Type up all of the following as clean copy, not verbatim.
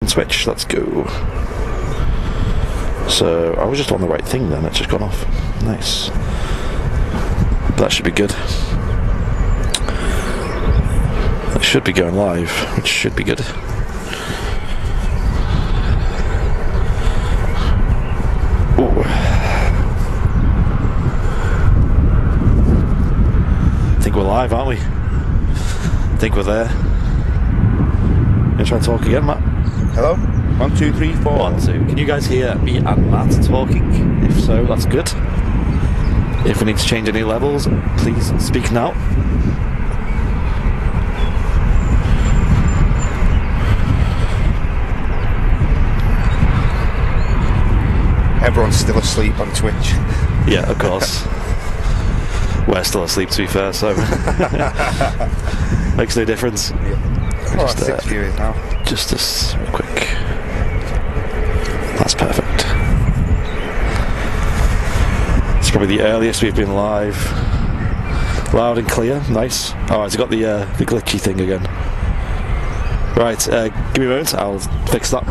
switch. Let's go. So I was just on the right thing then, it's just gone off. Nice. That should be good. It should be going live, which should be good. Ooh. I think we're live, aren't we? I think we're there. Gonna try and talk again, Matt. Hello? 1, 2, 3, 4. 1, 2. Can you guys hear me and Matt talking? If so, that's good. If we need to change any levels, please speak now. Everyone's still asleep on Twitch. Yeah, of course. We're still asleep, to be fair, so makes no difference. Yeah. Oh, just, 6 viewers now. Just this real quick. That's perfect. It's probably the earliest we've been live. Loud and clear, nice. Oh, it's got the glitchy thing again. Right, give me a moment, I'll fix that.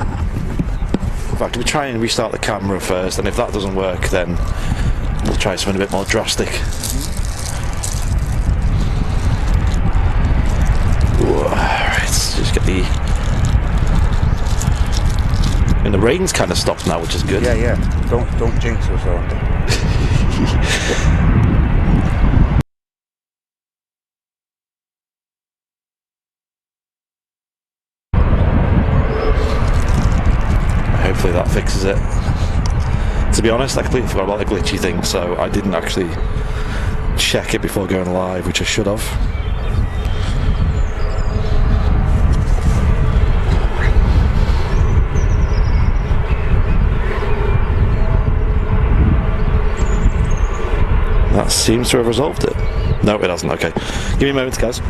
In fact, we'll try and restart the camera first, and if that doesn't work, then we'll try something a bit more drastic. Alright, let's just get the... And the rain's kind of stopped now, which is good. Yeah. Don't jinx us on. Hopefully that fixes it. To be honest, I completely forgot about the glitchy thing, so I didn't actually check it before going live, which I should have. That seems to have resolved it. No, it hasn't. Okay. Give me a moment, guys.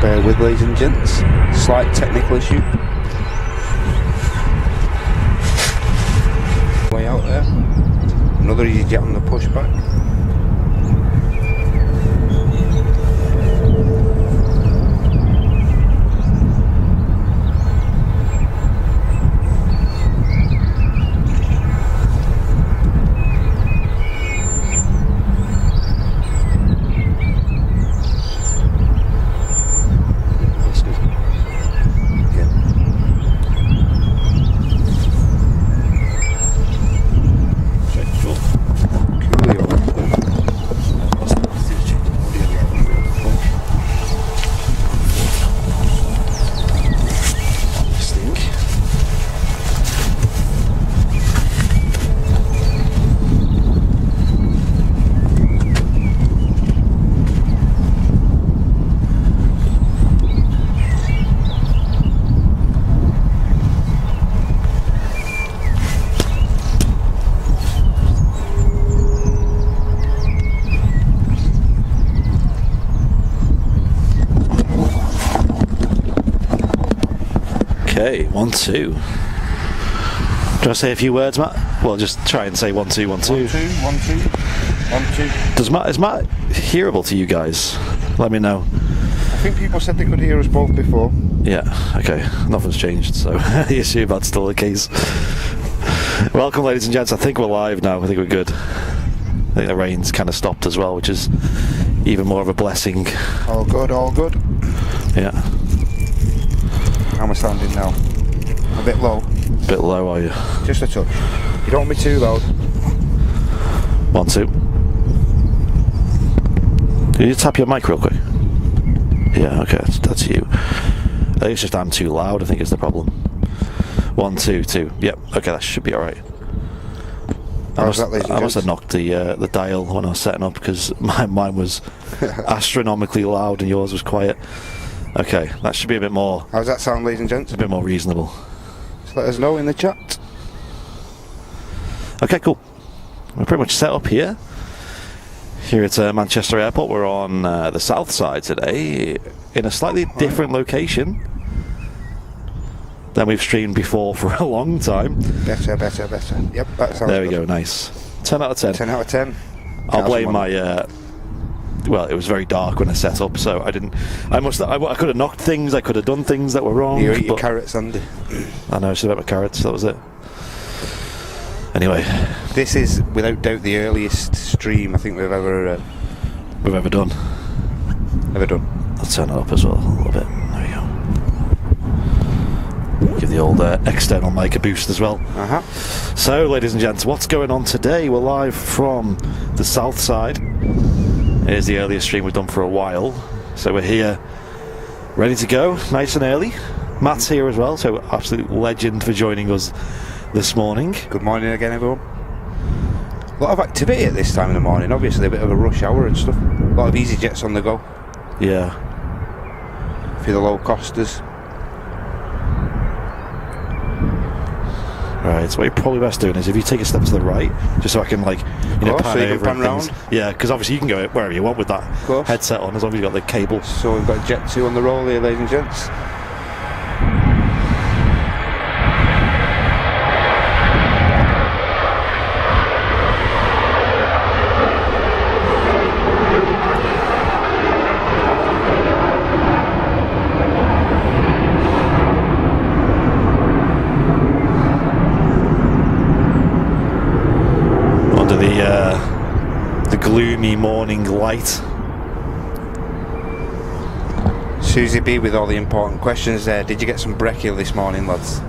Bear with, ladies and gents. Slight technical issue. Way out there. Another easy jet on the pushback. Okay, 1, 2. Do you want to say a few words, Matt? Well, just try and say 1, 2, 1, 2. 1, 2, 1, 2, 1, 2. Is Matt hearable to you guys? Let me know. I think people said they could hear us both before. Yeah, okay. Nothing's changed, so I assume that's still the case. Welcome, ladies and gents. I think we're live now. I think we're good. I think the rain's kind of stopped as well, which is even more of a blessing. All good, all good. Yeah. How am I sounding now? A bit low. Bit low, are you? Just a touch. You don't want me too loud. 1, 2. Can you tap your mic real quick? Yeah, okay, that's you. I think it's just I'm too loud, I think is the problem. 1, 2, 2. Yep, okay, that should be alright. I must have knocked the dial when I was setting up because mine was astronomically loud and yours was quiet. Okay, that should be a bit more... How's that sound, ladies and gents? A bit more reasonable. Just let us know in the chat. Okay, cool. We're pretty much set up here. Here at Manchester Airport. We're on the south side today, in a slightly different location. than we've streamed before for a long time. Better. Yep, that sounds There we good. go, nice. 10 out of 10. 10 out of 10. I'll blame my... well, it was very dark when I set up, so I didn't... I could have knocked things, I could have done things that were wrong. You eat your carrots, Andy. I know, I should have had my carrots, that was it. Anyway. This is, without doubt, the earliest stream I think we've ever done. I'll turn it up as well, a little bit. There we go. Give the old external mic a boost as well. So, ladies and gents, what's going on today? We're live from the south side. It is the earliest stream we've done for a while. So we're here, ready to go, nice and early. Matt's here as well, so absolute legend for joining us this morning. Good morning again, everyone. A lot of activity at this time in the morning, obviously a bit of a rush hour and stuff. A lot of easy jets on the go. Yeah. For the low costers. Right, so what you're probably best doing is if you take a step to the right, just so I can pan so you can over pan and things. round. Yeah, because obviously you can go wherever you want with that headset on, as long as you've got the cable. So we've got Jet 2 on the roll here, ladies and gents. The gloomy morning light. Susie B with all the important questions there. Did you get some brekkie this morning, lads?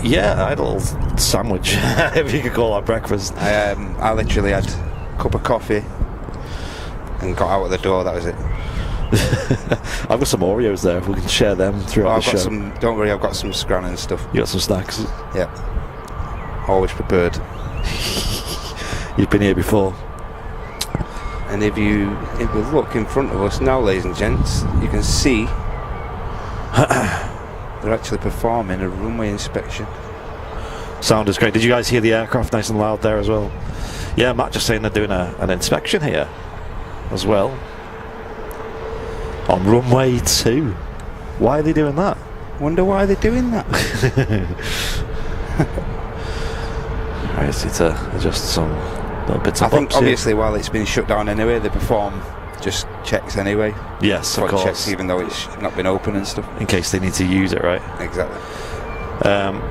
Yeah, I had a little sandwich, if you could call that breakfast. I literally had a cup of coffee and got out of the door, that was it. I've got some Oreos there, we can share them throughout the show. Don't worry, I've got some scran and stuff. You got some snacks? Yeah. Always prepared. You've been here before. And if we look in front of us now, ladies and gents, you can see they're actually performing a runway inspection. Sound is great. Did you guys hear the aircraft nice and loud there as well? Yeah, Matt just saying they're doing an inspection here as well. On runway 2. Why are they doing that? Wonder why they're doing that. Right, so to adjust some little bits of I think here. obviously while it's been shut down anyway, they perform just checks anyway. Yes, of course. Checks even though it's not been open and stuff. In case they need to use it, right? Exactly.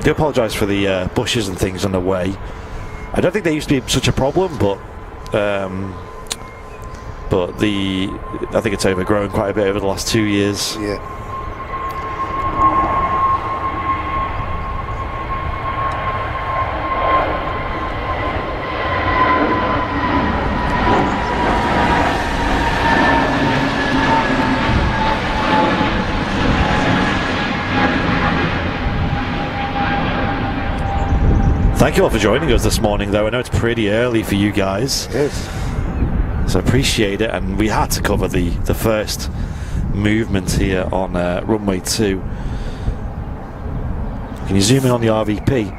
Do apologise for the bushes and things on the way. I don't think they used to be such a problem, but I think it's overgrown quite a bit over the last 2 years. Yeah. Thank you all for joining us this morning, though. I know it's pretty early for you guys. It is. So appreciate it, and we had to cover the first movement here on runway 2. Can you zoom in on the RVP?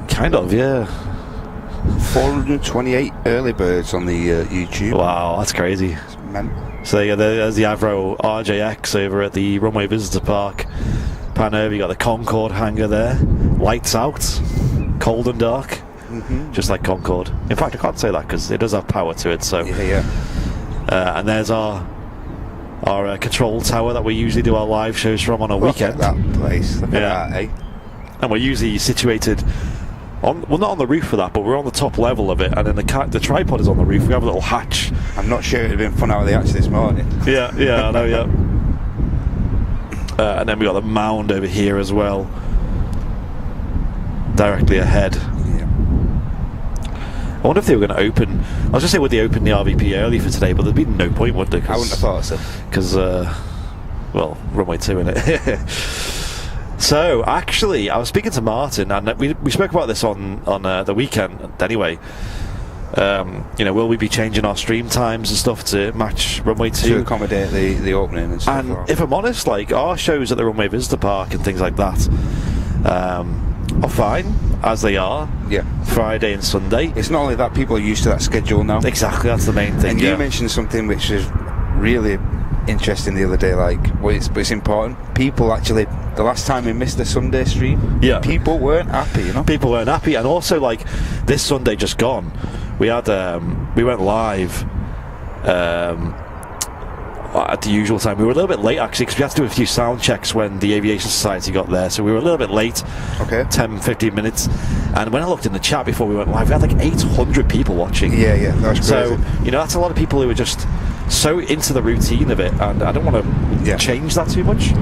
Kind of, yeah. 428 early birds on the YouTube. Wow, that's crazy. So there's the Avro RJX over at the Runway Visitor Park. Pan over, you got the Concorde hangar there. Lights out, cold and dark. Just like Concorde. In fact, I can't say that because it does have power to it. So yeah. And there's our control tower that we usually do our live shows from on a weekend. Look at that place. Look at that, eh? And we're usually situated on, well, not on the roof of that, but we're on the top level of it, and then the tripod is on the roof. We have a little hatch. I'm not sure it'd have been fun out of the hatch this morning. Yeah, I know, yeah. And then we got the mound over here as well, directly ahead. I wonder if they were going to open. I was just saying, would they open the RVP early for today? But there'd be no point, would there? I wouldn't have thought so. Because, well, runway 2 in it. So, actually, I was speaking to Martin, and we spoke about this on the weekend anyway. Will we be changing our stream times and stuff to match runway 2? To accommodate the opening and stuff. And if I'm honest, like, our shows at the Runway Visitor Park and things like that are fine as they are. Yeah. Friday and Sunday. It's not only that, people are used to that schedule now. Exactly, that's the main thing. And you mentioned something which is really interesting the other day, like, but it's important. People actually, the last time we missed the Sunday stream, people weren't happy, you know. People weren't happy, and also like this Sunday just gone, we had we went live at the usual time. We were a little bit late actually because we had to do a few sound checks when the Aviation Society got there, so we were a little bit late. 10-15 minutes. And when I looked in the chat before we went live, we had like 800 people watching. Yeah, that was crazy. So you know, that's a lot of people who are just so into the routine of it, and I don't want to change that too much.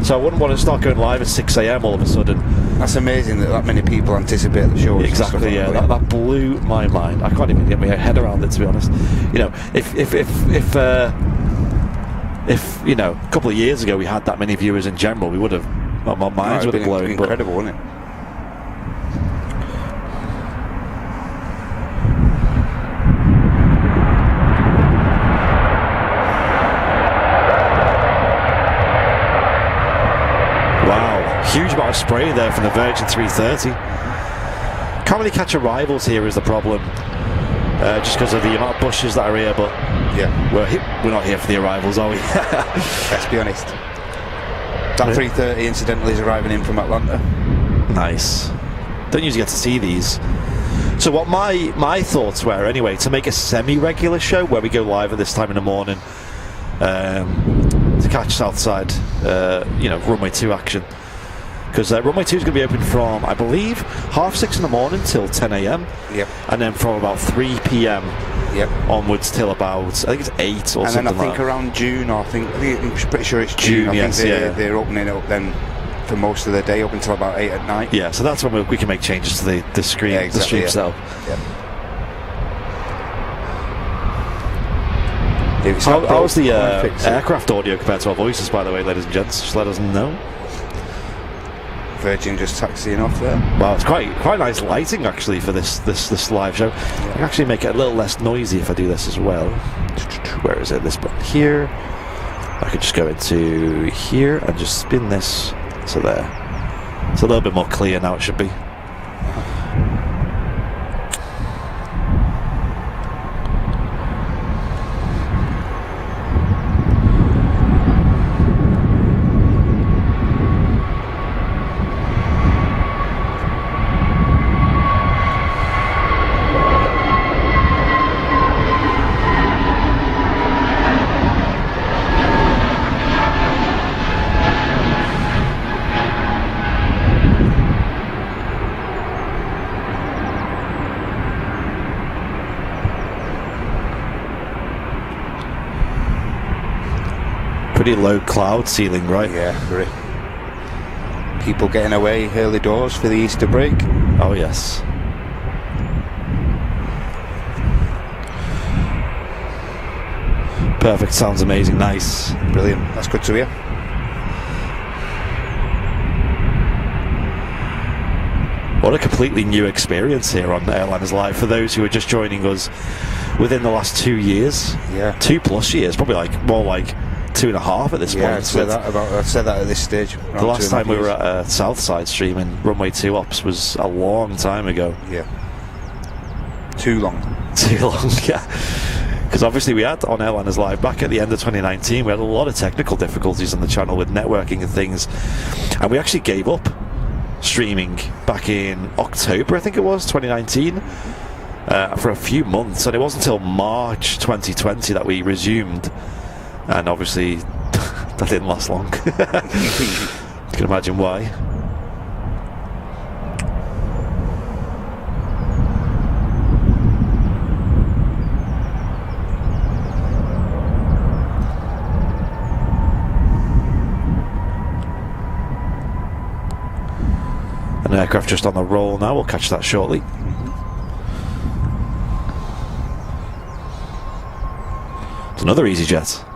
So I wouldn't want to start going live at 6 a.m. all of a sudden. That's amazing that many people anticipate the show. Exactly, yeah. That blew my mind. I can't even get my head around it, to be honest. You know, if you know, a couple of years ago we had that many viewers in general, we would have, my minds would have blown. Incredible, wouldn't it? Huge amount of spray there from the Virgin 330. Can't really catch arrivals here is the problem, just because of the amount of bushes that are here. But we're not here for the arrivals, are we? Let's be honest. That 330 incidentally is arriving in from Atlanta. Nice. Don't usually get to see these. So what my thoughts were anyway, to make a semi-regular show where we go live at this time in the morning, to catch Southside, you know, Runway 2 action. Because Runway 2 is going to be open from, I believe, 6:30 in the morning till 10 a.m. Yep. And then from about 3 p.m. onwards till about, I think it's 8 or and something like that. And then I think around June, or I'm pretty sure it's June. I think they're opening it up then for most of the day up until about 8 at night. Yeah, so that's when we can make changes to the screen, the stream setup. How's the aircraft audio compared to our voices, by the way, ladies and gents? Just let us know. Virgin just taxiing off there. Well, it's quite nice lighting actually for this live show. I can actually make it a little less noisy if I do this as well. Where is it? This button here. I could just go into here and just spin this. So there. It's a little bit more clear now. It should be. Pretty low cloud ceiling, right? Yeah, very. People getting away early doors for the Easter break. Oh yes. Perfect, sounds amazing, nice. Brilliant, that's good to hear. What a completely new experience here on Airliners Live for those who are just joining us within the last 2 years. Yeah. 2+ years, probably more like 2.5 at this point. I'd say that at this stage. The last time we were at Southside streaming Runway 2 Ops was a long time ago. Yeah. Too long. Too long, yeah. Because obviously we had on Airliners Live back at the end of 2019, we had a lot of technical difficulties on the channel with networking and things, and we actually gave up streaming back in October, I think it was, 2019, for a few months, and it wasn't until March 2020 that we resumed. And obviously, that didn't last long. You can imagine why. An aircraft just on the roll now. We'll catch that shortly. It's another EasyJet.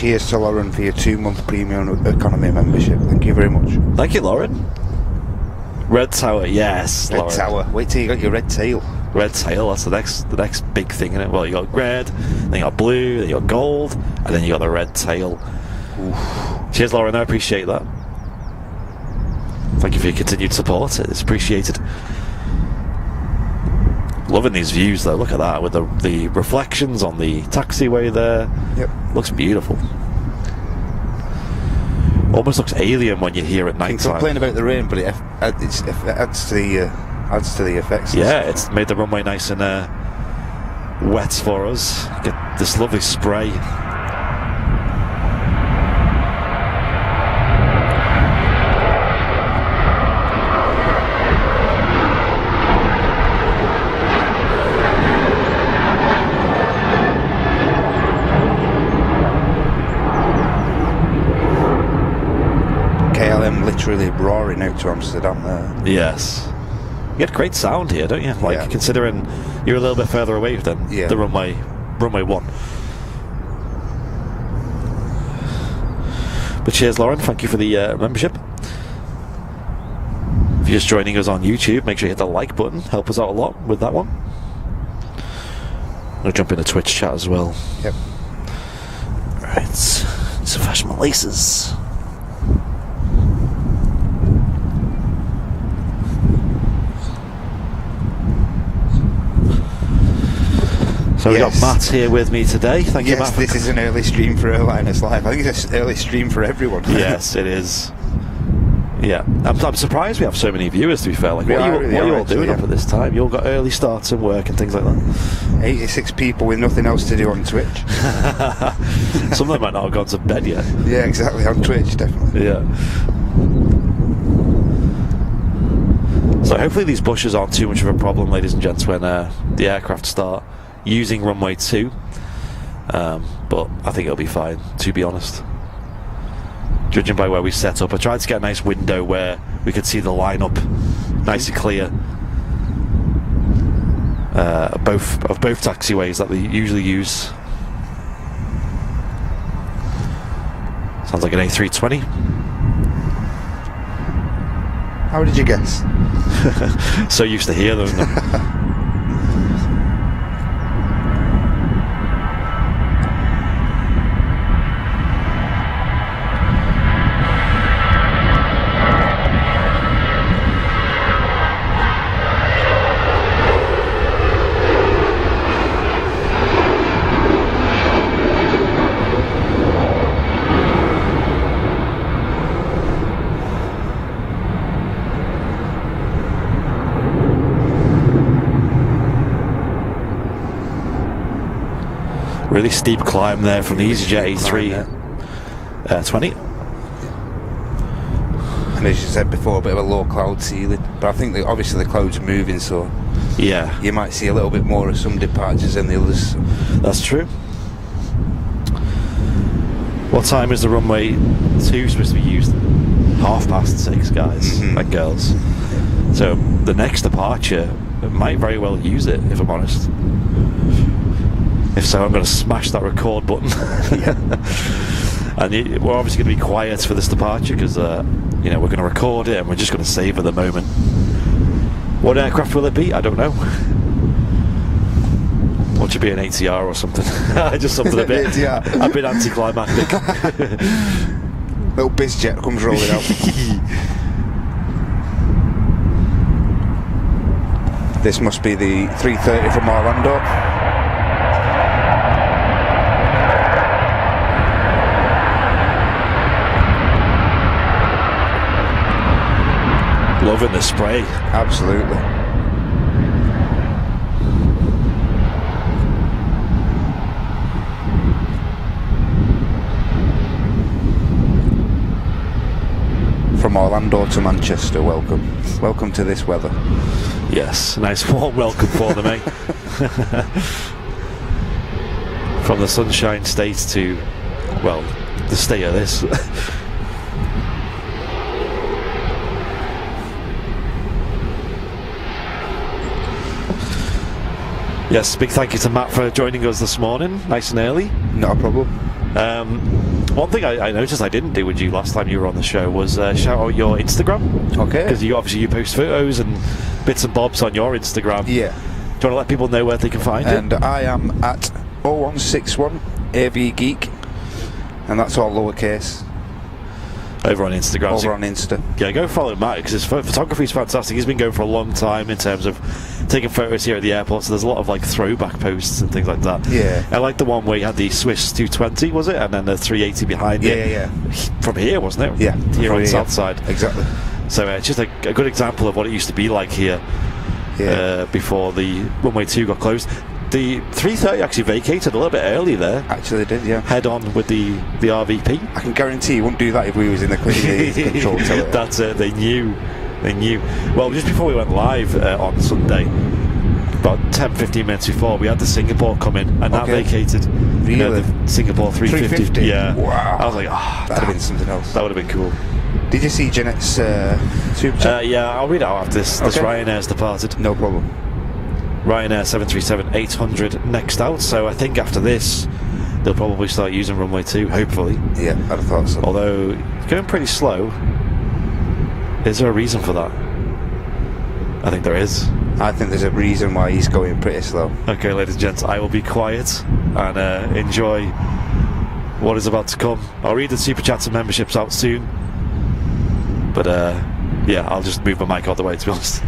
cheers to Lauren for your 2-month premium economy membership. Thank you very much. Thank you, Lauren. Red Tower, yes, Red Lauren. Tower. Wait till you got your red tail. Red tail, that's the next big thing in it. Well, you got red, then you got blue, then you got gold, and then you got the red tail. Oof. Cheers, Lauren, I appreciate that. Thank you for your continued support, it's appreciated. Loving these views though, look at that, with the reflections on the taxiway there. Yep. Looks beautiful. Almost looks alien when you're here at night time. Complain about the rain, but it adds to the effects. Yeah, it's made the runway nice and wet for us. Get this lovely spray. KLM literally roaring out to Amsterdam there. Yes. You get great sound here, don't you? Like, considering you're a little bit further away than the runway 1. But cheers, Lauren. Thank you for the membership. If you're just joining us on YouTube, make sure you hit the like button. Help us out a lot with that one. I'm going to jump in the Twitch chat as well. Yep. Right. Some fashion laces. So we've got Matt here with me today. Thank you, Matt. Yes, this is an early stream for Airliners Live. I think it's an early stream for everyone. Yes, it is. Yeah, I'm surprised we have so many viewers, to be fair. Like, what are you all doing up at this time? You all got early starts and work and things like that. 86 people with nothing else to do on Twitch. Some of them might not have gone to bed yet. Yeah, exactly, on Twitch, definitely. Yeah. So hopefully these bushes aren't too much of a problem, ladies and gents, when the aircraft start using runway 2, but I think it'll be fine, to be honest, judging by where we set up. I tried to get a nice window where we could see the lineup nice and clear of both taxiways that they usually use. Sounds like an A320. How did you guess? So used to hear them. Really steep climb there from the EasyJet A320. And as you said before, a bit of a low cloud ceiling, but I think that obviously the clouds are moving, so yeah, you might see a little bit more of some departures than the others. That's true. What time is the runway 2 supposed to be used? 6:30, guys and girls. So the next departure might very well use it, if I'm honest. If so, I'm going to smash that record button. And we're obviously going to be quiet for this departure because we're going to record it and we're just going to savor the moment. What aircraft will it be? I don't know. What should be an ATR or something? Just something a bit anticlimactic. Little BizJet comes rolling out. This must be the 330 from Orlando. Loving the spray. Absolutely. From Orlando to Manchester, welcome. Welcome to this weather. Yes, nice warm welcome for them, eh? From the Sunshine State to, well, the state of this. Yes, big thank you to Matt for joining us this morning, nice and early. Not a problem. One thing I noticed I didn't do with you last time you were on the show was shout out your Instagram. Okay. Because you post photos and bits and bobs on your Instagram. Yeah. Do you want to let people know where they can find it? And I am at 0161 AV Geek, and that's all lowercase. Over on Instagram. Over on Insta. Yeah, go follow Matt because his photography is fantastic. He's been going for a long time in terms of taking photos here at the airport, so there's a lot of like throwback posts and things like that. Yeah. I like the one where you had the Swiss 220, was it? And then the 380 behind it. Yeah. From here, wasn't it? Yeah. Here on the south side. Exactly. So it's just a good example of what it used to be like here before the Runway 2 got closed. The 330 actually vacated a little bit early there. Actually, they did, yeah. Head on with the RVP. I can guarantee you wouldn't do that if we was in the control tower. That's it. They knew. Well, just before we went live on Sunday, about 10-15 minutes before, we had the Singapore come in, and that vacated. Really? You know, the Singapore 350. Yeah. Wow. I was like, that'd have been something else. That would have been cool. Did you see Jeanette's super chat? Yeah, I'll read it out after this. This Ryanair's departed. No problem. Ryanair 737-800 next out, so I think after this they'll probably start using Runway 2, hopefully. Yeah, I'd have thought so. Although it's going pretty slow. Is there a reason for that? I think there is. I think there's a reason why he's going pretty slow. Okay, ladies and gents, I will be quiet and enjoy what is about to come. I'll read the super chats and memberships out soon, but yeah, I'll just move my mic out the way, to be honest.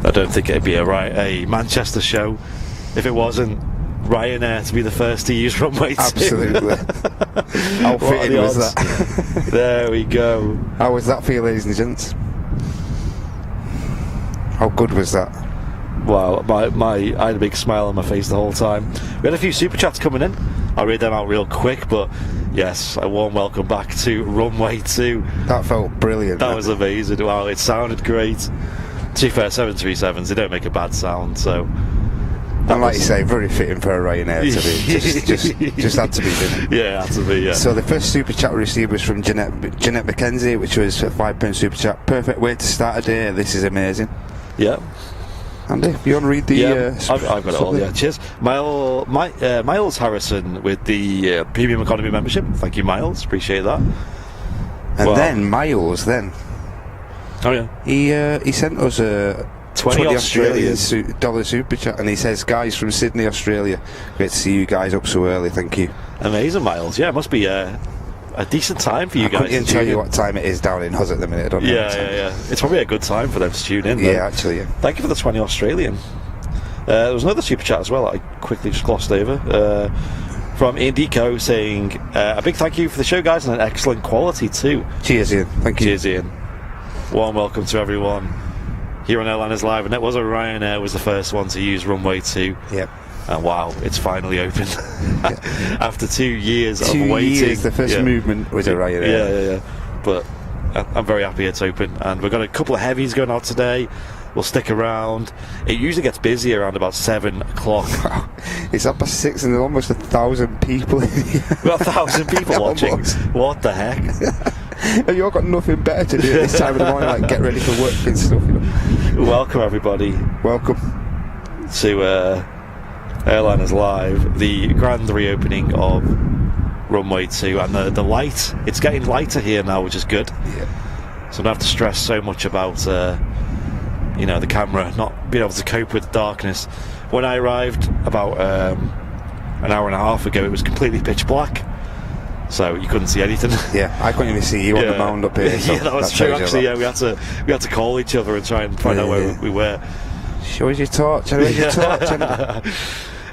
I don't think it'd be a Manchester show if it wasn't Ryanair to be the first to use Runway 2. Absolutely. How fitting was that? There we go. How was that for you, ladies and gents? How good was that? Wow, I had a big smile on my face the whole time. We had a few super chats coming in. I'll read them out real quick, but yes, a warm welcome back to Runway 2. That felt brilliant. That was amazing. Wow, it sounded great. To be fair, 737s, they don't make a bad sound, so... And like you say, very fitting for a Ryanair to be. just had to be, didn't it? Yeah, it had to be, yeah. So the first super chat we received was from Jeanette McKenzie, which was a £5 super chat. Perfect way to start a day. This is amazing. Yeah. Andy, if you want to read the... I've got it all, yeah. Cheers. Miles Harrison with the Premium Economy membership. Thank you, Miles. Appreciate that. And then, Miles, Oh, yeah. He sent us a 20 Australian dollar super chat, and he says, guys from Sydney, Australia, great to see you guys up so early, thank you. Amazing, Miles. Yeah, it must be a decent time for you guys. I couldn't tell you what time it is down in Huz at the minute. I don't know. Yeah. It's probably a good time for them to tune in. Yeah, actually, yeah. Thank you for the 20 Australian. There was another super chat as well that I quickly just glossed over. from Indico saying a big thank you for the show, guys, and an excellent quality too. Cheers, Ian. Thank you. Cheers, Ian. Warm welcome to everyone here on Airliners Live, and it was Ryanair was the first one to use Runway 2. Yep. And wow, it's finally open. After 2 years of 2 waiting. years, the first movement was a Ryanair. Yeah. But I'm very happy it's open, and we've got a couple of heavies going out today. We'll stick around. It usually gets busy around about 7 o'clock. Wow. It's up past 6 and there's almost 1,000 people in here. We've got 1,000 people watching. What the heck? Have you all got nothing better to do at this time of the morning, like get ready for work and stuff, you know? Welcome, everybody. Welcome to Airliners Live, the grand reopening of Runway 2, and the light. It's getting lighter here now, which is good. Yeah. So I don't have to stress so much about the camera not being able to cope with darkness. When I arrived about an hour and a half ago, it was completely pitch black, so you couldn't see anything. Yeah, I couldn't even see you on the mound up here. So yeah, that was true. Actually, yeah, we had to call each other and try and find out where we were. Show us your torch. Your torch.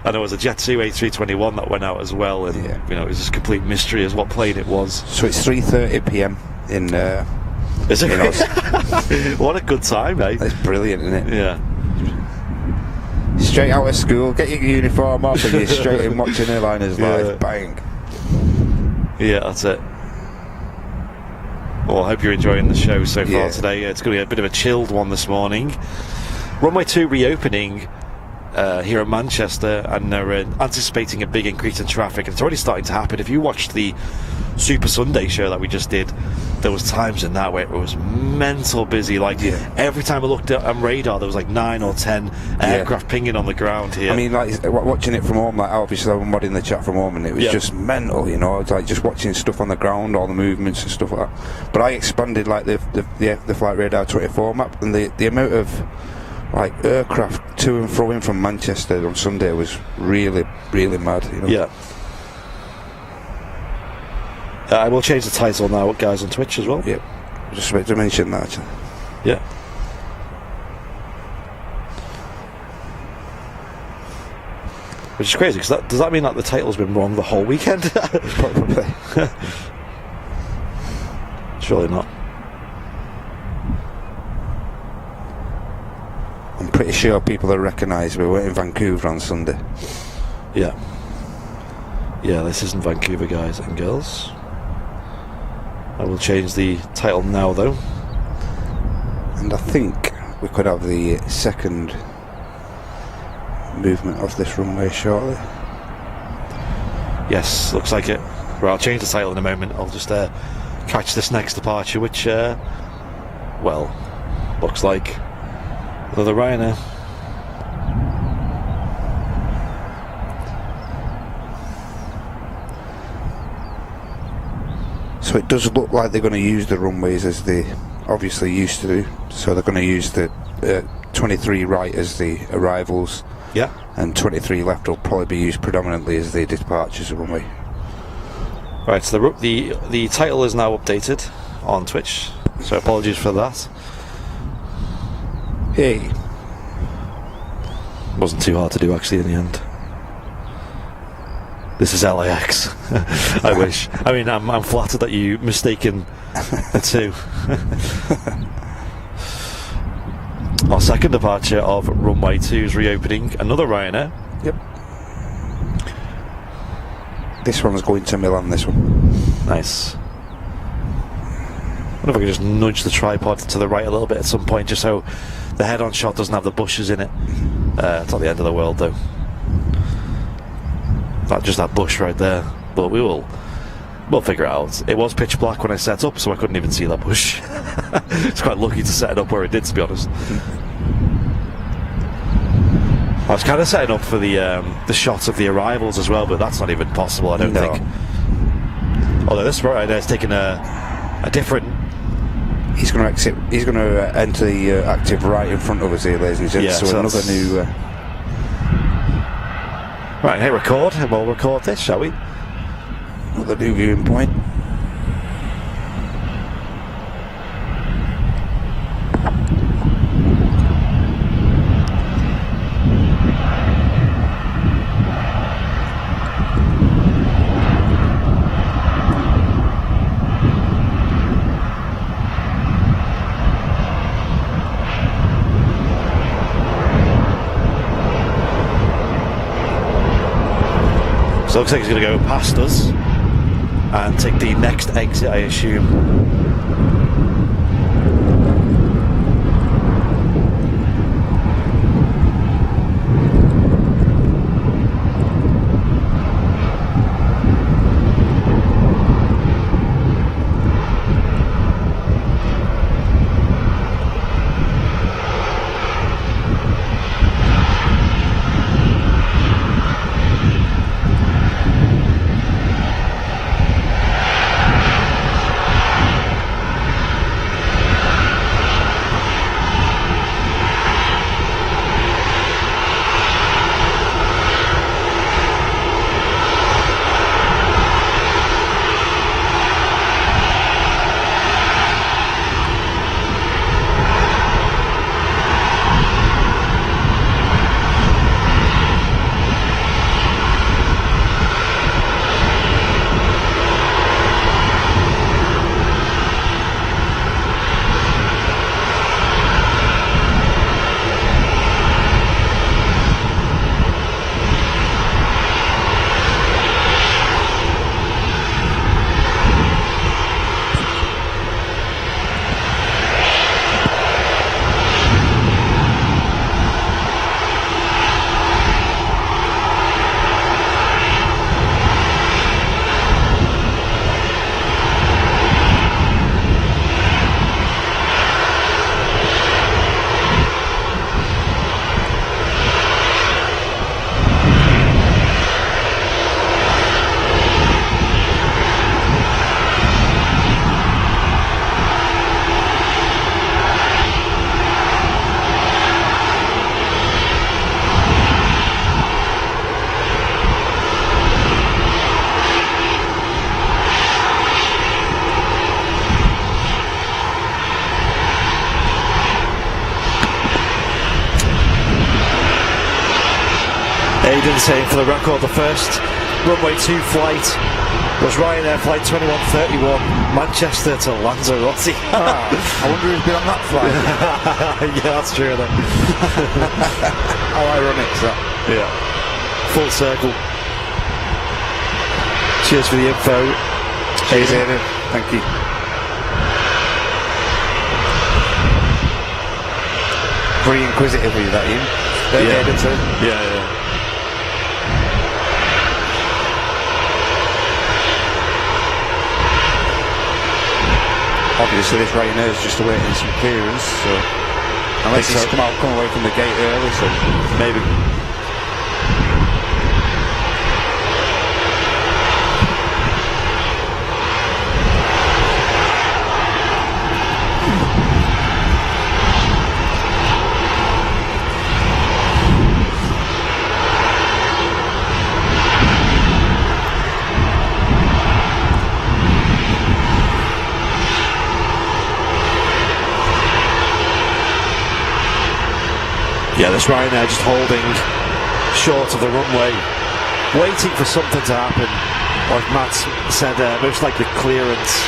And there was a Jet2 A321 that went out as well, and it was just a complete mystery as what plane it was. So it's 3:30 p.m. in. Is it? What a good time, eh? It's brilliant, isn't it? Yeah. Straight out of school, get your uniform off, and you're straight in watching Airliners Live. Bang. Yeah, that's it. Well, I hope you're enjoying the show so far today. It's going to be a bit of a chilled one this morning. Runway 2 reopening here in Manchester, and they're anticipating a big increase in traffic, and it's already starting to happen. If you watched the Super Sunday show that we just did, there was times in that where it was mental busy. Every time I looked at radar, there was like 9 or 10 aircraft pinging on the ground here. I mean, like watching it from home, like obviously I'm modding the chat from home, and it was just mental, you know. It's like just watching stuff on the ground, all the movements and stuff like that. But I expanded like the Flight Radar 24 map, and the amount of like aircraft to and fro in from Manchester on Sunday was really, really mad, you know? Yeah. I will change the title now, guys, on Twitch as well. Yep. Just about to mention that, actually. Yeah. Which is crazy, because does that mean that the title's been wrong the whole weekend? Probably. Surely not. I'm pretty sure people will recognise we were in Vancouver on Sunday. Yeah. Yeah, this isn't Vancouver, guys and girls. I will change the title now, though. And I think we could have the second movement of this runway shortly. Yes, looks like it. Well, I'll change the title in a moment. I'll just catch this next departure, which, well, looks like another Ryanair. So it does look like they're going to use the runways as they obviously used to do. So they're going to use the 23 right as the arrivals. Yeah. And 23 left will probably be used predominantly as the departures of runway. Right, so the title is now updated on Twitch, so apologies for that. Hey. Wasn't too hard to do, actually, in the end. This is LAX. I wish. I mean, I'm flattered that you mistaken the two. Our second departure of Runway 2 is reopening. Another Ryanair. Yep. This one's going to Milan, this one. Nice. I wonder if I could just nudge the tripod to the right a little bit at some point, just so the head-on shot doesn't have the bushes in it. It's not the end of the world, though. Not just that bush right there, but we'll figure it out. It was pitch black when I set up, so I couldn't even see that bush. It's quite lucky to set it up where it did, to be honest. I was kind of setting up for the shots of the arrivals as well, but that's not even possible, I don't think. Although this right there is taking a different. He's going to exit. He's going to enter the active right in front of us here, ladies and gentlemen. Yeah, so another new. Right, hey, record, and we'll record this, shall we? Another new viewing point. So it looks like he's going to go past us and take the next exit, I assume. Aidan saying, for the record, the first Runway 2 flight was Ryanair flight 2131, Manchester to Lanzarote. I wonder who's been on that flight. Yeah, that's true then. How ironic is that? Yeah. Full circle. Cheers for the info. Cheers, Aidan. Thank you. Very inquisitive of you, that Ian. Yeah. Aidan said. Yeah. Obviously this Ryanair is just awaiting some clearance, so unless he's come away from the gate early, so maybe. Yeah, this Ryanair just holding short of the runway, waiting for something to happen. Like Matt said, most likely clearance,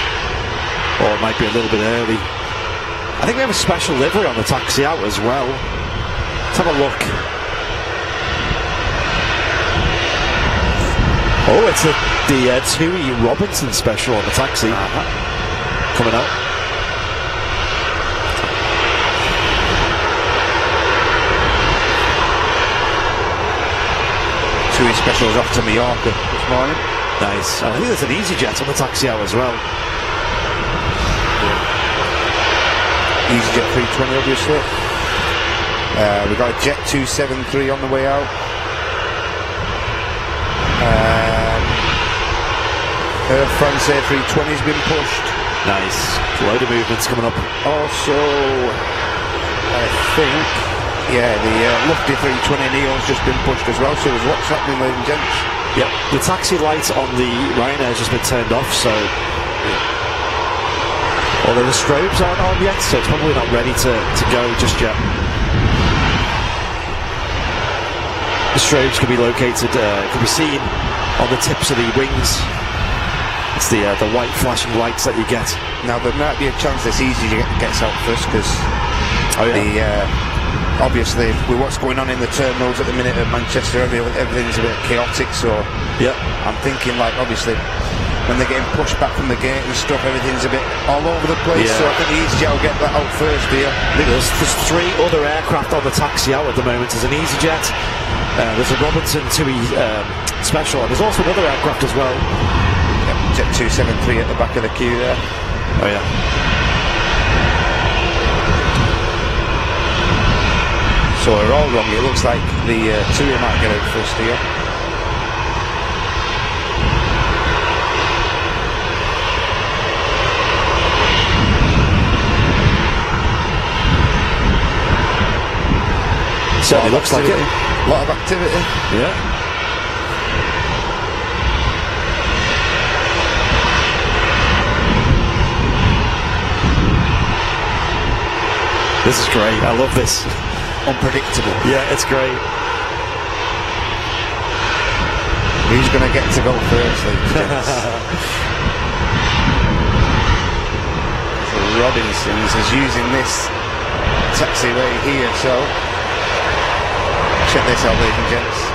or it might be a little bit early. I think we have a special livery on the taxi out as well. Let's have a look. Oh, it's the Tui Robinson special on the taxi. Coming out. Tui specials off to Mallorca this morning. Nice. I think there's an EasyJet on the taxi out as well. EasyJet 320 obviously. We've got a Jet 273 on the way out. Air France A320's been pushed. Nice. A load of movements coming up. Also, I think, yeah, the Lufty 320 Neon's just been pushed as well, so there's what's happening, ladies and gents. Yep, the taxi light on the Ryanair has just been turned off, so... Although the strobes aren't on yet, so it's probably not ready to go just yet. The strobes can be located, can be seen on the tips of the wings. It's the white flashing lights that you get. Now there might be a chance this EasyJet gets out first, because obviously, with what's going on in the terminals at the minute at Manchester, everything's a bit chaotic. So I'm thinking, like, obviously, when they're getting pushed back from the gate and stuff, everything's a bit all over the place. So I think the EasyJet will get that out first here. There's 3 other aircraft on the taxi out at the moment. There's an EasyJet, there's a Robinson TUI Special, and there's also another aircraft as well. Jet 273 at the back of the queue there. Oh yeah. So we're all wrong. It looks like the TUI might get out first here. Certainly looks like it. A lot of activity. Yeah. This is great. I love this. Unpredictable. Yeah, it's great. Who's going to get to go first, ladies and gents? So Robinsons is using this taxiway here, so check this out, ladies and gents.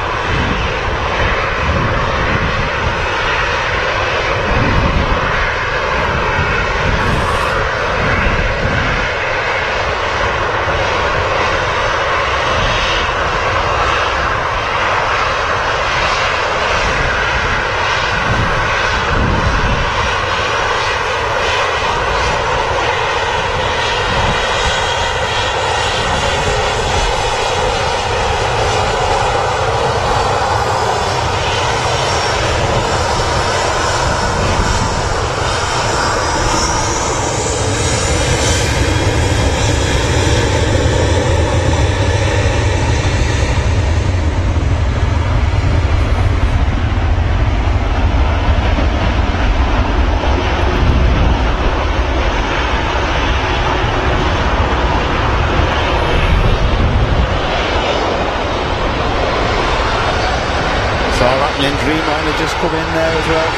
Dreamliner just come in there as well.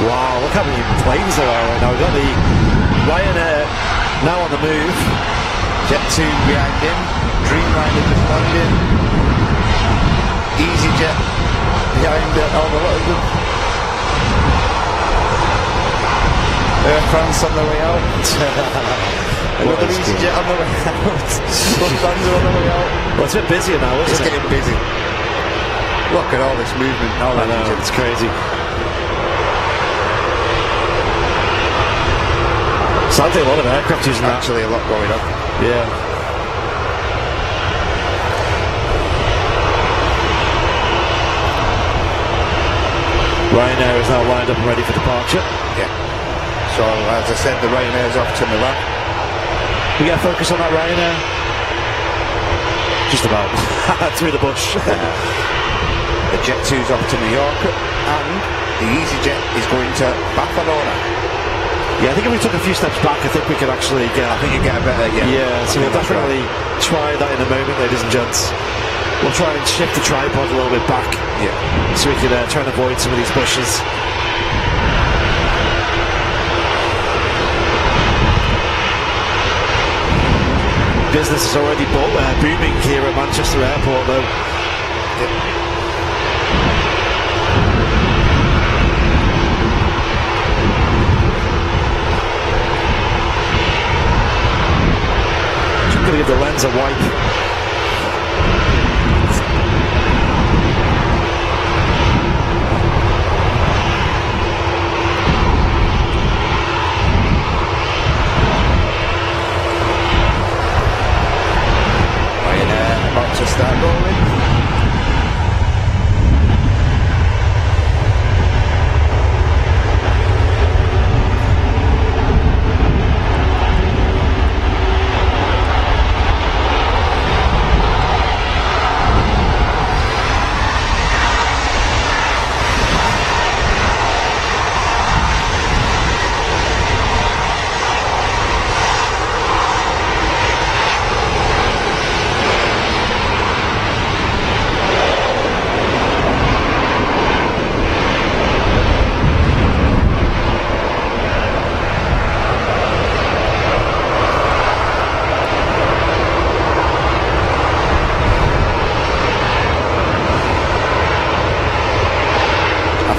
Wow, look how many planes there are right now. We've got the Ryanair now on the move. Jet 2 behind him. Dreamliner just landing. EasyJet behind it. Oh, look at them. Air France on the way out. Another EasyJet on the way out. Lufthansa on the way out. Well, it's a bit busier now, isn't it? It's getting busy. Look at all this movement now. I know, it's crazy. Sadly, a lot of aircraft using that. Actually, a lot going on. Yeah. Ryanair is now lined up and ready for departure. Yeah. So, as I said, the Ryanair's off to Milan. We get a focus on that Ryanair. Just about. Through the bush. The Jet 2's off to Mallorca, and the EasyJet is going to Barcelona. Yeah, I think if we took a few steps back, I think we could actually get... I think you get a better... Yeah, so we'll definitely try that in a moment, ladies and gents. We'll try and shift the tripod a little bit back. Yeah. So we can try and avoid some of these bushes. Business is already booming here at Manchester Airport, though. Yeah. Going to give the lens a wipe. Ryanair about to start rolling.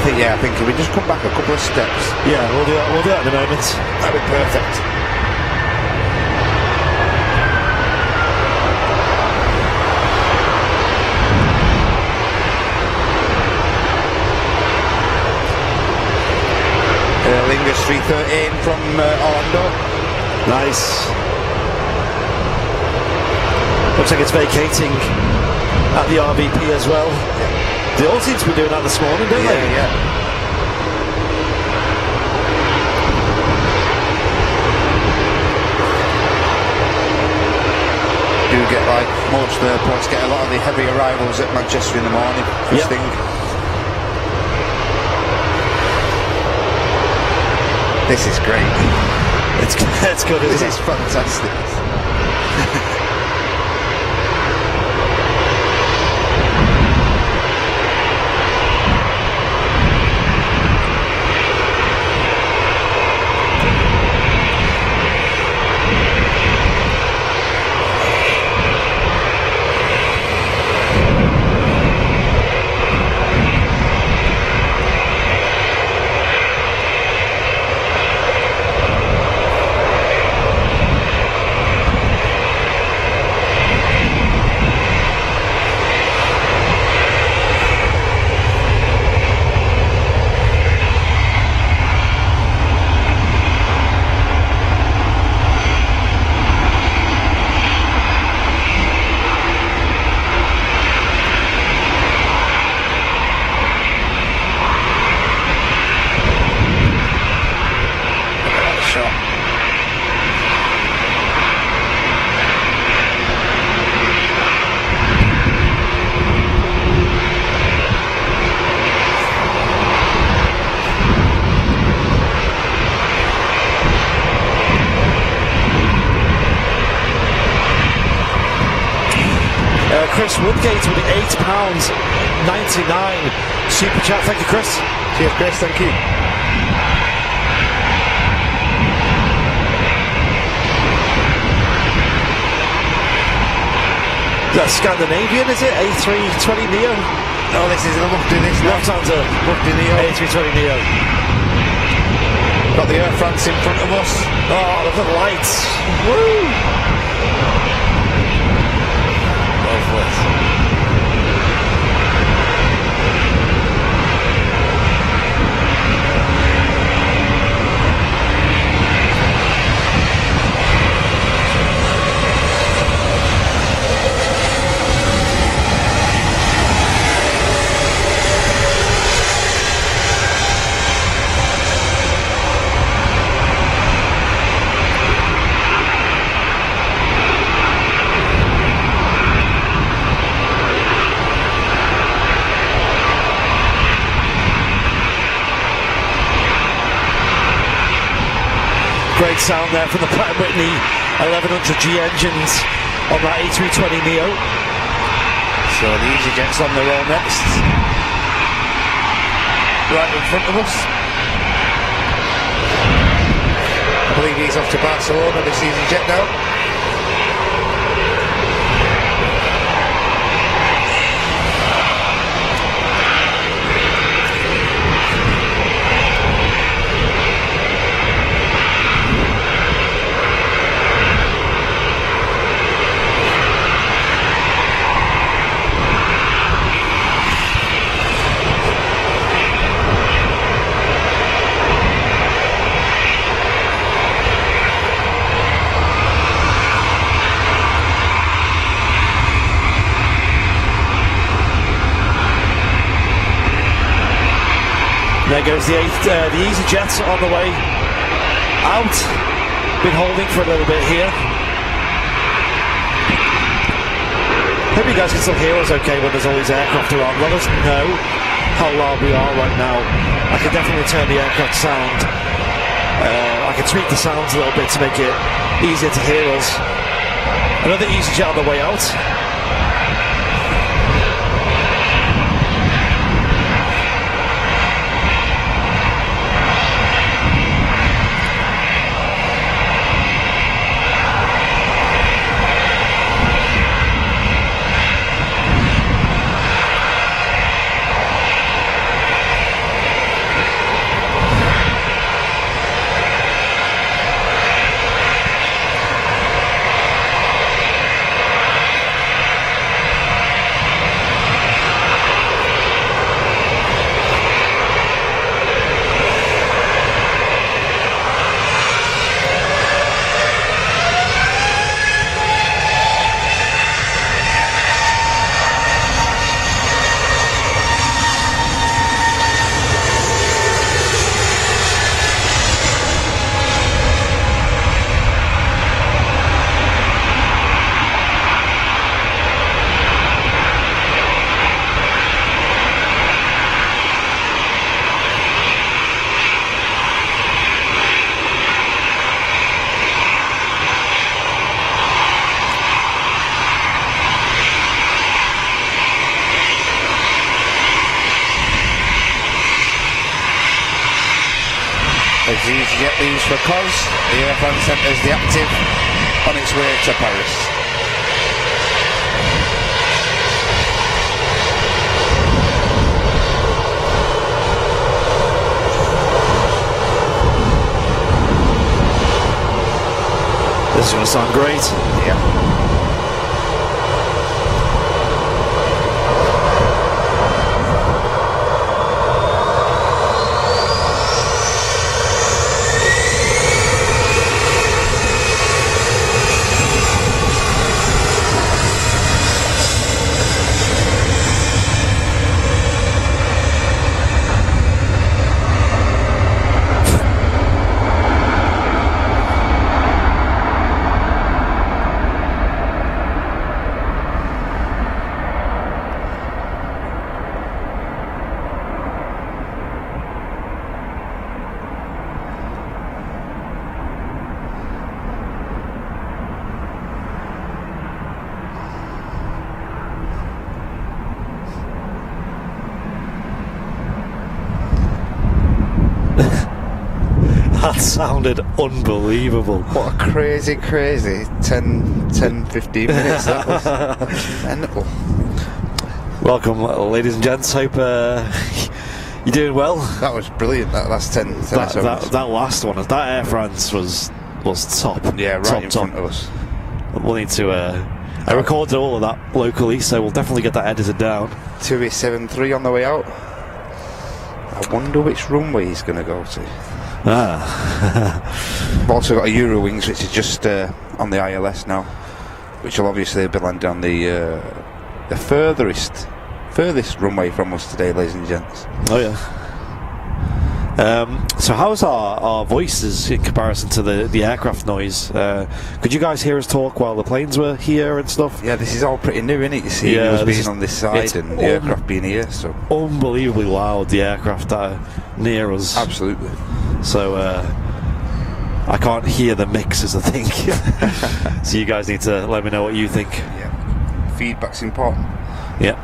I think if we just come back a couple of steps. Yeah, we'll do that in a moment. That'd be perfect. Lingus 313 from Orlando. Nice. Looks like it's vacating at the RVP as well. Yeah. They all seem to be doing that this morning, don't they? Yeah. Do get like most airports get a lot of the heavy arrivals at Manchester in the morning. First thing. This is great. It's good. This is fantastic. Chris Woodgate with £8.99 super chat. Thank you, Chris. Cheers, Chris. Thank you. Is that Scandinavian, is it? A320 Neo? No, this is Lufthansa. Lufthansa. Neo. A320 Neo. Got the Air France in front of us. Oh, look at the lights. Woo! Great sound there from the Pratt & Whitney 1100G engines on that A320 Neo. So the EasyJet's on the roll next. Right in front of us. I believe he's off to Barcelona, this EasyJet now. There goes the EasyJet on the way out. Been holding for a little bit here. Hope you guys can still hear us okay when there's all these aircraft around. Let us know how loud we are right now. I can definitely turn the aircraft sound. I can tweak the sounds a little bit to make it easier to hear us. Another EasyJet on the way out. As EasyJet leaves for Cos, the Air France enters the active on its way to Paris. This is going to sound great. Yeah. That sounded unbelievable. What a crazy 10, 15 minutes that was. Mental. Welcome, ladies and gents. Hope you're doing well. That was brilliant, that last 10 that last one, that Air France was top. Yeah, right top, in front of us. We'll need to... I recorded all of that locally, so we'll definitely get that edited down. 2873 on the way out. I wonder which runway he's going to go to. I've also got a Eurowings, which is just on the ILS now, which will obviously be landing on the furthest runway from us today, ladies and gents. Oh yeah. So how's our voices in comparison to the aircraft noise? Could you guys hear us talk while the planes were here and stuff? Yeah, this is all pretty new, isn't it? You see, us being on this side and the aircraft being here, so unbelievably loud, the aircraft that are near us. Absolutely. So I can't hear the mix is the thing. So you guys need to let me know what you think. Yeah, feedback's important. Yeah.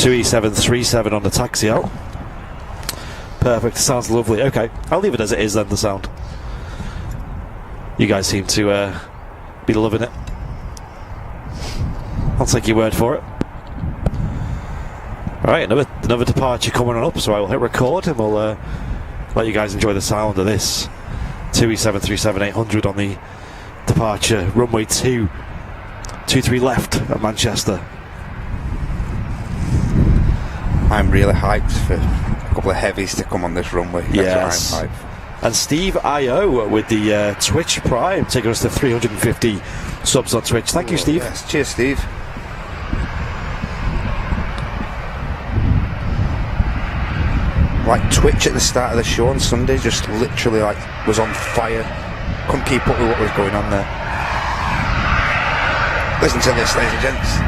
E737 on the taxi out. Perfect, sounds lovely. Okay, I'll leave it as it is then, the sound. You guys seem to be loving it. I'll take your word for it. Alright, another departure coming on up, so I will hit record and we'll let you guys enjoy the sound of this 2E737-800 on the departure runway 23 left at Manchester. I'm really hyped for a couple of heavies to come on this runway. Yes. I'm hyped. And Steve I.O. with the Twitch Prime, taking us to 350 subs on Twitch. Thank you, Steve. Yes. Cheers, Steve. Like Twitch at the start of the show on Sunday, just literally was on fire. Couldn't keep up with what was going on there. Listen to this, ladies and gents.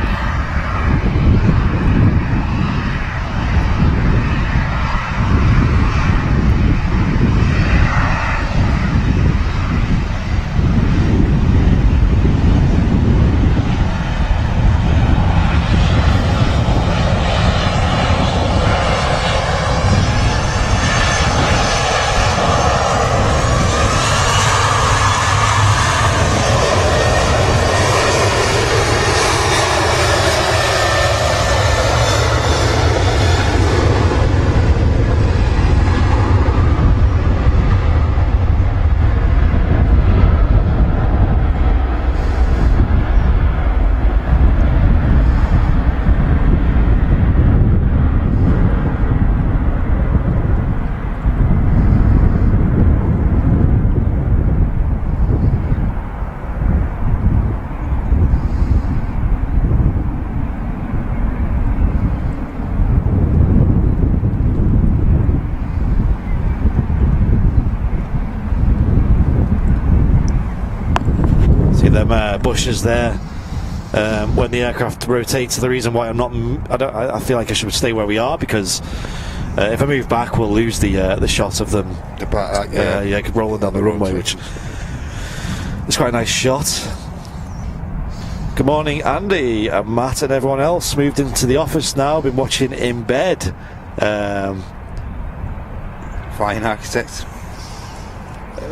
Bushes there when the aircraft rotates. The reason why I feel like I should stay where we are, because If I move back, we'll lose the shot of them. Rolling down the runway, which is quite a nice shot. Good morning, Andy and Matt and everyone else. Moved into the office now. Been watching in bed. Flying architect.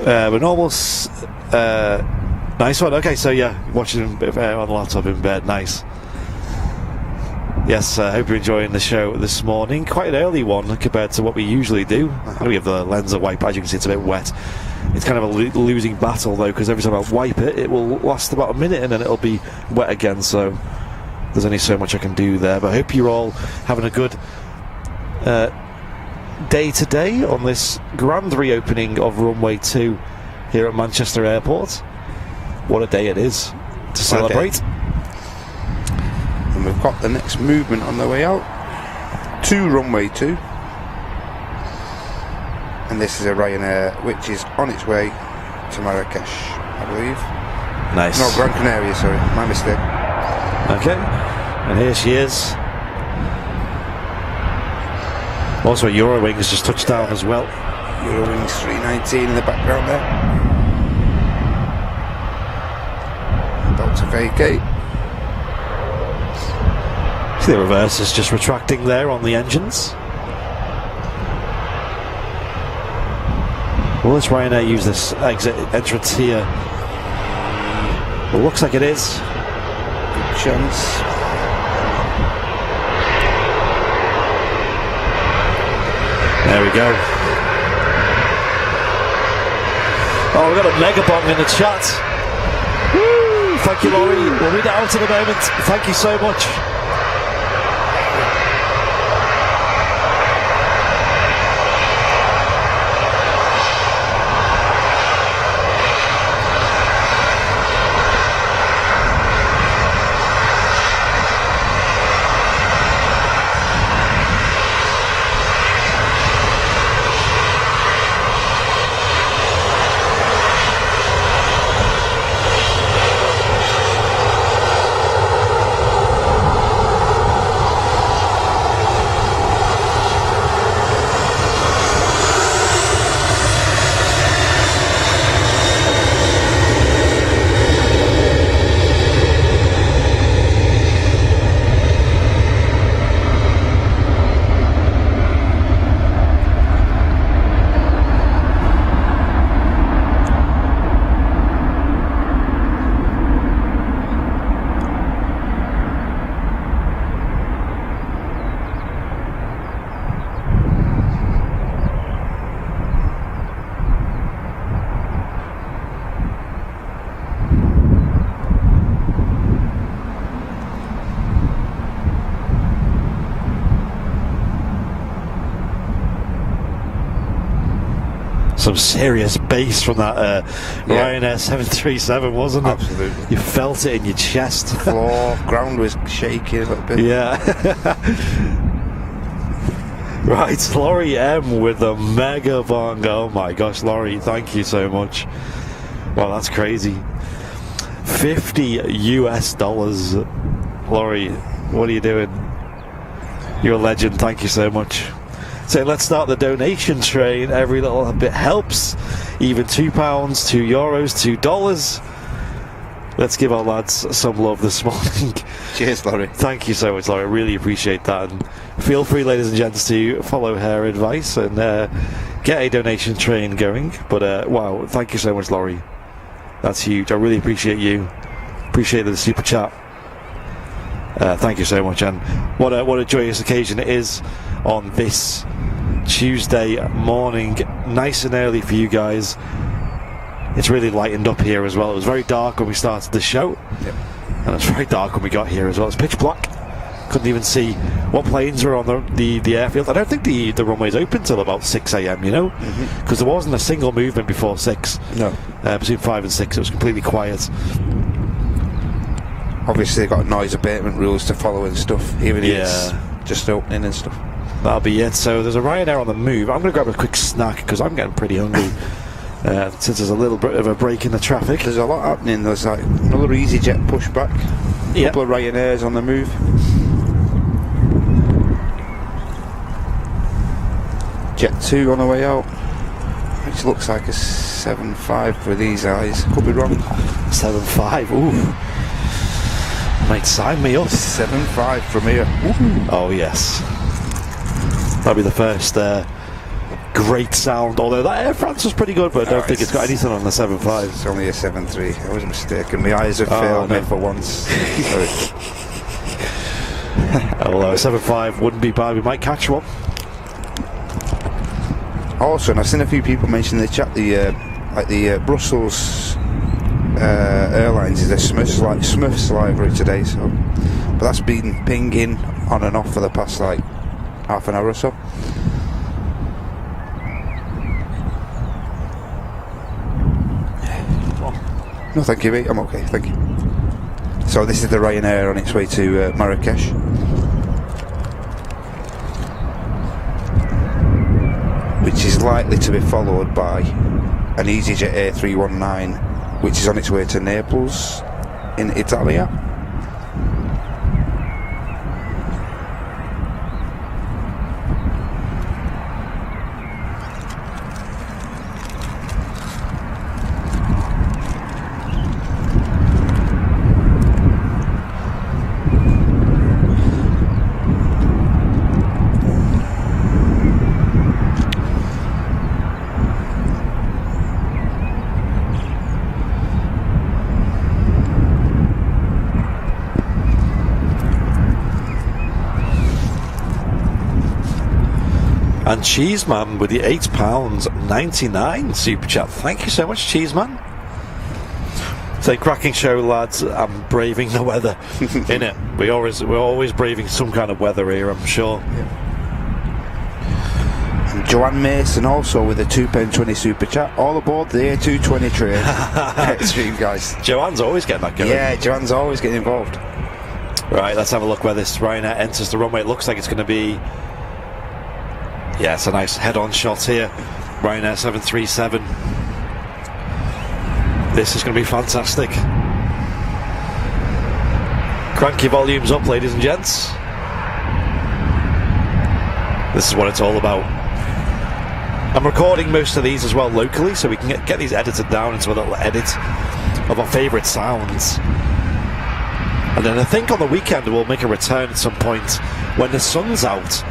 But normal. Nice one. Okay, so yeah, watching on the laptop in bed. Nice. Yes, I hope you're enjoying the show this morning. Quite an early one compared to what we usually do. I'm going to give the lens a wipe. As you can see, it's a bit wet. It's kind of a losing battle, though, because every time I wipe it, it will last about a minute and then it'll be wet again. So there's only so much I can do there. But I hope you're all having a good day today on this grand reopening of Runway 2 here at Manchester Airport. What a day it is to celebrate. And we've got the next movement on the way out to Runway 2. And this is a Ryanair which is on its way to Marrakesh, I believe. Nice. No, Gran Canaria, sorry. My mistake. Okay. And here she is. Also, Eurowings just touched down as well. Eurowings 319 in the background there. About to vacate. See the reverse is just retracting there on the engines. Will this Ryanair use this exit entrance here? Well, looks like it is. Good chance. There we go. Oh, we've got a mega bomb in the chat. Woo! Thank you, Laurie. We'll read it out in a moment. Thank you so much. Some serious bass from that Ryanair 737, wasn't it? Absolutely. You felt it in your chest. The floor, ground was shaking a little bit. Yeah. Right, Laurie M with the mega bong. Oh my gosh, Laurie, thank you so much. Wow, that's crazy. $50 US. Laurie, what are you doing? You're a legend. Thank you so much. So let's start the donation train. Every little bit helps. Even £2, €2, $2. Let's give our lads some love this morning. Cheers, Laurie. Thank you so much, Laurie. I really appreciate that. And feel free, ladies and gents, to follow her advice and get a donation train going. But wow, thank you so much, Laurie. That's huge. I really appreciate you. Appreciate the super chat. Thank you so much. And what a joyous occasion it is on this Tuesday morning, nice and early for you guys. It's really lightened up here as well. It was very dark when we started the show, and it's very dark when we got here as well. It's pitch black. Couldn't even see what planes were on the airfield. I don't think the runway's open till about 6 a.m, you know, because there wasn't a single movement before 6. No. Between 5 and 6 it was completely quiet. Obviously they've got noise abatement rules to follow and stuff, even if it's just opening and stuff. That'll be it. So there's a Ryanair on the move. I'm going to grab a quick snack because I'm getting pretty hungry. Since there's a little bit of a break in the traffic. There's a lot happening. There's like another EasyJet pushback. A couple of Ryanairs on the move. Jet 2 on the way out, which looks like a 7.5 for these eyes. Could be wrong. 7.5. Ooh. Mate, sign me up. 7.5 from here. Ooh. Oh yes. That'll be the first great sound. Although that Air France was pretty good, but I don't think it's got anything on the 7.5. It's only a 7.3. I was mistaken. My eyes have failed me for once. Although a 7.5 wouldn't be bad. We might catch one. Also, and I've seen a few people mention in the chat the Brussels Airlines is a Smiths livery today. So, but that's been pinging on and off for the past like half an hour or so. No, thank you, mate. I'm okay, thank you. So this is the Ryanair on its way to Marrakesh. Which is likely to be followed by an EasyJet A319, which is on its way to Naples in Italy. And Cheeseman with the £8.99 super chat. Thank you so much, Cheeseman. Say, cracking show, lads. I'm braving the weather. Innit? We're always braving some kind of weather here, I'm sure. Yeah. And Joanne Mason also with a £2.20 super chat. All aboard the A220 train. Extreme, guys. Joanne's always getting that going. Yeah, Joanne's always getting involved. Right, let's have a look where this Ryanair enters the runway. It looks like it's going to be... Yeah, it's a nice head-on shot here. Ryanair 737. This is going to be fantastic. Crank your volumes up, ladies and gents. This is what it's all about. I'm recording most of these as well locally, so we can get these edited down into a little edit of our favourite sounds. And then I think on the weekend we'll make a return at some point when the sun's out,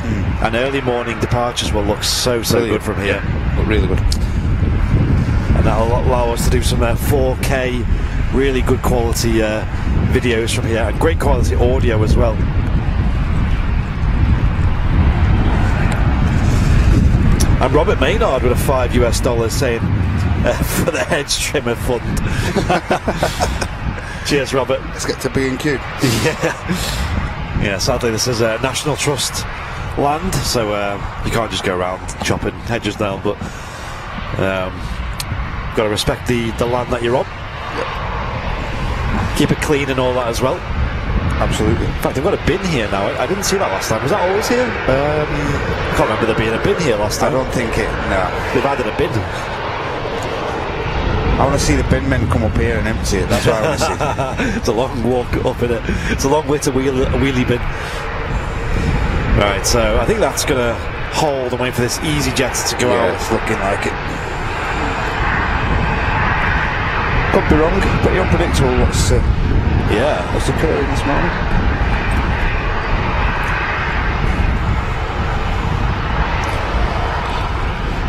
and early morning departures will look so good from here. Yeah, look really good. And that'll allow us to do some 4K, really good quality videos from here, and great quality audio as well. And Robert Maynard with a $5 saying for the hedge trimmer fund. Cheers, Robert. Let's get to B&Q. Yeah, sadly this is a National Trust land, so you can't just go around chopping hedges down, but got to respect the land that you're on. Yep. Keep it clean and all that as well. Absolutely. In fact, they've got a bin here now. I didn't see that last time. Was that always here? I can't remember there being a bin here last time. I don't think it, no. They've added a bin. I want to see the bin men come up here and empty it. That's what I want to see. It's a long walk up in it. It's a long way to wheelie bin. Right, so I think that's going to hold and wait for this EasyJet to go out. It's looking like it. Could be wrong. Pretty unpredictable what's occurring this morning.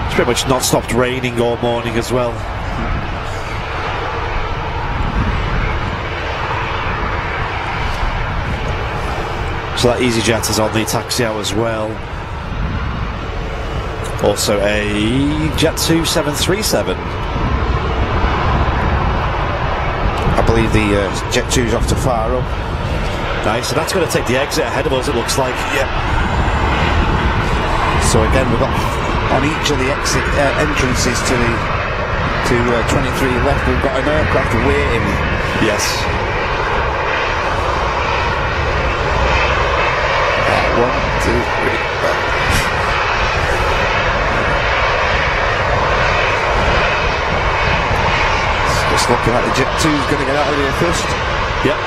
It's pretty much not stopped raining all morning as well. So that EasyJet is on the taxi out as well. Also a Jet 2 737. I believe the Jet 2's off to Faro. Nice, and that's going to take the exit ahead of us, it looks like. Yep. So again, we've got on each of the exit entrances to 23 left, we've got an aircraft waiting. Yes. 1, 2, 3. It's looking like the Jet 2 is going to get out of here first. Yep.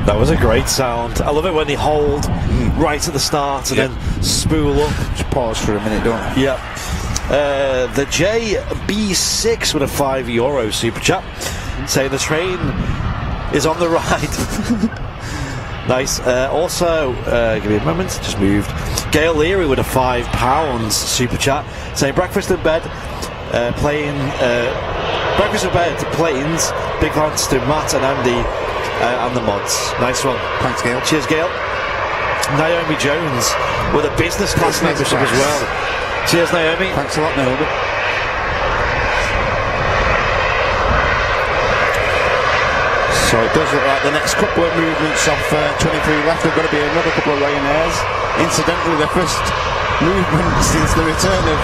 That was a great sound. I love it when they hold right at the start and then spool up. Just pause for a minute, don't I? Yep. The JB6 with a €5 super chat saying the train is on the ride. Nice. Also, give me a moment, just moved. Gail Leary with a £5 super chat saying breakfast in bed, breakfast in bed, planes. Big thanks to Matt and Andy and the mods. Nice one. Thanks, Gail. Cheers, Gail. Naomi Jones with a business class membership as well. Cheers, Naomi. Thanks a lot, Naomi. So it does look like the next couple of movements of 23 left are going to be another couple of Ryanairs. Incidentally, the first movement since the return of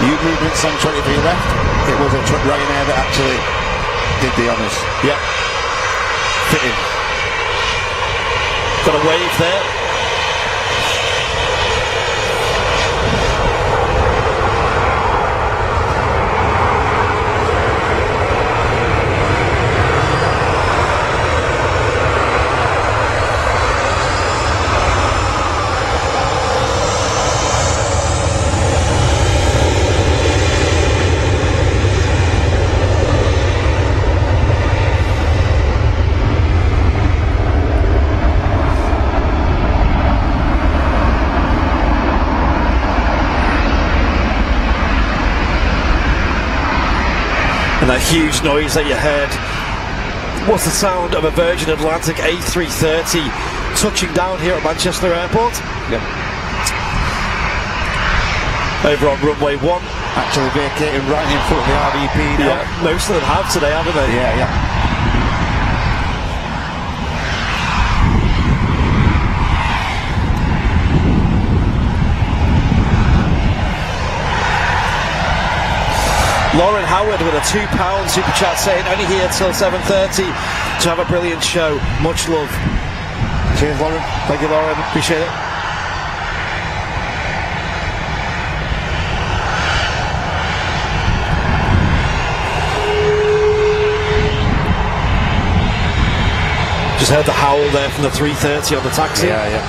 movements on 23 left, it was a Ryanair that actually did the honours. Yep. Fitting. Got a wave there. And that huge noise that you heard was the sound of a Virgin Atlantic A330 touching down here at Manchester Airport. Yep. Over on runway 1. Actually vacating right in front of the RVP now. Yeah, most of them have today, haven't they? Yeah. Lauren Howard with a £2 super chat saying only here till 7:30 to have a brilliant show. Much love. Cheers, Lauren. Thank you, Lauren. Appreciate it. Just heard the howl there from the 330 on the taxi. Yeah.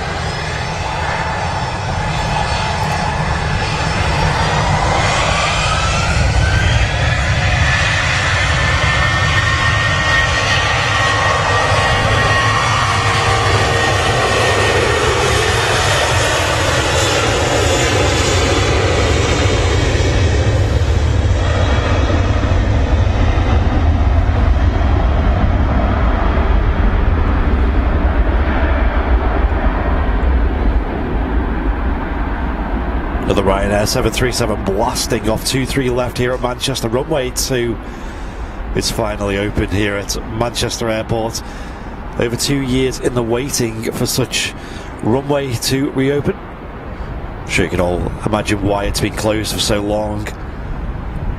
The Ryanair 737 blasting off 2-3 left here at Manchester. Runway 2 is finally open here at Manchester Airport. Over 2 years in the waiting for such runway to reopen. I'm sure you can all imagine why it's been closed for so long.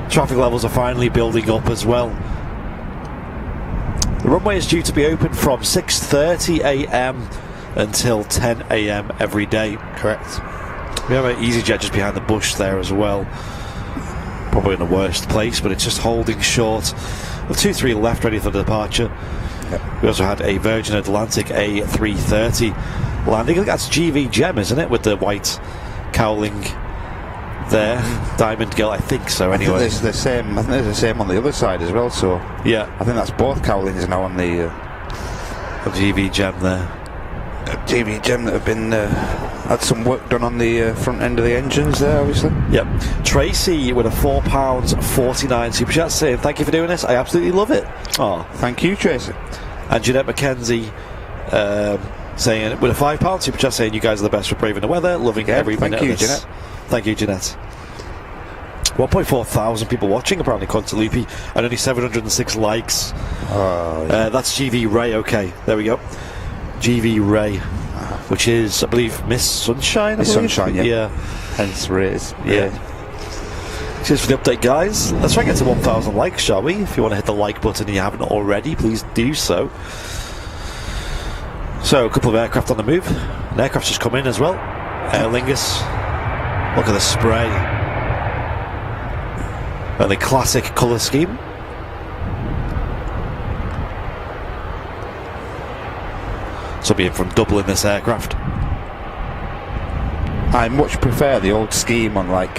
Traffic levels are finally building up as well. The runway is due to be open from 6:30 a.m. until 10 a.m. every day. Correct. We have an EasyJet just behind the bush there as well. Probably in the worst place, but it's just holding short. With 2-3 left ready for departure. Yep. We also had a Virgin Atlantic A330 landing. I think that's GV Gem, isn't it? With the white cowling there. Diamond Girl, I think so anyway. I think there's the same on the other side as well, so yeah. I think that's both cowlings now on the GV Gem there. GV Gem that have been had some work done on the front end of the engines there, obviously. Yep. Tracy with a £4.49 super chat saying thank you for doing this. I absolutely love it. Oh, thank you, Tracy. And Jeanette McKenzie saying with a £5 super chat saying you guys are the best for braving the weather, loving every minute of this. Jeanette. Thank you, Jeanette. 1.4 thousand people watching apparently, Contalupi, and only 706 likes. Oh, yeah. That's GV Ray. Okay, there we go. GV Ray, which is, I believe, Miss Sunshine. Miss Sunshine, yeah. Yeah. Hence Rays. Yeah. Cheers for the update, guys. Let's try and get to 1,000 likes, shall we? If you want to hit the like button and you haven't already, please do so. So, a couple of aircraft on the move. An aircraft's just come in as well. Aer Lingus. Look at the spray. And the classic colour scheme. Something from doubling this aircraft. I much prefer the old scheme on like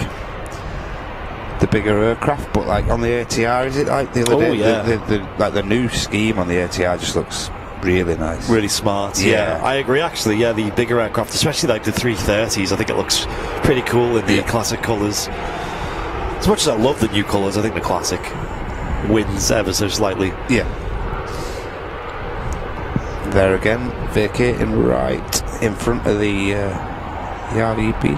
the bigger aircraft, but like on the ATR, is it like the other day? Yeah. Like the new scheme on the ATR just looks really nice, really smart. Yeah, I agree. Actually, yeah, the bigger aircraft, especially like the 330s, I think it looks pretty cool in the classic colours. As much as I love the new colours, I think the classic wins ever so slightly. Yeah. There again, vacating right in front of the RVP.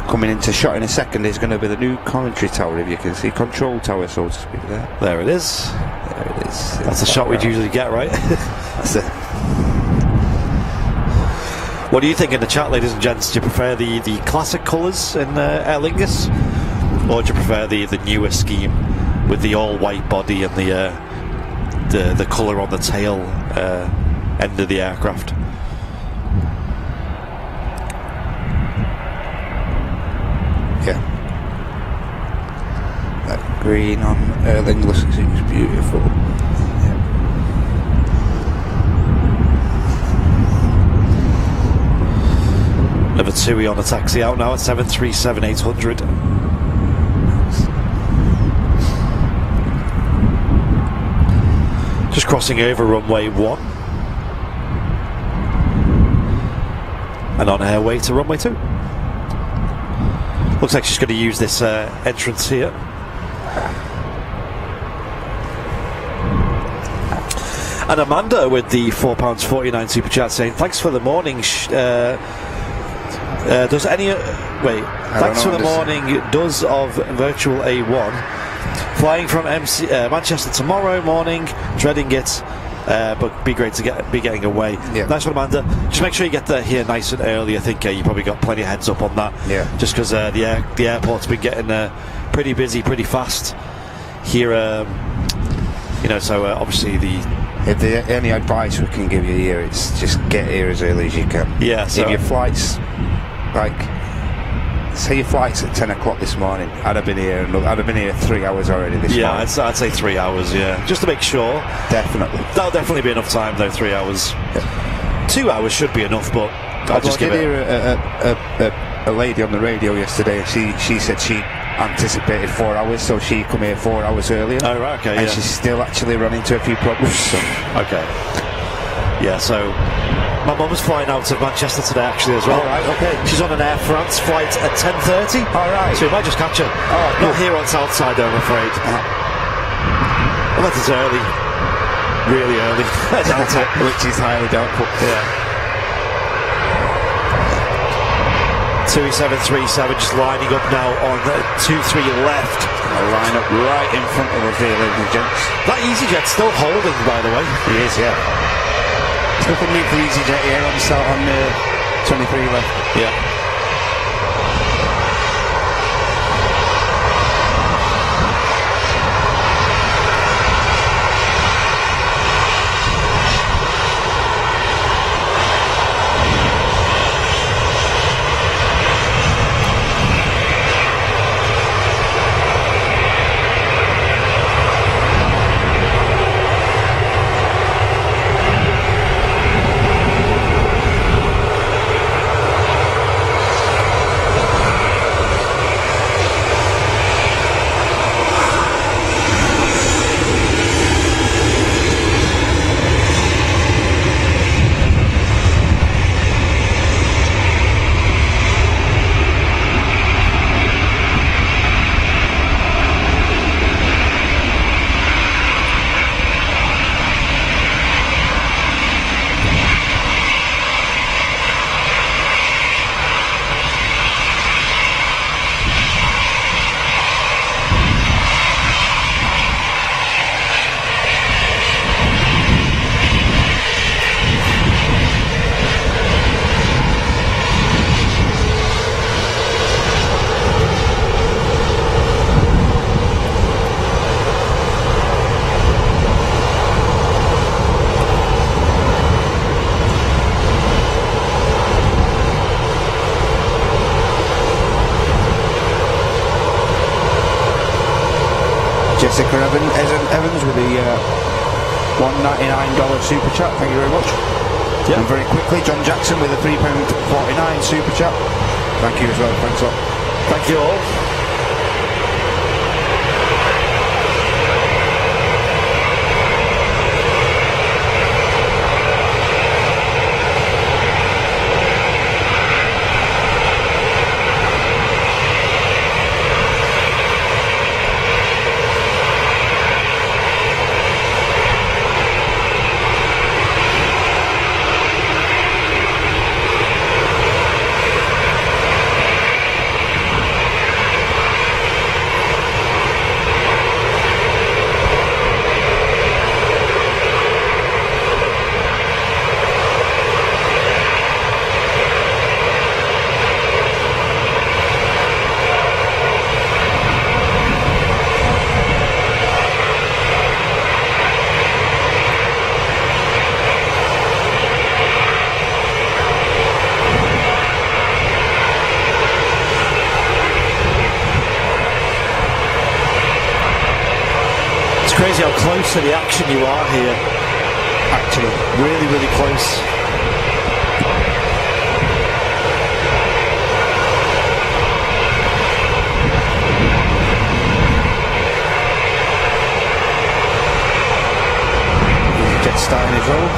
Coming into shot in a second is going to be the new commentary tower, if you can see, control tower, so to speak. There it is. There it is. That's the shot we'd usually get, right? That's it. What do you think in the chat, ladies and gents? Do you prefer the classic colours in Aer Lingus, or do you prefer the newer scheme with the all white body and the colour on the tail end of the aircraft? Yeah. That green on Aer Lingus is beautiful. Yeah. Number 2 on a taxi out now at 737-800. Just crossing over runway 1. And on her way to runway 2. Looks like she's going to use this entrance here. And Amanda with the £4.49 super chat saying, thanks for the morning. Does any... thanks for the morning. Does of virtual A1. Flying from Manchester tomorrow morning. Dreading it. But be great to be getting away. Yeah. Nice one, Amanda. Just make sure you get there here nice and early. I think you probably got plenty of heads up on that. Yeah. Just because the airport's been getting pretty busy, pretty fast here. So obviously If there's any advice we can give you here, it's just get here as early as you can. Yeah. So if your flight's say your flight's at 10 o'clock this morning, I'd have been here 3 hours already this morning. Yeah, I'd say 3 hours, yeah. Just to make sure. Definitely. That'll definitely be enough time, though, 3 hours. Yeah. 2 hours should be enough, but I'll just give it... I did hear a lady on the radio yesterday, she said she anticipated 4 hours, so she come here 4 hours earlier. Oh, right, okay, and she's still actually run into a few problems. So. Okay. Yeah, so... My mum's flying out of Manchester today, actually, as well. All right, okay. She's on an Air France flight at 10:30. All right. So we might just catch her. Oh, not here on Southside, I'm afraid. Unless it's early. Really early. I doubt it. Which is highly doubtful. Yeah. 2737 just lining up now on 23 left. I'll line up right in front of us here, ladies and gents. That EasyJet's still holding, by the way. He is, yeah. Nothing new for EasyJet here on 23 left. Yeah. Jessica Evans with the $199 super chat. Thank you very much. Yeah. And very quickly, John Jackson with a £3.49 super chat. Thank you as well. Thanks a lot. Thank you all. Crazy how close to the action you are here. Actually, really, really close. Jet starting his roll.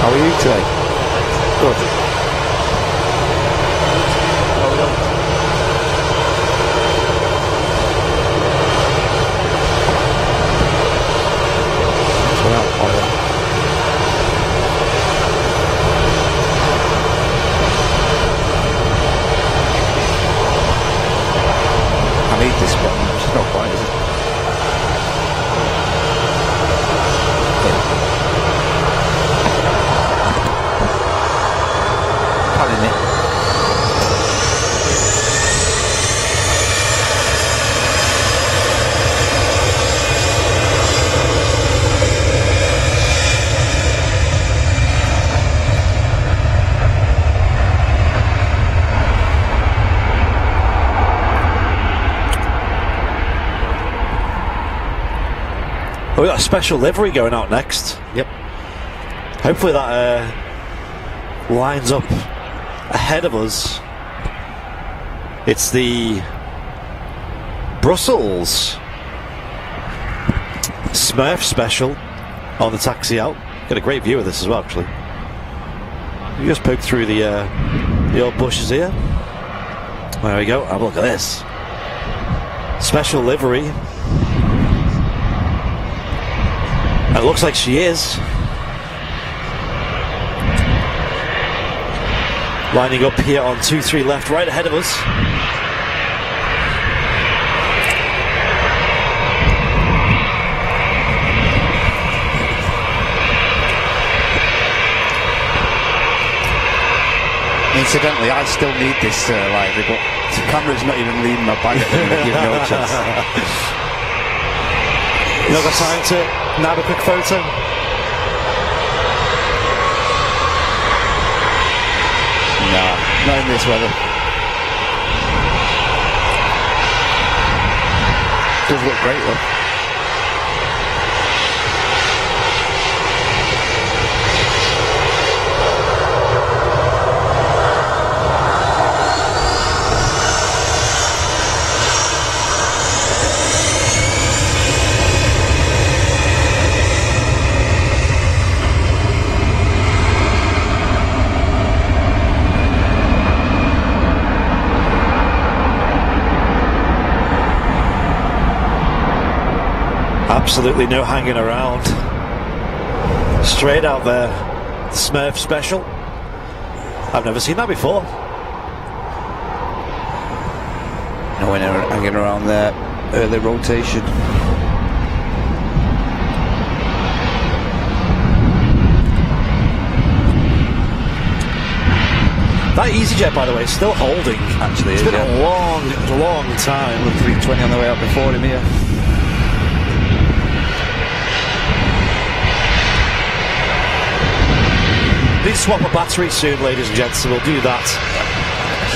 How are you today? Good. I need this button. It's not quite, is it? Padding it. Oh, we got a special livery going out next. Yep. Hopefully that lines up ahead of us. It's the Brussels Smurf special on the taxi out. Got a great view of this as well, actually. You just poke through the old bushes here. There we go. Have a look at this. Special livery. It looks like she is. Lining up here on 2-3 left, right ahead of us. Incidentally, I still need this library, but the camera's not even leaving my bag at the minute. Give no chance. You not got time to nab a quick photo? Nah, not in this weather. Does look great though. Absolutely no hanging around. Straight out there. Smurf special. I've never seen that before. No one hanging around there. Early rotation. That EasyJet, by the way, is still holding. Actually, it's been a long time. With 320 on the way up before him here. Need to swap a battery soon, ladies and gents, so we'll do that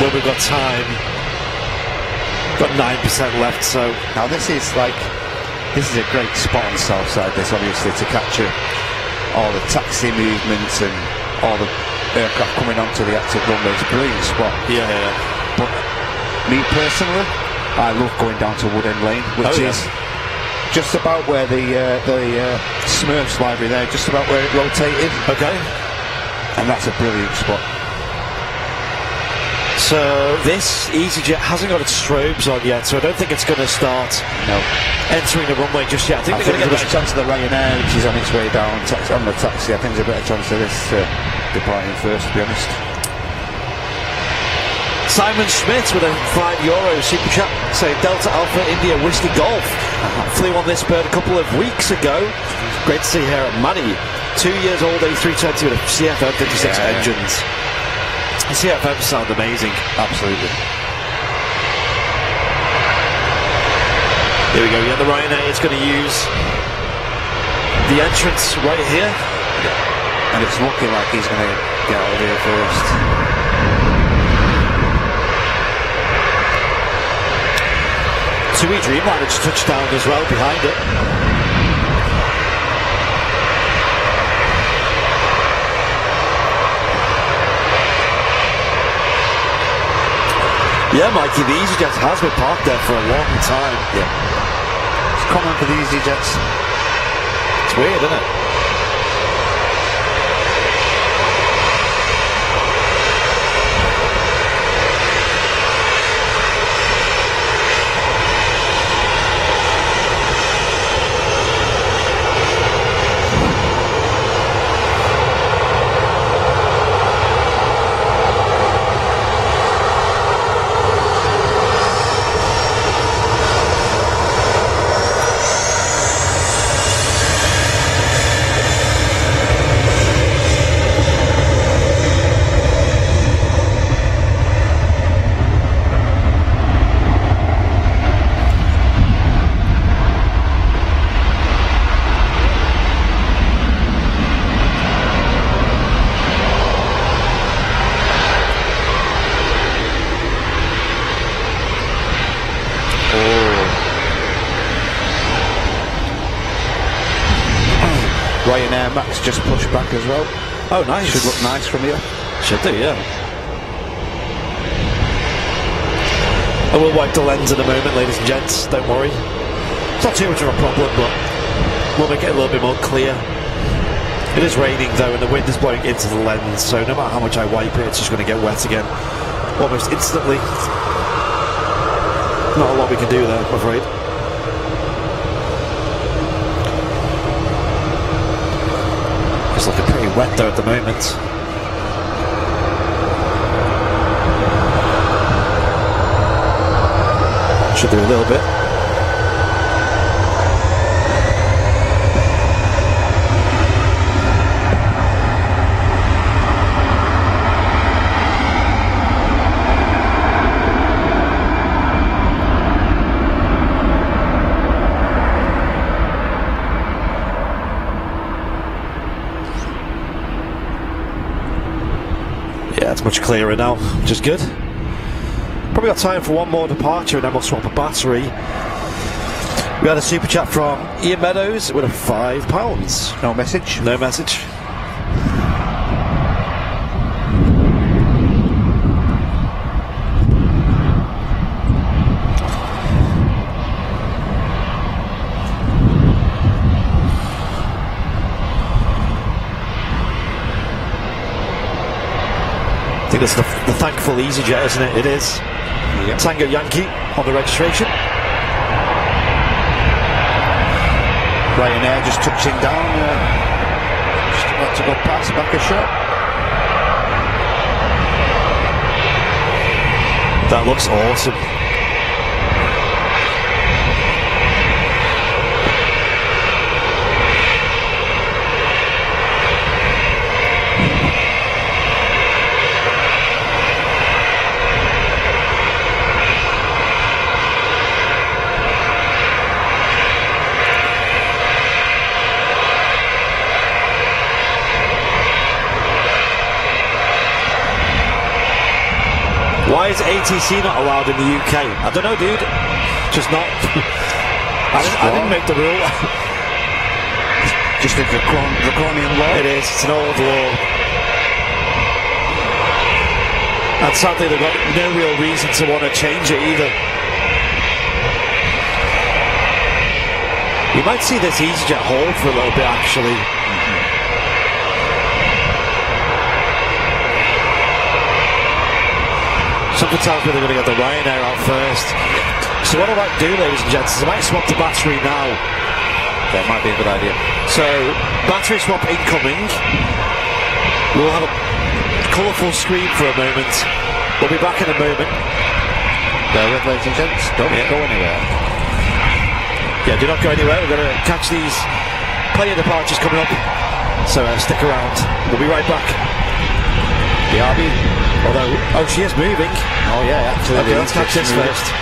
when we've got time. Got 9% left, so... Now this is a great spot on Southside, this obviously, to capture all the taxi movements and all the aircraft coming onto the active runway. It's a brilliant spot. Yeah. But me personally, I love going down to Wood End Lane, which is just about where the Smurfs library there, just about where it rotated. Okay. And that's a brilliant spot. So this EasyJet hasn't got its strobes on yet, so I don't think it's going to start entering the runway just yet. I think there's a better chance of the Ryanair, which is on its way down on the taxi. I think there's a better chance of this departing first, to be honest. Simon Schmidt with a €5 super chat saying Delta Alpha India Whiskey Golf. Flew on this bird a couple of weeks ago. Great to see here at Manny. 2 years old A320 with a CFM 56 engines. The CFMs sound amazing. Absolutely. Here we go, yeah, the Ryanair is going to use the entrance right here. And it's looking like he's going to get out of here first. TUI Dreamliner just touched down as well behind it. Yeah, Mikey, the EasyJet has been parked there for a long time. Yeah. It's common for the EasyJets. It's weird, isn't it? Ryanair Max just pushed back as well. Oh, nice. Should look nice from here. Should do, yeah. I will wipe the lens in a moment, ladies and gents. Don't worry. It's not too much of a problem, but we'll make it a little bit more clear. It is raining though, and the wind is blowing into the lens, so no matter how much I wipe it, it's just going to get wet again almost instantly. Not a lot we can do there, I'm afraid. It's looking pretty wet though at the moment. Should do a little bit. Yeah, it's much clearer now, which is good. Probably got time for one more departure and then we'll swap a battery. We had a super chat from Ian Meadows with a £5. No message. No message. I think that's the thankful EasyJet, isn't it? It is. Yep. Tango Yankee on the registration. Ryanair just touching down. Just about to go past, back a shot. That looks awesome. Why is ATC not allowed in the UK? I don't know, dude. Just not. I didn't make the rule. Just a draconian law. It is. It's an old law. And sadly, they've got no real reason to want to change it either. You might see this EasyJet hold for a little bit, actually. Something tells me they're going to get the Ryanair out first. So what I might do, ladies and gents, is I might swap the battery now. That might be a good idea. So, battery swap incoming. We'll have a colourful screen for a moment. We'll be back in a moment. Bear with, ladies and gents. Don't go anywhere. Yeah, do not go anywhere. We're going to catch these player departures coming up. So stick around. We'll be right back. BRB. Although, oh, she is moving. Oh yeah, actually. Okay, let's catch this first.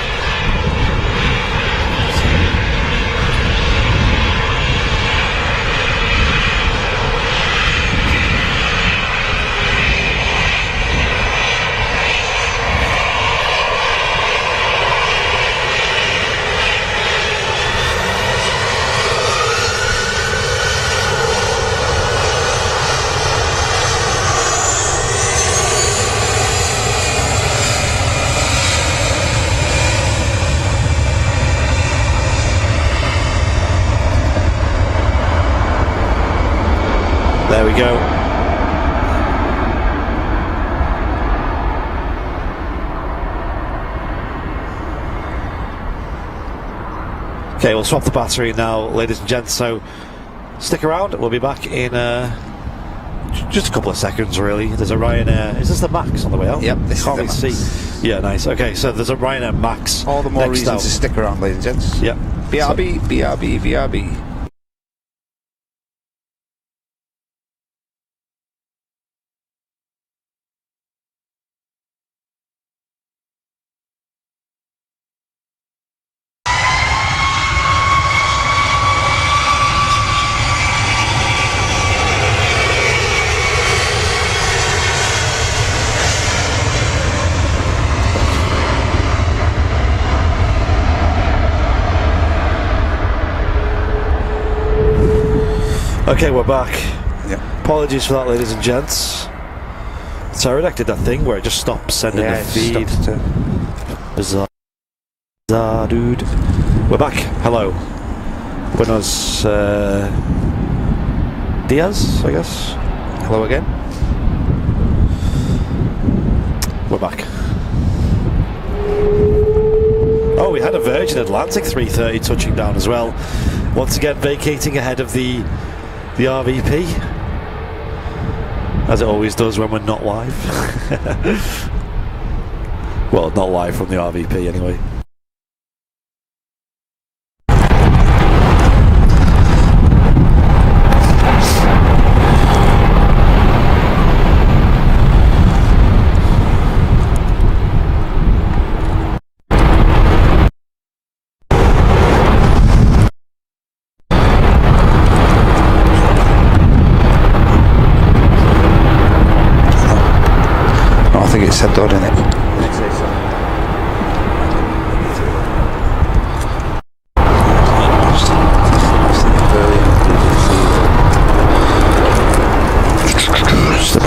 There we go. Okay, we'll swap the battery now, ladies and gents, so stick around. We'll be back in just a couple of seconds, really. There's a Ryanair. Is this the Max on the way out? Yep, this Can't is the really Max. See. Yeah, nice. Okay, so there's a Ryanair Max. All the more next reason out. to stick around, ladies and gents. Yep. BRB, BRB, BRB. Okay, we're back. Yep. Apologies for that, ladies and gents. Tyranic did that thing where it just stopped sending the feed. Bizarre, dude. We're back. Hello. Buenos Diaz, I guess. Hello again. We're back. Oh, we had a Virgin Atlantic 330 touching down as well. Once again, vacating ahead of the RVP, as it always does when we're not live. Well, not live from the RVP anyway. It said done, innit?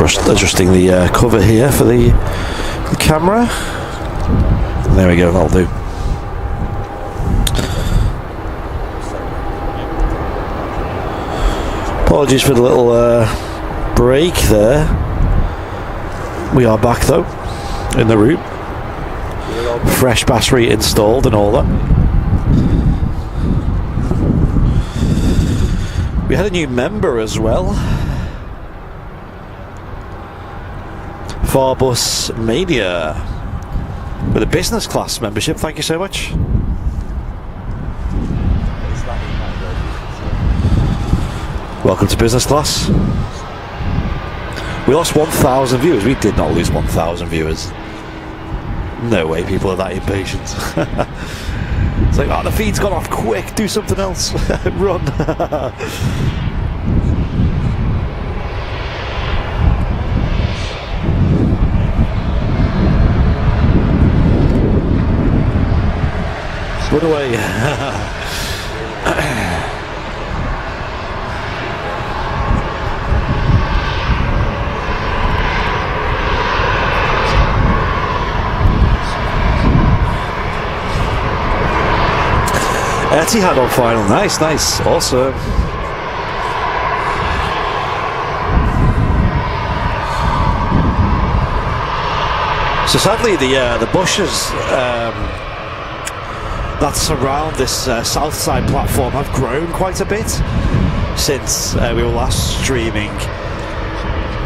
adjusting the cover here for the camera. There we go, that'll do. Apologies for the little break there. We are back though, in the room. Fresh battery installed and all that. We had a new member as well. Farbus Mania with a business class membership. Thank you so much. Welcome to business class. We lost 1,000 viewers. We did not lose 1,000 viewers. No way people are that impatient. It's like, oh, the feed's gone off quick, do something else. Run. Run away. Etihad on final. Nice, nice. Awesome. So sadly the bushes that surround this south side platform have grown quite a bit since we were last streaming.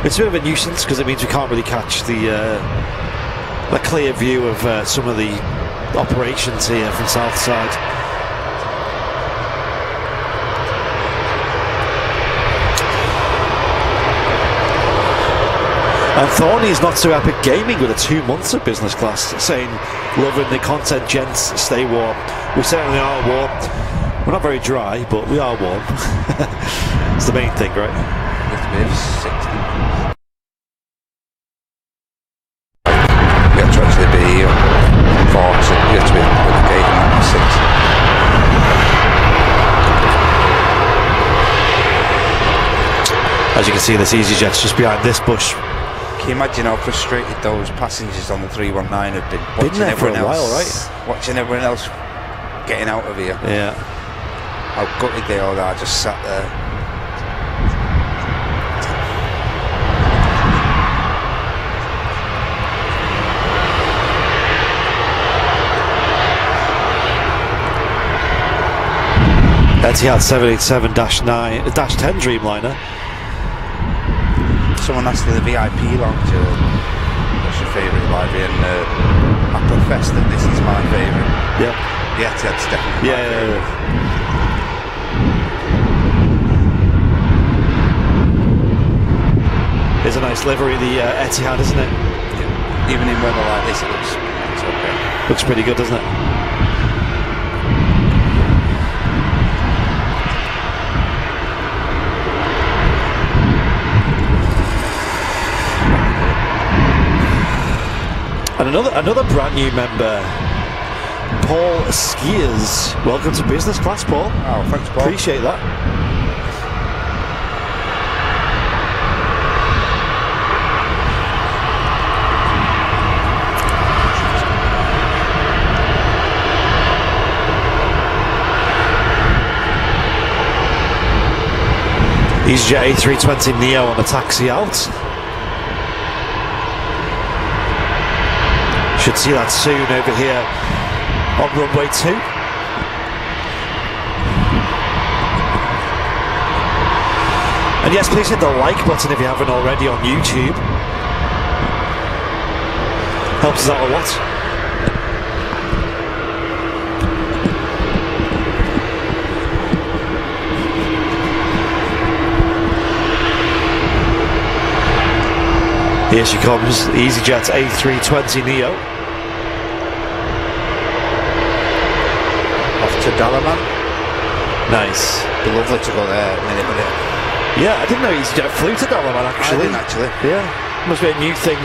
It's a bit of a nuisance because it means we can't really catch the clear view of some of the operations here from south side. And Thorny's Not So Epic Gaming with a 2 months of business class, saying, loving the content, gents, stay warm. We certainly are warm. We're not very dry, but we are warm. It's the main thing, right? You have to be 60. You have to actually be 40. You have to be at the gate and 6. As you can see, this EasyJet's just behind this bush. Can you imagine how frustrated those passengers on the 319 have been Been there for a while, right? Watching everyone else getting out of here. Yeah. How gutted they all are, just sat there. Etihad 787-10 Dreamliner. Someone asked in the VIP lounge, what's your favourite library, and I profess that this is my favourite. Yeah. The Etihad's definitely my favourite. It's a nice livery, the Etihad, isn't it? Yeah. Even in weather like this, it's okay. Looks pretty good, doesn't it? And another brand new member, Paul Skiers. Welcome to business class, Paul. Oh, thanks, Paul. Appreciate that. EasyJet A320 Neo on the taxi out. Should see that soon over here on runway 2. And yes, please hit the like button if you haven't already on YouTube. Helps us out a lot. Here she comes, EasyJet A320 Neo. Off to Dalaman. Nice. Be lovely to go there minute with it. Yeah, I didn't know EasyJet flew to Dalaman actually. I didn't actually. Yeah, must be a new thing.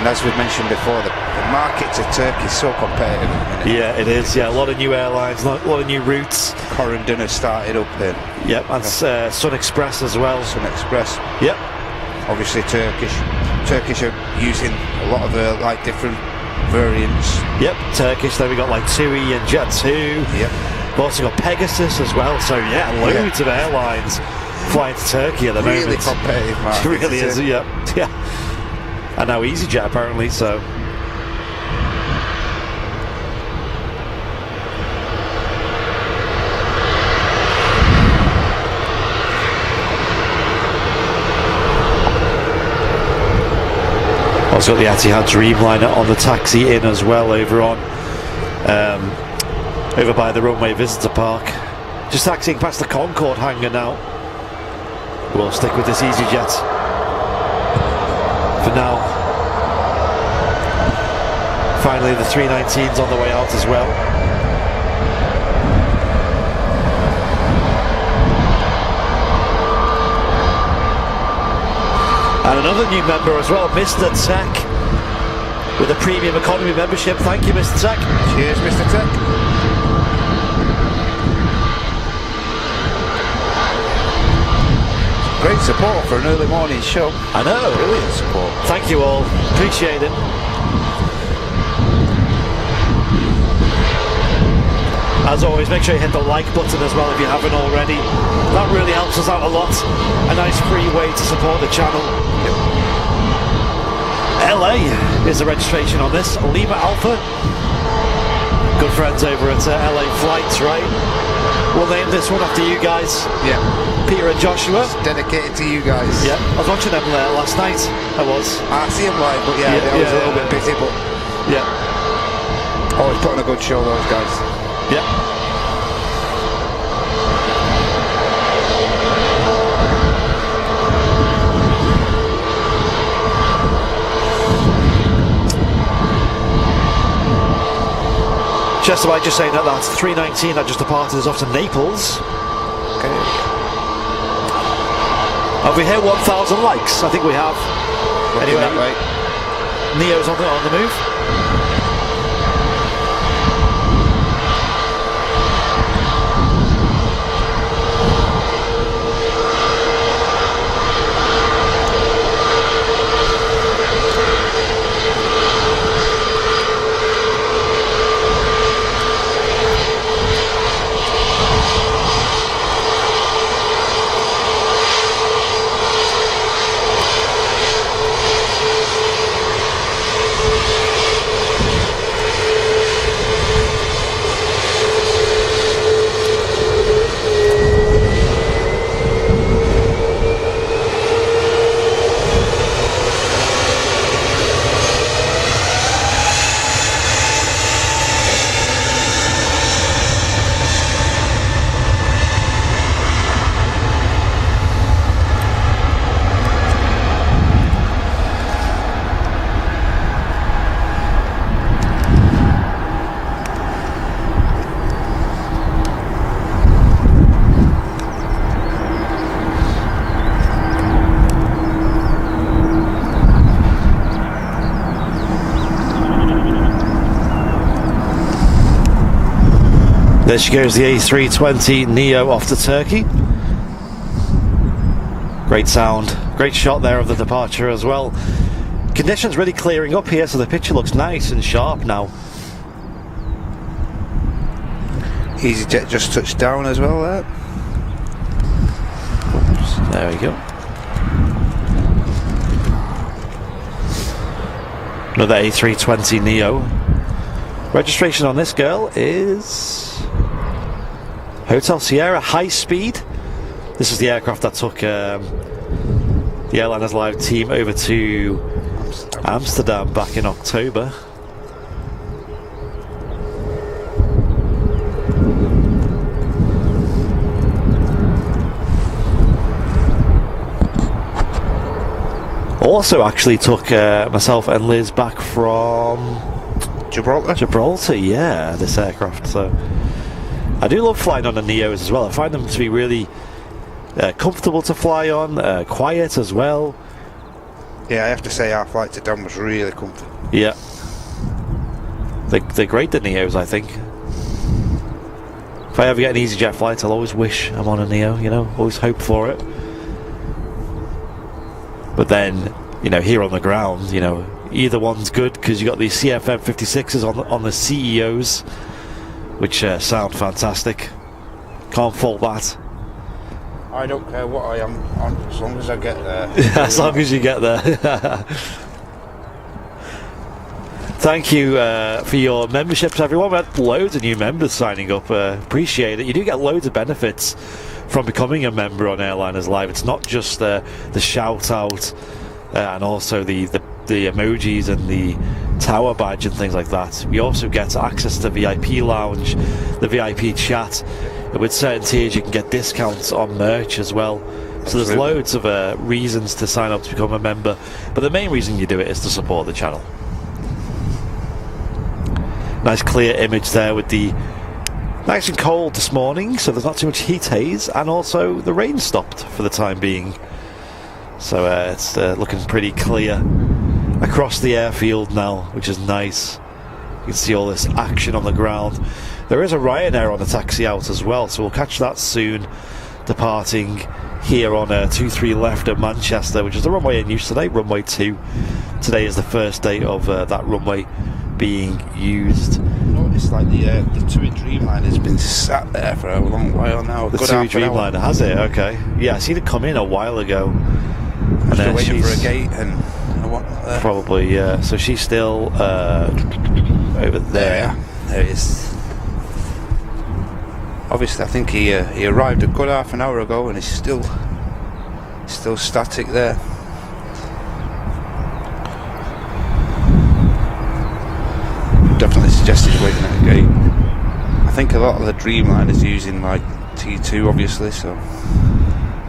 And as we've mentioned before, the market to Turkey is so competitive at the minute. Yeah, it is. Yeah, a lot of new airlines, a lot of new routes. Corendon has started up in. Yep, and Sun Express as well. Sun Express. Yep. Obviously Turkish are using a lot of like different variants. Yep, Turkish. Then we got like TUI and Jet2. Yep. We've also got Pegasus as well. So yeah, loads of airlines flying to Turkey at the moment. Really competitive market. It really is. Yep. Yeah. And now EasyJet apparently. So. Also got the Etihad Dreamliner on the taxi in as well over by the Runway Visitor Park. Just taxiing past the Concorde hangar now. We'll stick with this EasyJet for now. Finally the 319's on the way out as well. And another new member as well, Mr. Tech, with a premium economy membership. Thank you, Mr. Tech. Cheers, Mr. Tech. Great support for an early morning show. I know. Brilliant support. Thank you all. Appreciate it. As always, make sure you hit the like button as well if you haven't already. That really helps us out a lot. A nice free way to support the channel. LA is the registration on this. Lima Alpha. Good friends over at LA Flights, right? We'll name this one after you guys. Yeah. Peter and Joshua. It's dedicated to you guys. Yeah. I was watching them last night. I was. I see them live, but I was a little bit busy, but always putting a good show, those guys. Yeah. Chesterby just saying that's 319 that just departed us off to Naples. Okay. Have we hit 1,000 likes? I think we have. Looking anyway, that way. Neo's on the move. There she goes, the A320 Neo off to Turkey. Great sound, great shot there of the departure as well. Conditions really clearing up here, so the picture looks nice and sharp now. EasyJet just touched down as well there. Oops, there we go. Another A320 Neo. Registration on this girl is Hotel Sierra High Speed. This is the aircraft that took the Airliners Live team over to Amsterdam back in October. Also actually took myself and Liz back from Gibraltar, yeah, this aircraft. So I do love flying on the Neos as well. I find them to be really comfortable to fly on, quiet as well. Yeah, I have to say our flight to Dom was really comfy. Yeah. They're great, the Neos, I think. If I ever get an EasyJet flight, I'll always wish I'm on a Neo, you know, always hope for it. But then, you know, here on the ground, you know, either one's good because you got these CFM 56s on the CEOs, which sound fantastic. Can't fault that. I don't care what I am on as long as I get there. As long as you get there. Thank you for your memberships, everyone. We had loads of new members signing up. Appreciate it. You do get loads of benefits from becoming a member on Airliners Live. It's not just the shout out and also the emojis and the tower badge and things like that. We also get access to the VIP lounge, the VIP chat. With certain tiers you can get discounts on merch as well. So there's loads of reasons to sign up to become a member, but the main reason you do it is to support the channel. Nice clear image there with the nice and cold this morning, so there's not too much heat haze, and also the rain stopped for the time being, so it's looking pretty clear across the airfield now, which is nice. You can see all this action on the ground. There is a Ryanair on the taxi out as well, so we'll catch that soon, departing here on 23 left at Manchester, which is the runway in use today, runway 2. Today is the first day of that runway being used. Notice like the TUI Dreamliner has been sat there for a long while now. The TUI Dreamliner, has it? Okay. Yeah, I seen it come in a while ago. And then waiting for a gate and whatnot there. Probably, yeah. So she's still over there. There he is. Obviously, I think he arrived a good half an hour ago, and he's still static there. Definitely suggested waiting at a gate. I think a lot of the Dreamliners using like T2, obviously. So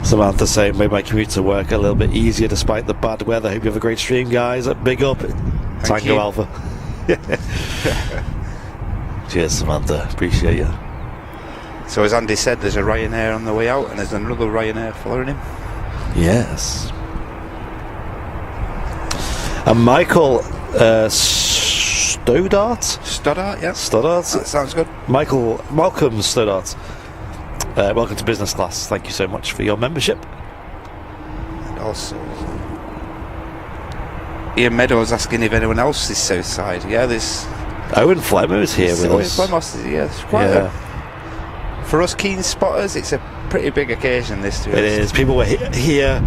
Samantha saying made my commute to work a little bit easier despite the bad weather. Hope you have a great stream, guys. Big up, Tango Alpha. Cheers, Samantha. Appreciate you. So as Andy said, there's a Ryanair on the way out, and there's another Ryanair following him. Yes. And Michael Stoddart? Stoddart, yeah. Stoddart. That sounds good. Michael, welcome, Stoddart. Welcome to business class. Thank you so much for your membership. And also, Ian Meadows asking if anyone else is Southside. Yeah, there's Owen Flemmer's here with us. Yeah, it's quite for us keen spotters, it's a pretty big occasion this year. It is. People were here,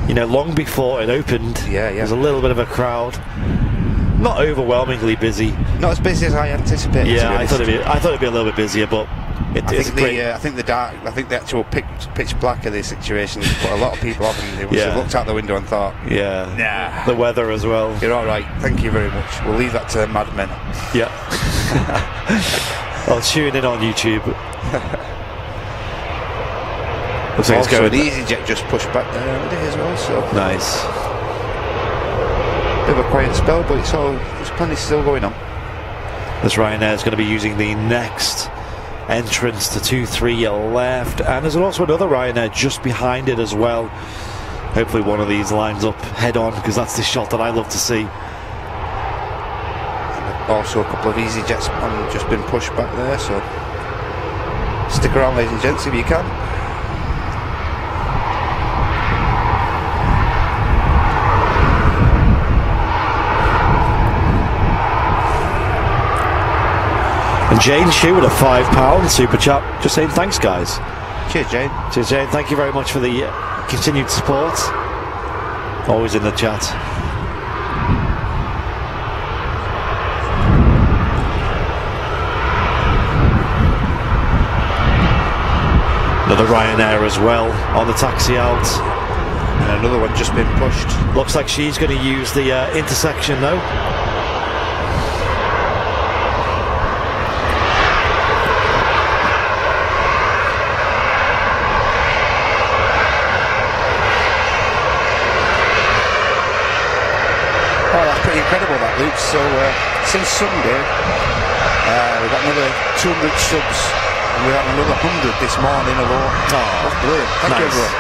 you know, long before it opened. Yeah. There's a little bit of a crowd. Not overwhelmingly busy. Not as busy as I anticipated. Yeah, I thought it'd be a little bit busier, but I think the actual pitch black of the situation put a lot of people off, and they must have looked out the window and thought, nah. The weather as well. You're all right. Thank you very much. We'll leave that to the madmen. Yeah. I'll tune in on YouTube. Looks like also, an EasyJet just pushed back there as well. So nice. Bit of a quiet spell, but there's plenty still going on. This Ryanair is going to be using the next entrance to 23 left, and there's also another Ryanair just behind it as well. Hopefully one of these lines up head on, because that's the shot that I love to see. And also a couple of EasyJets have just been pushed back there, so stick around, ladies and gents, if you can. And Jane Shu with a £5 super chat, just saying thanks, guys. Cheers, Jane. Cheers, Jane. Thank you very much for the continued support. Always in the chat. Another Ryanair as well on the taxi out. And another one just been pushed. Looks like she's going to use the intersection though. Incredible that, Luke. So since Sunday we've got another 200 subs, and we had another 100 this morning alone. That's brilliant. Thank you, everyone.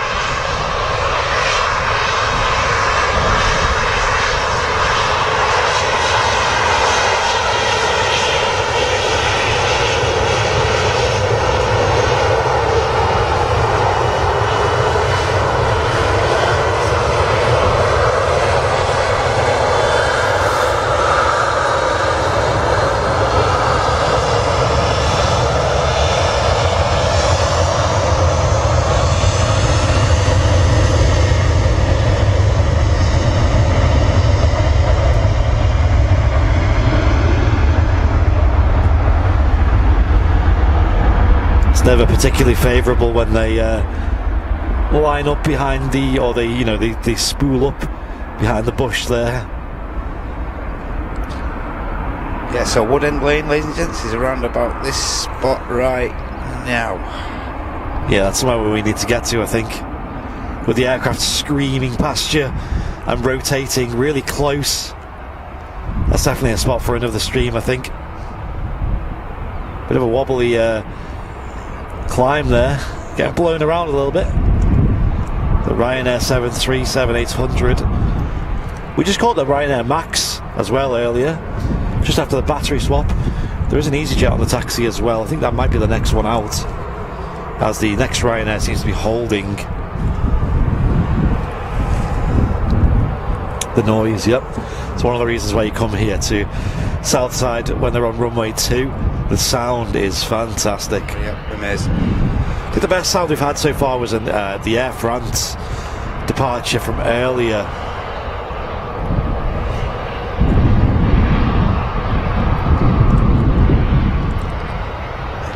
It's never particularly favourable when they line up behind they spool up behind the bush there. Yeah, so Wood End Lane, ladies and gents, is around about this spot right now. Yeah, that's somewhere where we need to get to, I think. With the aircraft screaming past you and rotating really close. That's definitely a spot for another stream, I think. Bit of a wobbly climb there. Getting blown around a little bit. The Ryanair 737-800. We just called the Ryanair Max as well earlier. Just after the battery swap. There is an EasyJet on the taxi as well. I think that might be the next one out, as the next Ryanair seems to be holding the noise. Yep, it's one of the reasons why you come here to Southside when they're on runway 2. The sound is fantastic. Yep, amazing. I think the best sound we've had so far was in the Air France departure from earlier.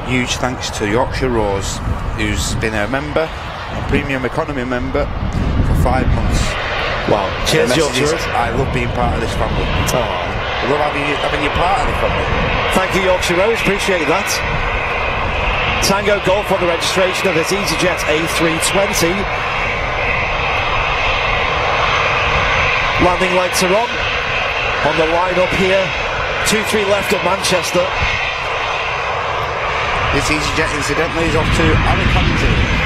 Huge thanks to Yorkshire Rose, who's been a member, a premium economy member, for 5 months. Wow, cheers Yorkshire Rose. I love being part of this family. Oh. I love having you part of the family. Thank you Yorkshire Rose, appreciate that. Tango Golf on the registration of this EasyJet A320. Landing lights are on the line up here. 2-3 left at Manchester. This EasyJet incidentally is off to Alicante.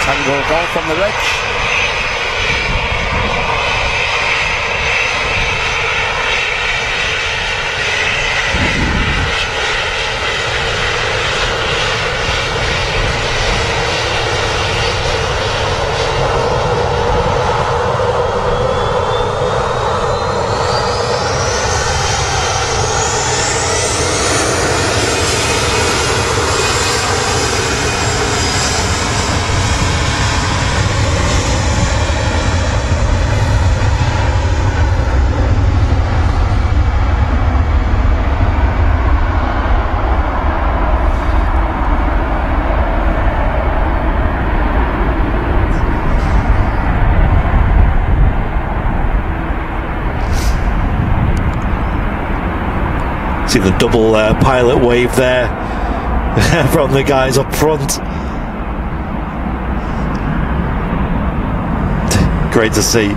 Tango Golf on the reg. See the double pilot wave there from the guys up front. Great to see.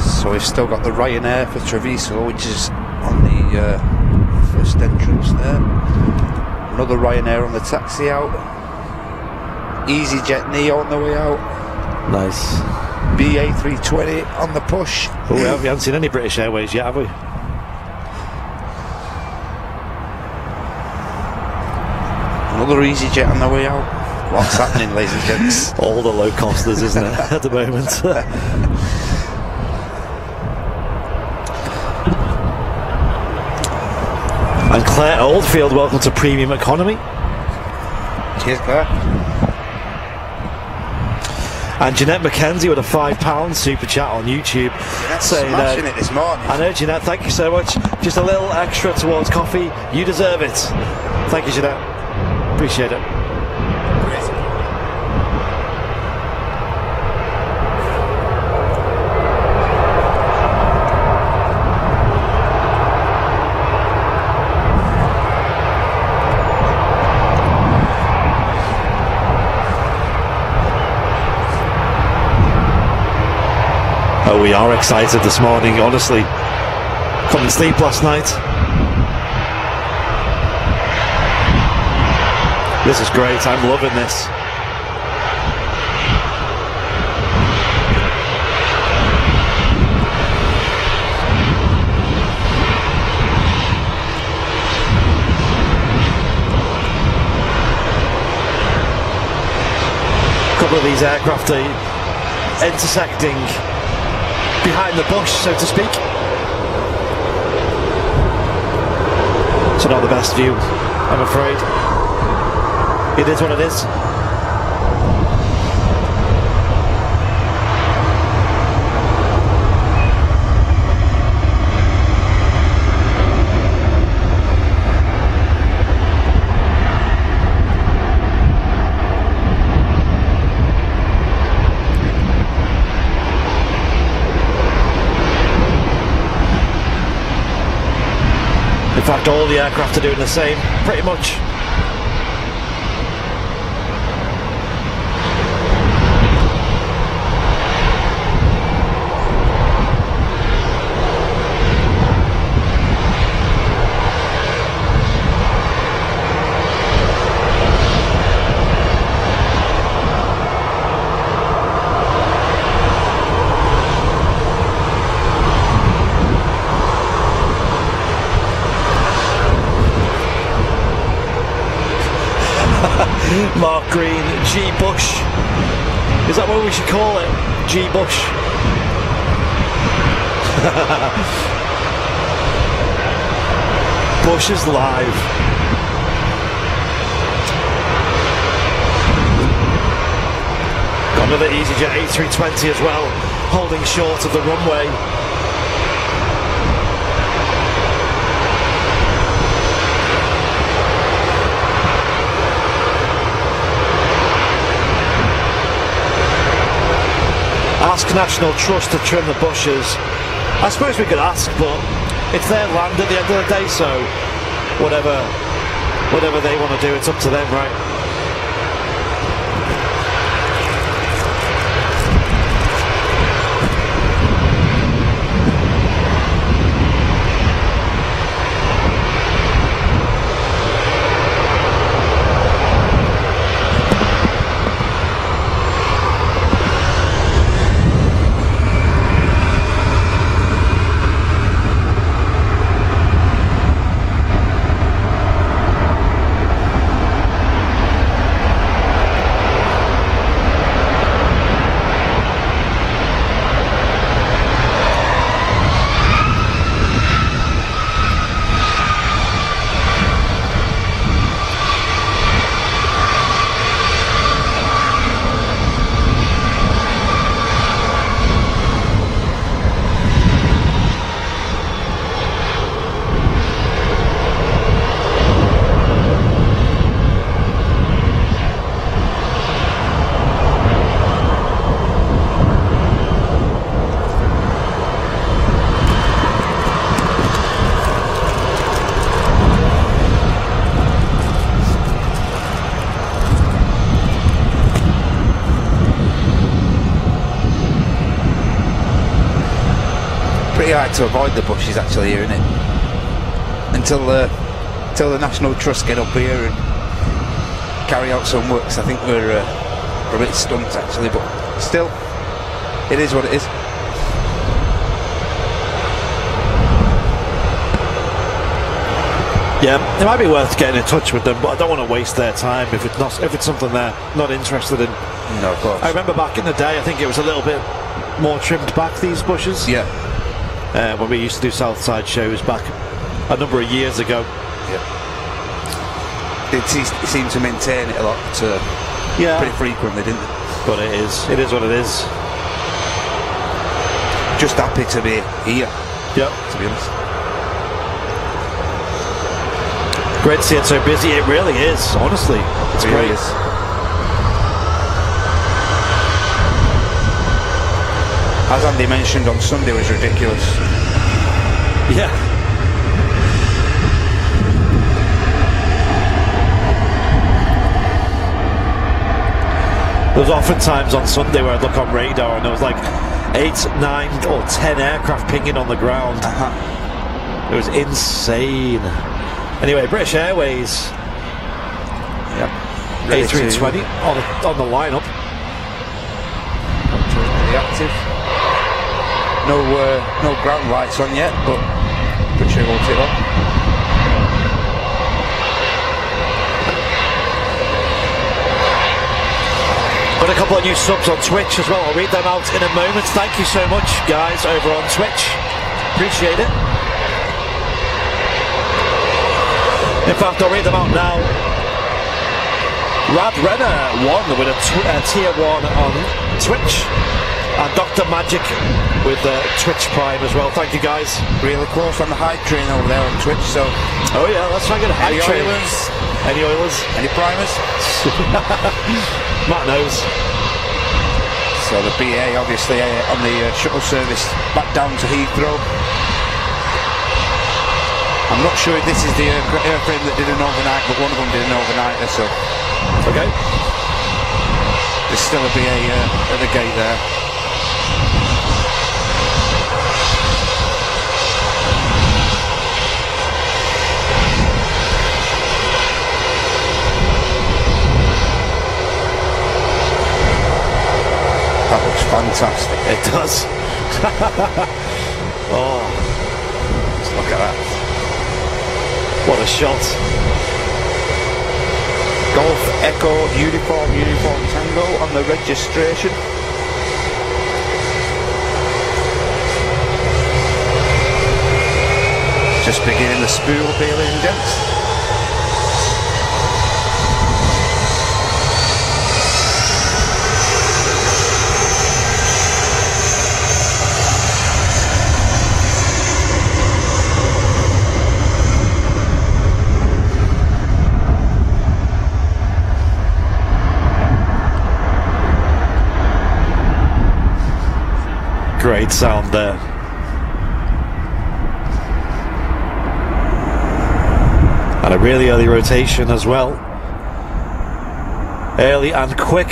So we've still got the Ryanair for Treviso, which is on the first entrance there. Another Ryanair on the taxi out. EasyJet Neo on the way out. Nice. BA320 on the push. Oh, we haven't seen any British Airways yet, have we? Another EasyJet on the way out. What's happening, ladies and gents? All the low costers, isn't it, at the moment? And Claire Oldfield, welcome to Premium Economy. Cheers, Claire. And Jeanette McKenzie with a £5 super chat on YouTube. Jeanette's smashing it this morning. I know, Jeanette, thank you so much. Just a little extra towards coffee. You deserve it. Thank you, Jeanette. Appreciate it. Oh, we are excited this morning, honestly. Couldn't sleep last night. This is great, I'm loving this. A couple of these aircraft are intersecting behind the bush, so to speak. So not the best view, I'm afraid. It is what it is. aircraft are doing the same, pretty much. Mark Green, G Bush. Is that what we should call it? G Bush. Bush is live. Got another EasyJet A320 as well, holding short of the runway. Ask National Trust to trim the bushes. I suppose we could ask, but it's their land at the end of the day, so whatever they want to do, it's up to them, right? Pretty hard to avoid the bushes actually here, isn't it? Until the National Trust get up here and carry out some works. I think we're a bit stumped actually, but still, it is what it is. Yeah, it might be worth getting in touch with them, but I don't want to waste their time if it's something they're not interested in. No, of course. I remember back in the day, I think it was a little bit more trimmed back, these bushes. Yeah. When we used to do Southside shows back a number of years ago. Yeah. They seem to maintain it a lot, pretty frequently, didn't they? But it is what it is. Just happy to be here. Yep. To be honest. Great to see it so busy. It really is, honestly. It's it really great. Is. As Andy mentioned, on Sunday was ridiculous. Yeah. There was often times on Sunday where I'd look on radar and there was like 8, 9 or 10 aircraft pinging on the ground. It was insane. Anyway, British Airways. Yep. A320 on the lineup. Reactive. No ground lights on yet, but pretty sure we'll take on. Got a couple of new subs on Twitch as well. I'll read them out in a moment. Thank you so much, guys, over on Twitch. Appreciate it. In fact, I'll read them out now. Rad Renner won with a tier 1 on Twitch. And Dr. Magic with Twitch Prime as well. Thank you, guys. Really close on the hype train over there on Twitch, so... Oh yeah, let's try and get a hype train. Any Oilers? Any primers? Matt knows. So the BA obviously on the shuttle service back down to Heathrow. I'm not sure if this is the airframe that did an overnight, but one of them did an overnighter, so... Okay. There's still a BA at the gate there. That looks fantastic. It does. Oh, Just look at that. what a shot. Golf Echo Uniform Tango on the registration. Just beginning the spool up here, ladies and gents. Great sound there. And a really early rotation as well. Early and quick.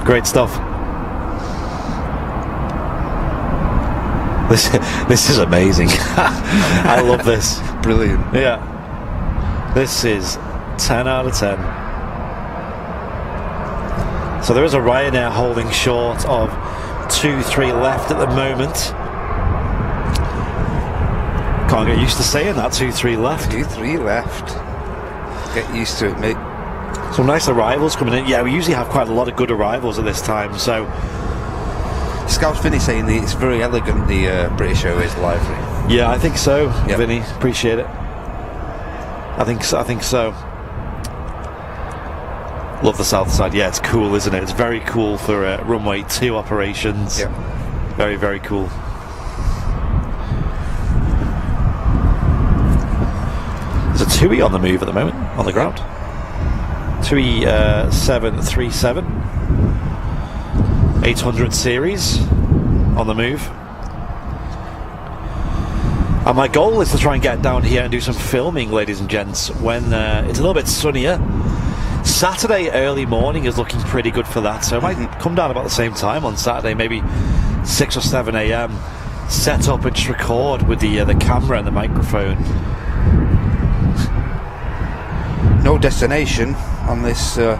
Great stuff. This is amazing. I love this. Brilliant. Yeah. This is 10 out of 10. So there is a Ryanair holding short of 2-3 left at the moment. Can't get used to saying that, 2-3 left. 2-3 left. Get used to it, mate. Some nice arrivals coming in. Yeah, we usually have quite a lot of good arrivals at this time, so... Scout's Vinny saying that it's very elegant, the British Airways livery. Yeah, I think so, Yep. Vinny. Appreciate it. I think so. Love the south side. Yeah, it's cool, isn't it? It's very cool for runway 2 operations. Yep. Very, very cool. There's a TUI on the move at the moment, on the ground. TUI 737 800 series on the move. And my goal is to try and get down here and do some filming, ladies and gents, when it's a little bit sunnier. Saturday early morning is looking pretty good for that, so I might come down about the same time on Saturday, maybe 6 or 7 a.m. set up and just record with the camera and the microphone. No destination on this TUI.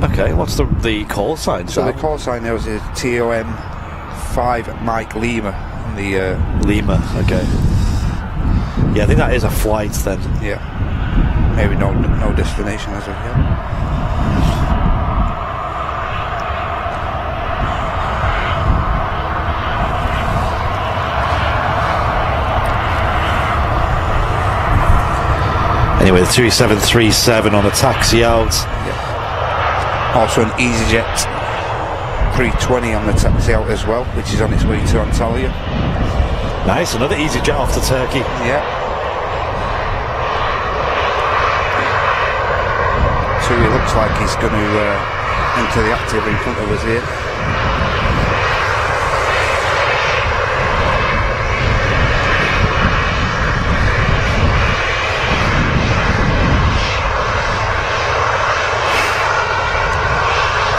Okay, what's the call sign? So Sam? the call sign there was a TOM 5 Mike Lima. The Lima. Okay. Yeah, I think that is a flight then. yeah, maybe no destination as of yet. Anyway, the 2737 on the taxi out. Yeah. Also an EasyJet 320 on the taxi out as well, which is on its way to Antalya. Nice, another EasyJet off to Turkey. Yeah. So it looks like he's going to enter the active in front of us here.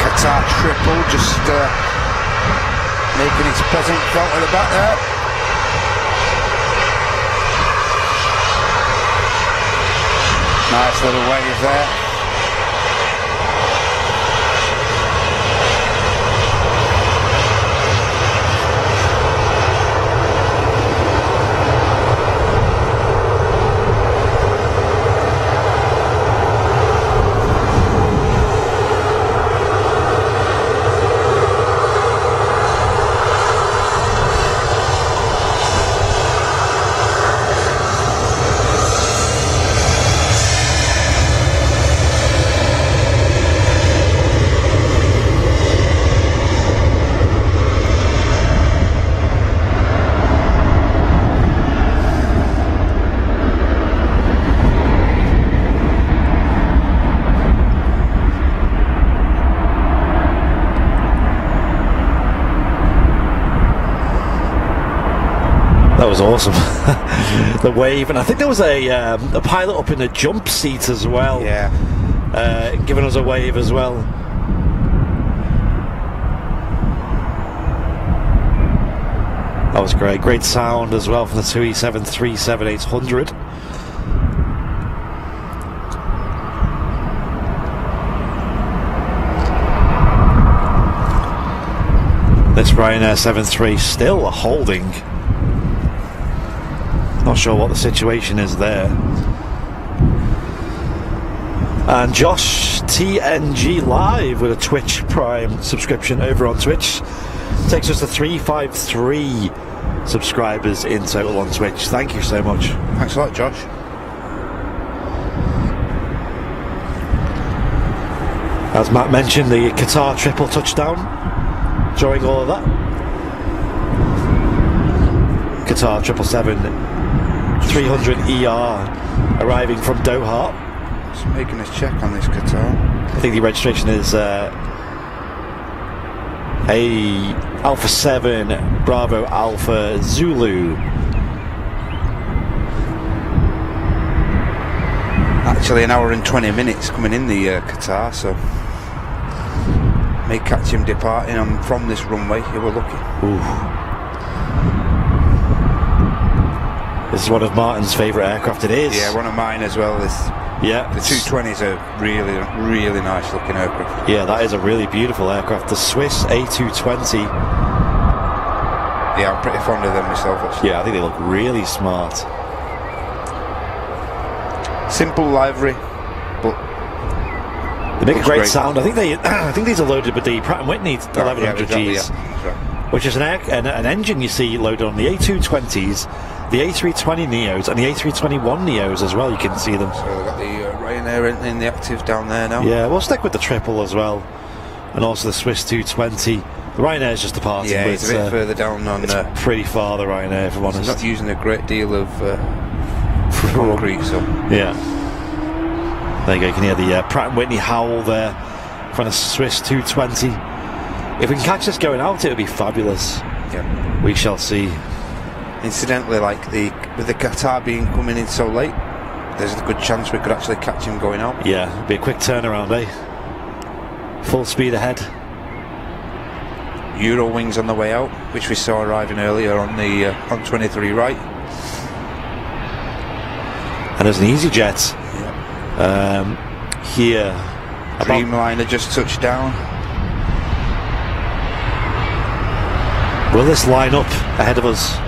Qatar triple just making its presence felt at the back there. Nice little wave there. That was awesome. The wave, and I think there was a pilot up in the jump seat as well. Yeah. Giving us a wave as well. That was great. Great sound as well from the 2E737-800. This Ryanair 73 still holding. Not sure what the situation is there. And Josh TNG Live with a Twitch Prime subscription over on Twitch takes us to 353 subscribers in total on Twitch. Thank you so much. Thanks a lot, Josh. As Matt mentioned, the Qatar triple touchdown, enjoying all of that. Qatar 777-300ER arriving from Doha. Just making a check on this Qatar. I think the registration is a Alpha 7 Bravo Alpha Zulu. Actually, an hour and 20 minutes coming in the Qatar, so may catch him departing from this runway. You were lucky. Ooh. This is one of Martin's favourite aircraft. It is. Yeah, one of mine as well. Yeah, the 220s are really, really nice looking aircraft. Yeah, that is a really beautiful aircraft. The Swiss A220. Yeah, I'm pretty fond of them myself, actually. Yeah, I think they look really smart. Simple livery, but they make a great sound. I think I think these are loaded with the Pratt & Whitney 1100Gs, yeah, right. which is an engine you see loaded on the A220s, the A320 Neos, and the A321 Neos as well. You can see them. So they've got the Ryanair in the active down there now. Yeah, we'll stick with the triple as well, and also the Swiss 220. The Ryanair is just departing. Yeah, it's a bit further down on. It's pretty far, the Ryanair, if I'm honest. It's not using a great deal of concrete, so yeah. There you go. You can hear the Pratt & Whitney howl there from the Swiss 220. If we can catch this going out, it would be fabulous. Yeah, we shall see. Incidentally, with the Qatar being coming in so late, there's a good chance we could actually catch him going out. Yeah, it'd be a quick turnaround, eh? Full speed ahead. Euro wings on the way out, which we saw arriving earlier on the on 23 right. And there's an EasyJet here. Dreamliner just touched down. Will this line up ahead of us?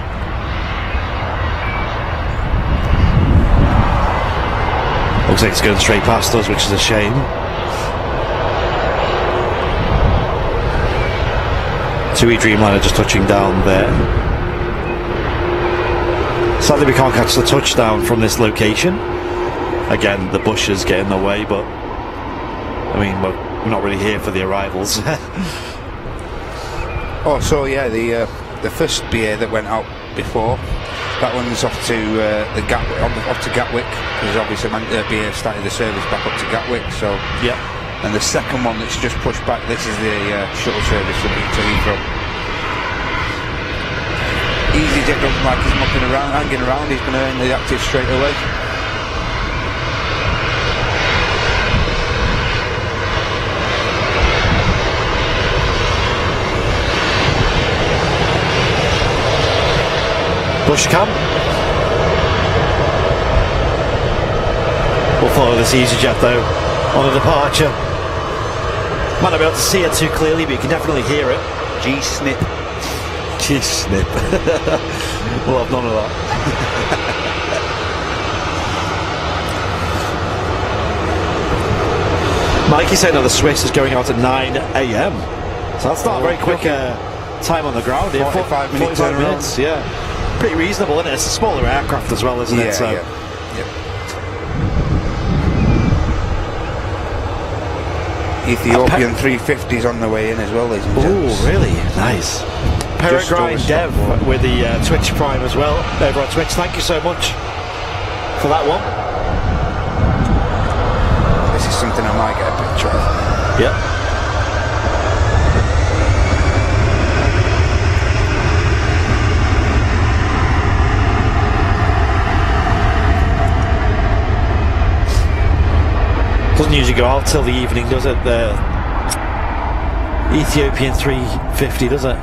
Looks like it's going straight past us, which is a shame. TUI Dreamliner just touching down there. Sadly, we can't catch the touchdown from this location. Again, the bushes get in the way, but I mean, we're not really here for the arrivals. Oh, so yeah, the first BA that went out before, that one's off to the Gatwick, off to Gatwick, because obviously BA started the service back up to Gatwick. So yeah. And the second one that's just pushed back, this is the shuttle service from Heathrow. EasyJet doesn't like he's mucking around, hanging around. He's going to earn the active straight away. Bush cam. We'll follow this EasyJet though on a departure. Might not be able to see it too clearly, but you can definitely hear it. G-snip. G-snip. We'll have none of that. Mikey saying that the Swiss is going out at 9 AM. So that's not a very quick time on the ground here. 45 minutes, yeah. Pretty reasonable, isn't it? It's a smaller aircraft as well, isn't it? So. Yeah. Ethiopian 350s on the way in as well, ladies and gents. Oh, really? Nice. Peregrine Dev with the Twitch Prime as well over on Twitch. Thank you so much for that one. This is something I might get a picture of. Yep. Doesn't usually go out till the evening, does it? The Ethiopian 350, does it?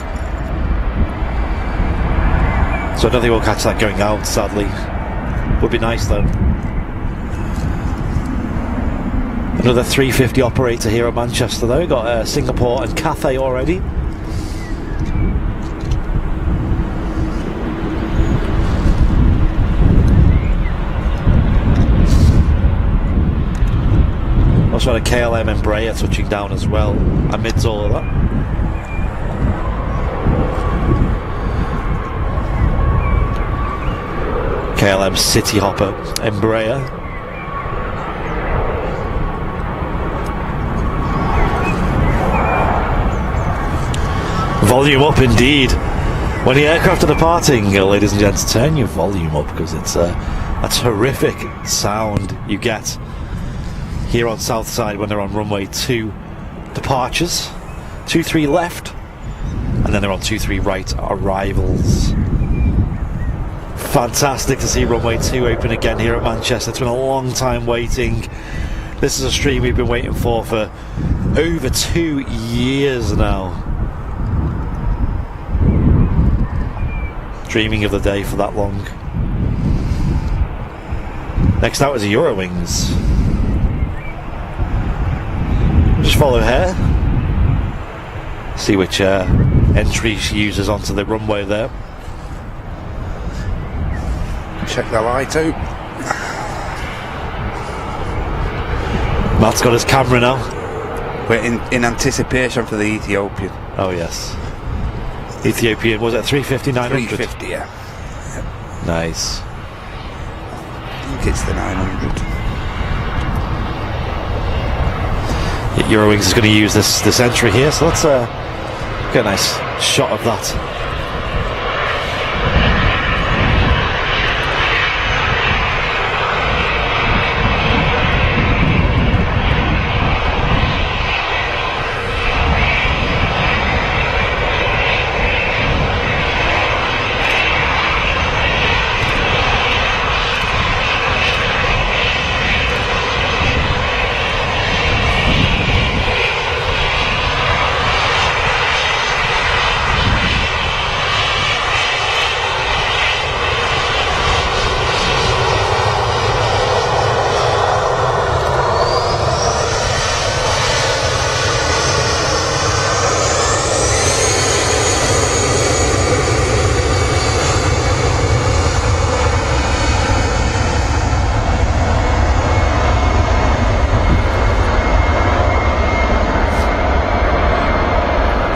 So I don't think we'll catch that going out, sadly. Would be nice though. Another 350 operator here at Manchester though. Got Singapore and Cathay already. Also had a KLM Embraer touching down as well amidst all of that. KLM City Hopper Embraer. Volume up indeed. When the aircraft are departing, ladies and gents, turn your volume up because it's a terrific sound you get here on Southside when they're on runway 2 departures, 23 left, and then they're on 23 right arrivals. Fantastic to see runway 2 open again here at Manchester. It's been a long time waiting. This is a stream we've been waiting for over 2 years now. Dreaming of the day for that long. Next out is the Eurowings. Just follow her. See which entry she uses onto the runway there. Check the light out. Matt's got his camera now. We're in anticipation for the Ethiopian. Oh yes. Ethiopian, was it 350, 900? 350, yeah. Nice. I think it's the 900. Eurowings is going to use this entry here, so let's get a nice shot of that.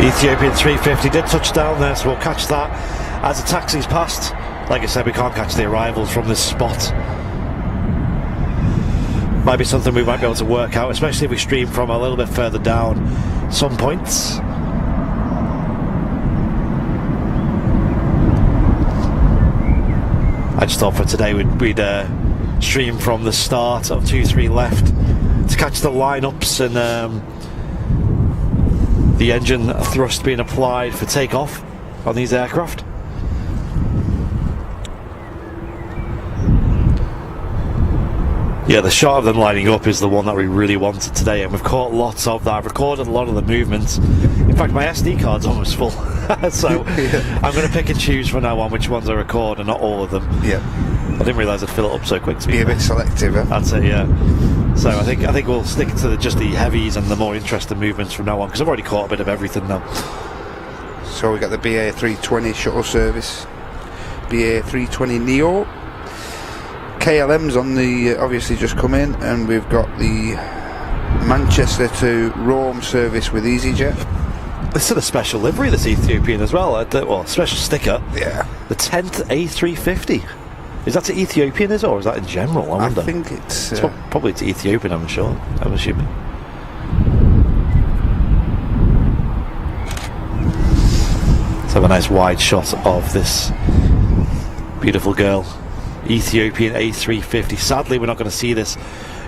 Ethiopian 350 did touch down there, so we'll catch that as the taxi's passed. Like I said, we can't catch the arrivals from this spot. Might be something we might be able to work out, especially if we stream from a little bit further down some points. I just thought for today we'd stream from the start of 2-3 left to catch the lineups and the engine thrust being applied for takeoff on these aircraft. Yeah, the shot of them lining up is the one that we really wanted today, and we've caught lots of that. I've recorded a lot of the movements. In fact, my SD card's almost full. So yeah. I'm going to pick and choose from now on which ones I record and not all of them. Yeah. I didn't realise I'd fill it up so quick. To be a bit selective, huh? I'd say, yeah. So I think we'll stick to just the heavies and the more interesting movements from now on, because I've already caught a bit of everything now. So we got the BA 320 shuttle service, BA 320 Neo, KLM's on the obviously just come in, and we've got the Manchester to Rome service with EasyJet. This is a special livery, this Ethiopian as well. Well, special sticker. Yeah. The 10th A350. Is that to Ethiopian, or is that in general? I wonder. I think it's probably to Ethiopian, I'm sure. I'm assuming. Let's have a nice wide shot of this beautiful girl. Ethiopian A350. Sadly, we're not going to see this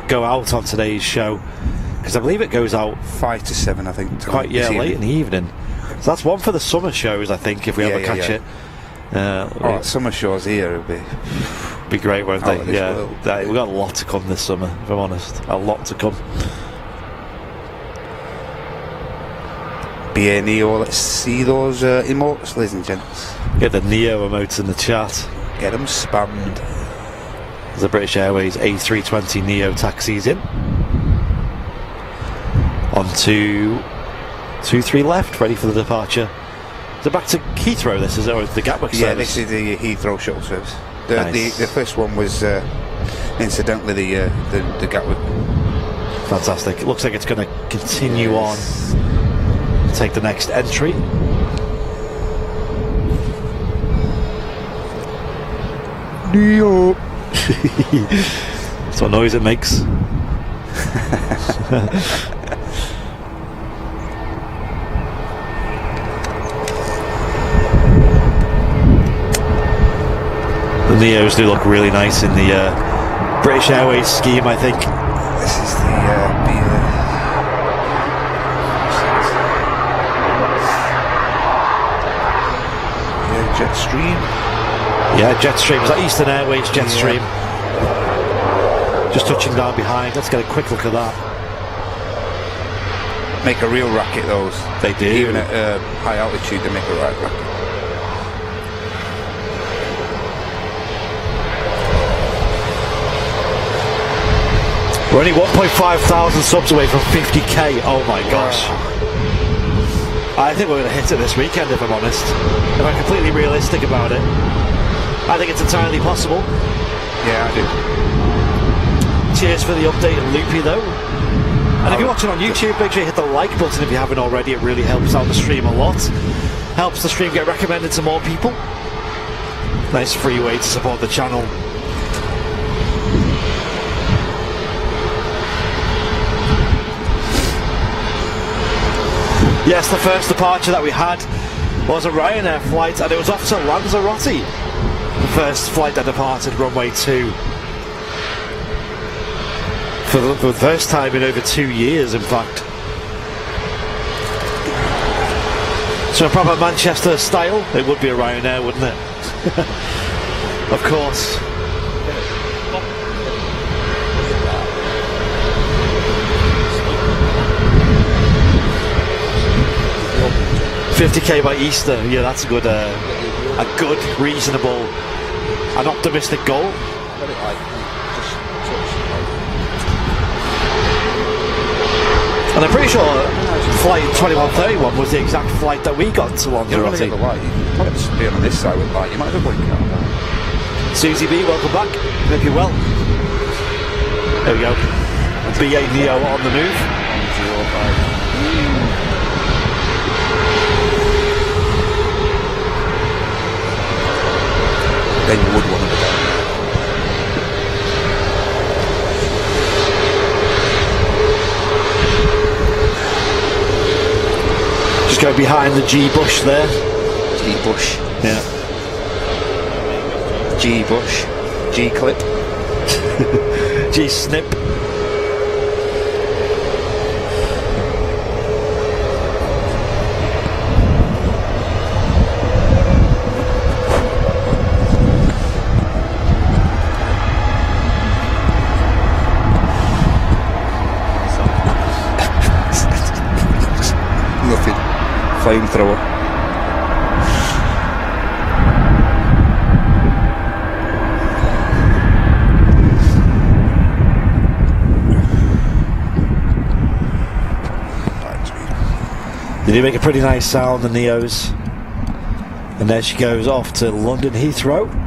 go out on today's show, because I believe it goes out 5 to 7, I think. Quite late in the evening. So that's one for the summer shows, I think, if we ever catch it. Summer shows here will be Be great, won't they? Yeah, world. we've got a lot to come this summer, if I'm honest. A lot to come. BA Neo, let's see those emotes, ladies and gents. Get the Neo emotes in the chat. Get them spammed. The British Airways A320 Neo taxis in. On to 2-3 left, ready for the departure. Is it back to Heathrow, this, is it, or the Gatwick service? Yeah, this is the Heathrow shuttle service. Nice. The first one was, incidentally, the Gatwick. Fantastic. It looks like it's going to continue on. Take the next entry. Neo. That's what noise it makes. The Neos do look really nice in the British Airways scheme, I think. This is the Jetstream. Yeah, Jetstream. Is that Eastern Airways Jetstream? Just touching down behind. Let's get a quick look at that. Make a real racket, those. They do. Even at high altitude, they make a right racket. We're only 1.5 thousand subs away from 50k. Oh my gosh. I think we're going to hit it this weekend, if I'm honest. If I'm completely realistic about it. I think it's entirely possible. Yeah, I do. Cheers for the update, Loopy, though. And if you're watching on YouTube, make sure you hit the like button if you haven't already. It really helps out the stream a lot. Helps the stream get recommended to more people. Nice free way to support the channel. Yes, the first departure that we had was a Ryanair flight, and it was off to Lanzarote. The first flight that departed runway 2. For the first time in over 2 years, in fact. So a proper Manchester style, it would be a Ryanair, wouldn't it? Of course. 50k by Easter, yeah, that's a good, reasonable, and optimistic goal. And I'm pretty sure flight 2131 was the exact flight that we got to Lanzarote. You might just be on this side with light. You might have a blink out. Susie B, welcome back. Hope you're well. There we go. BA Neo on the move. 105. Then you would want to go. Just go behind the G bush there. G bush. Yeah. G bush. G clip. G snip. Flamethrower. They do make a pretty nice sound, the Neos. And there she goes off to London Heathrow.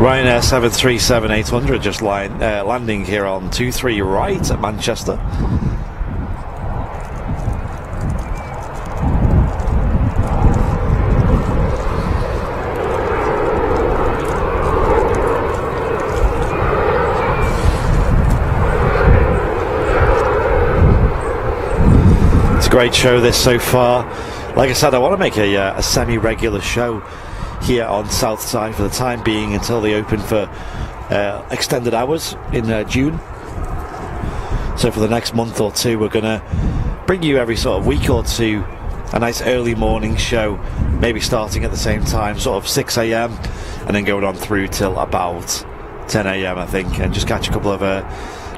Ryanair 737-800 just landing here on 23 right at Manchester. It's a great show this so far. Like I said, I want to make a semi-regular show here on Southside for the time being until they open for extended hours in June. So for the next month or two, we're going to bring you every sort of week or two a nice early morning show, maybe starting at the same time, sort of 6 a.m, and then going on through till about 10 a.m, I think, and just catch a couple of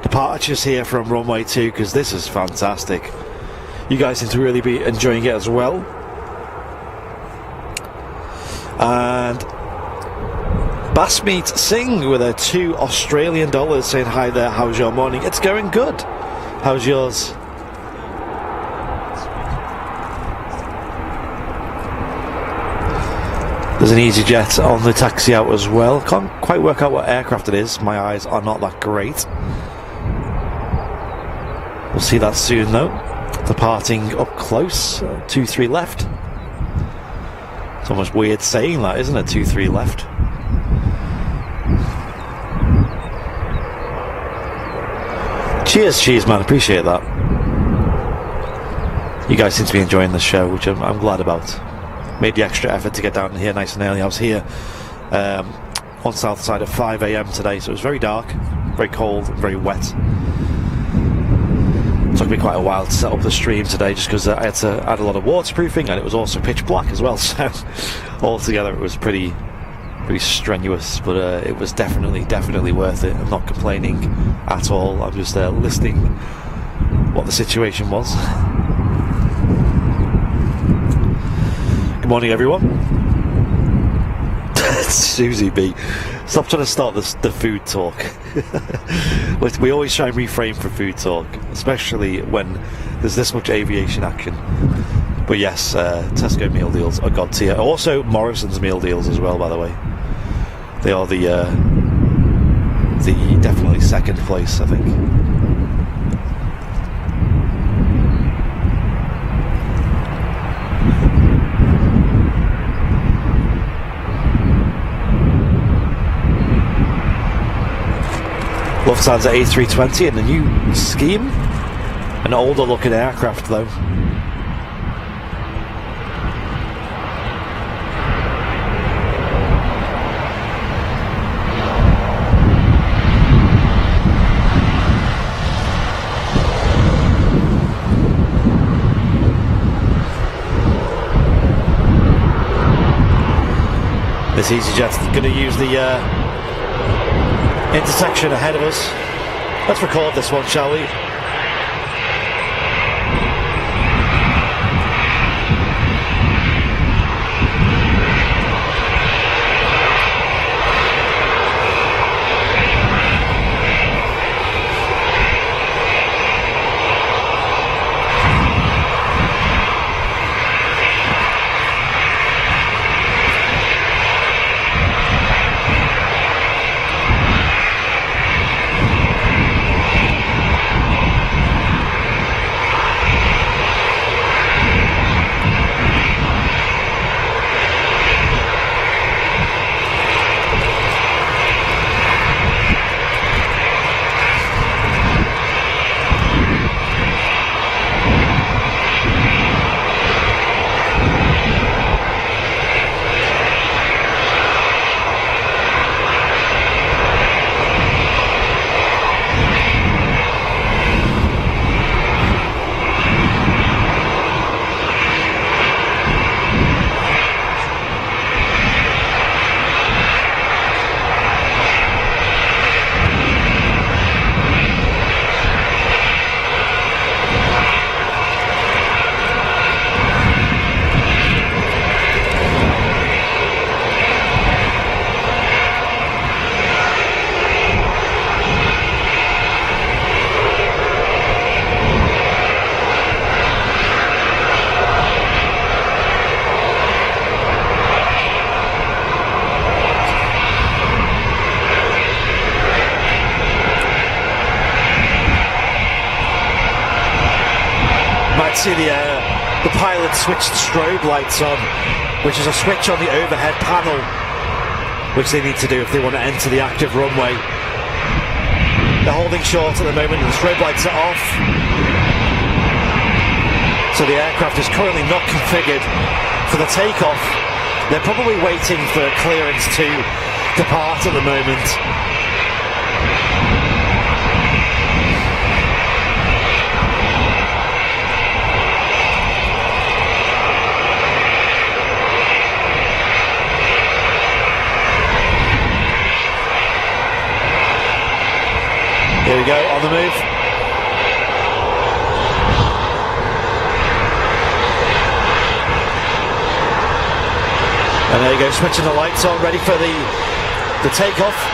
departures here from Runway 2, because this is fantastic. You guys seem to really be enjoying it as well. And Bassmeat Singh with a $2 Australian saying hi there, how's your morning? It's going good. How's yours? There's an EasyJet on the taxi out as well. Can't quite work out what aircraft it is. My eyes are not that great. We'll see that soon though. Departing up close. 2-3 left. It's almost weird saying that, isn't it? 2-3 left. Cheers, cheese man. Appreciate that. You guys seem to be enjoying the show, which I'm glad about. Made the extra effort to get down here nice and early. I was here on Southside at 5 a.m. today, so it was very dark, very cold, very wet. It took me quite a while to set up the stream today, just because I had to add a lot of waterproofing, and it was also pitch black as well. So altogether, it was pretty strenuous, but it was definitely worth it. I'm not complaining at all. I'm just listening what the situation was. Good morning, everyone. Susie B, stop trying to start the food talk. We always try and refrain from food talk, especially when there's this much aviation action. But yes, Tesco meal deals are god tier. Also Morrison's meal deals as well, by the way. They are the definitely second place, I think. Lufthansa A320 in the new scheme. An older looking aircraft though. This EasyJet's going to use the intersection ahead of us. Let's record this one, shall we? See the pilot switched strobe lights on, which is a switch on the overhead panel, which they need to do if they want to enter the active runway. They're holding short at the moment and the strobe lights are off. So the aircraft is currently not configured for the takeoff. They're probably waiting for clearance to depart at the moment. Here we go, on the move. And there you go, switching the lights on, ready for the takeoff.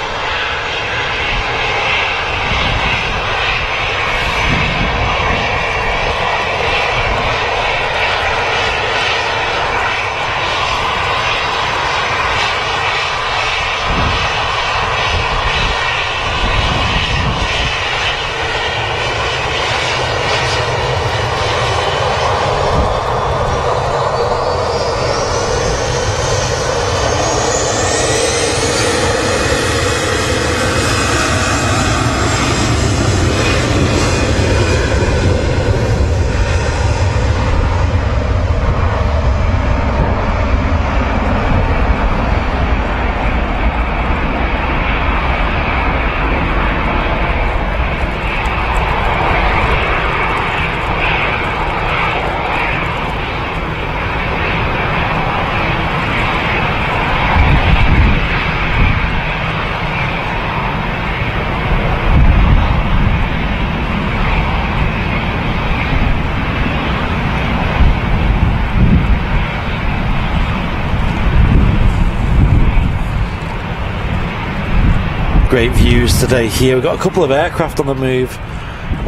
Great views today here. We've got a couple of aircraft on the move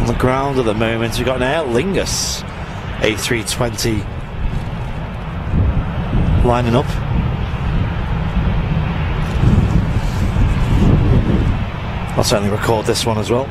on the ground at the moment. We've got an Aer Lingus A320 lining up. I'll certainly record this one as well.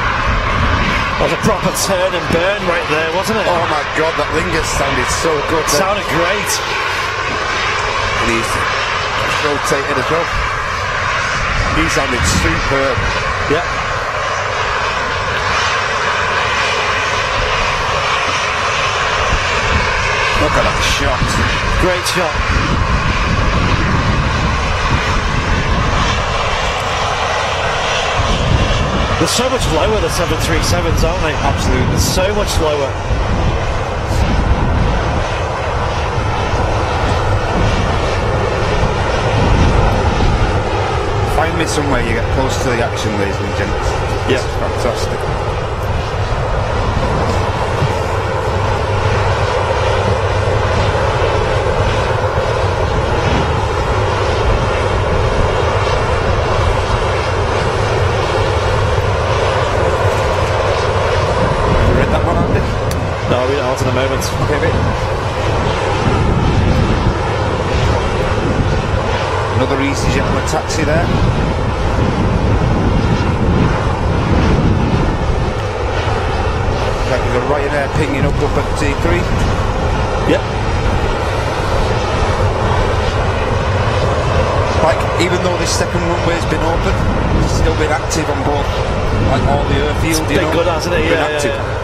That was a proper turn and burn right there, wasn't it? Oh my god, that Lingus sounded so good. Sounded great. And he's rotated as well. He sounded superb. Yeah. Look at that shot. Great shot. They're so much lower, the 737s, aren't they? Absolutely. So much lower. Find me somewhere you get close to the action, ladies and gents. Yeah. This is fantastic. No, we're not in a moment. Okay, mate. Another easy gentleman taxi there. Like we've got Ryanair pinging up at T3. Yep. Like, even though this second runway's been open, it's still been active on both, like all the airfield. It's been good, hasn't it? Been Yeah, active. yeah.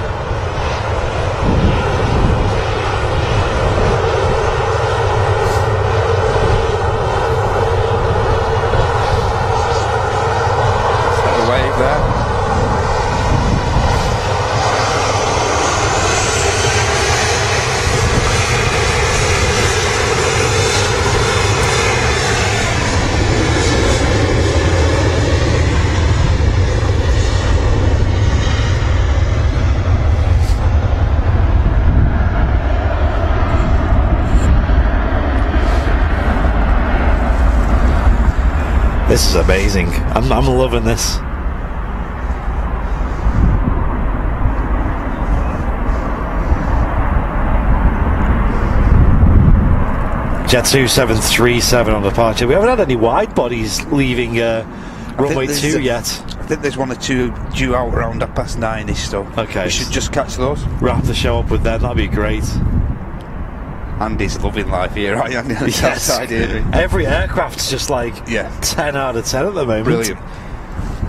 Wave there. This is amazing. I'm loving this. Jet 2737 on departure. We haven't had any wide bodies leaving runway 2 yet. I think there's 1 or 2 due out around 9:30ish, so okay. We should just catch those. Wrap the show up with them, that'd be great. Andy's loving life here, right? On the outside here. Every aircraft's just like 10 out of 10 at the moment. Brilliant.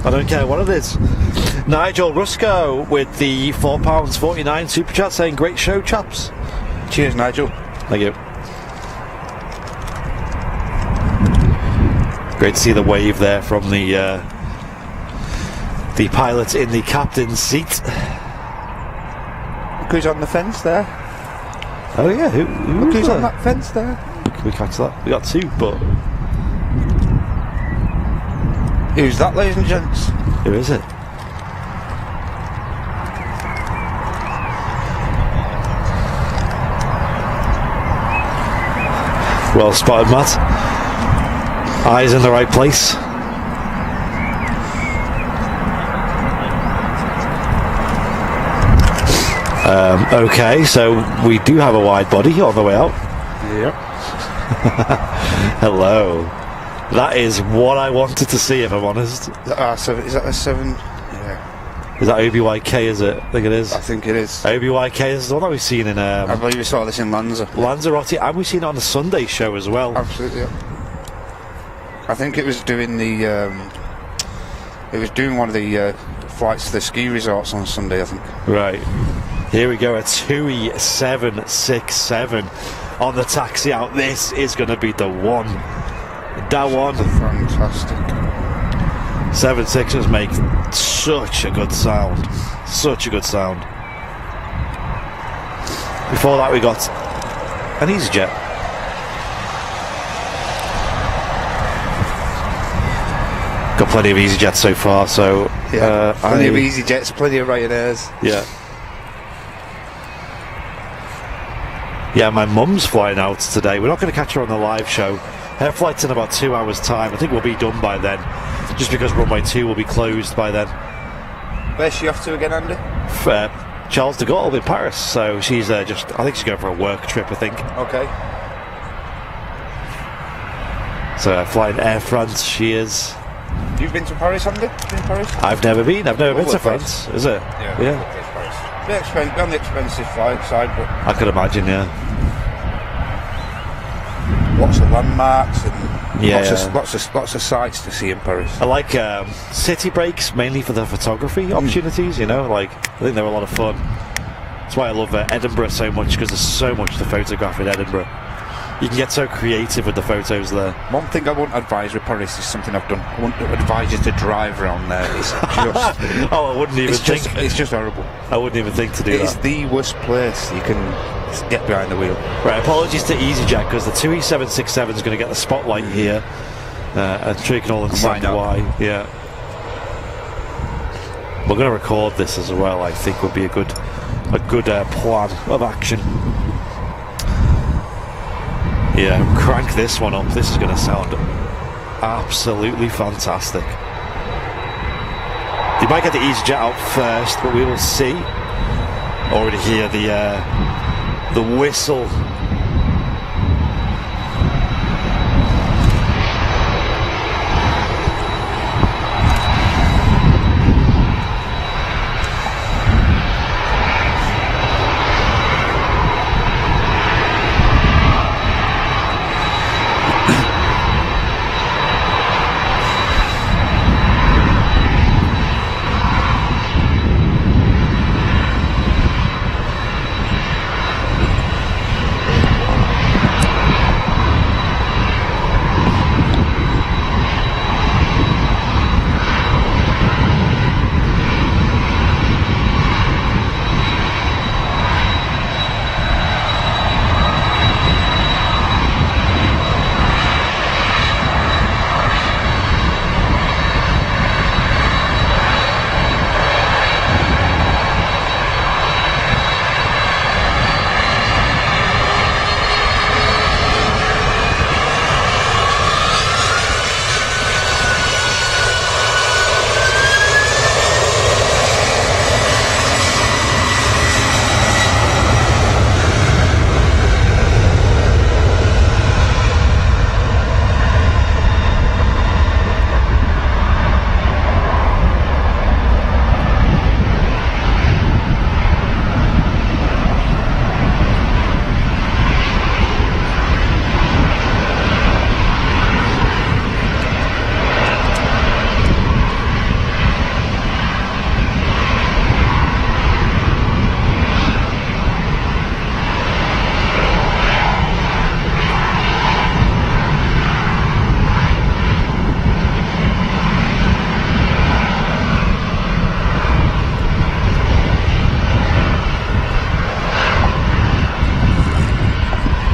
I don't care what it is. Nigel Rusco with the £4.49 super chat saying great show, chaps. Cheers, Nigel. Thank you. Great to see the wave there from the pilot in the captain's seat. Look who's on the fence there. Oh yeah, Look who's on that fence there. Can we catch that? We got 2, but who's that, ladies and gents? Who is it? Well spotted, Matt. Eyes in the right place. Okay, so we do have a wide body on the way out. Yep. Hello. That is what I wanted to see, if I'm honest. Is that a 7? Yeah. Is that OBYK, is it? I think it is. I think it is. OBYK is the one that we've seen in... I believe we saw this in Lanzarote, and we've seen it on the Sunday show as well. Absolutely, yeah. I think it was doing one of the flights to the ski resorts on Sunday, I think. Right. Here we go, a TUI 767 on the taxi out. This is going to be the one. That one. Fantastic. 767s make such a good sound. Such a good sound. Before that we got an EasyJet. Got plenty of EasyJets so far, so... Yeah, plenty of EasyJets, plenty of Ryanairs. Yeah. Yeah, my mum's flying out today. We're not going to catch her on the live show. Her flight's in about 2 hours' time. I think we'll be done by then, just because runway 2 will be closed by then. Where's she off to again, Andy? Charles de Gaulle in Paris, so she's I think she's going for a work trip, I think. Okay. So flying Air France, she is. You've been to Paris, Andy? Been to Paris? I've never been to France, is it? Yeah. On the expensive side, but I could imagine, yeah. Lots of landmarks and yeah, lots of sights to see in Paris. I like city breaks mainly for the photography opportunities. You know, like I think they're a lot of fun. That's why I love Edinburgh so much, because there's so much to photograph in Edinburgh. You can get so creative with the photos there. One thing I wouldn't advise with Paris is something I've done. I wouldn't advise you to drive around there. It's just... I wouldn't even think... It's just horrible. I wouldn't even think to do that. It's the worst place you can get behind the wheel. Right, apologies to EasyJet, because the TUI 767 is going to get the spotlight here. I'm sure you can all understand why. Yeah. We're going to record this as well, I think would be a good plan of action. Yeah, crank this one up. This is going to sound absolutely fantastic. You might get the EasyJet out first, but we will see. Already hear the whistle.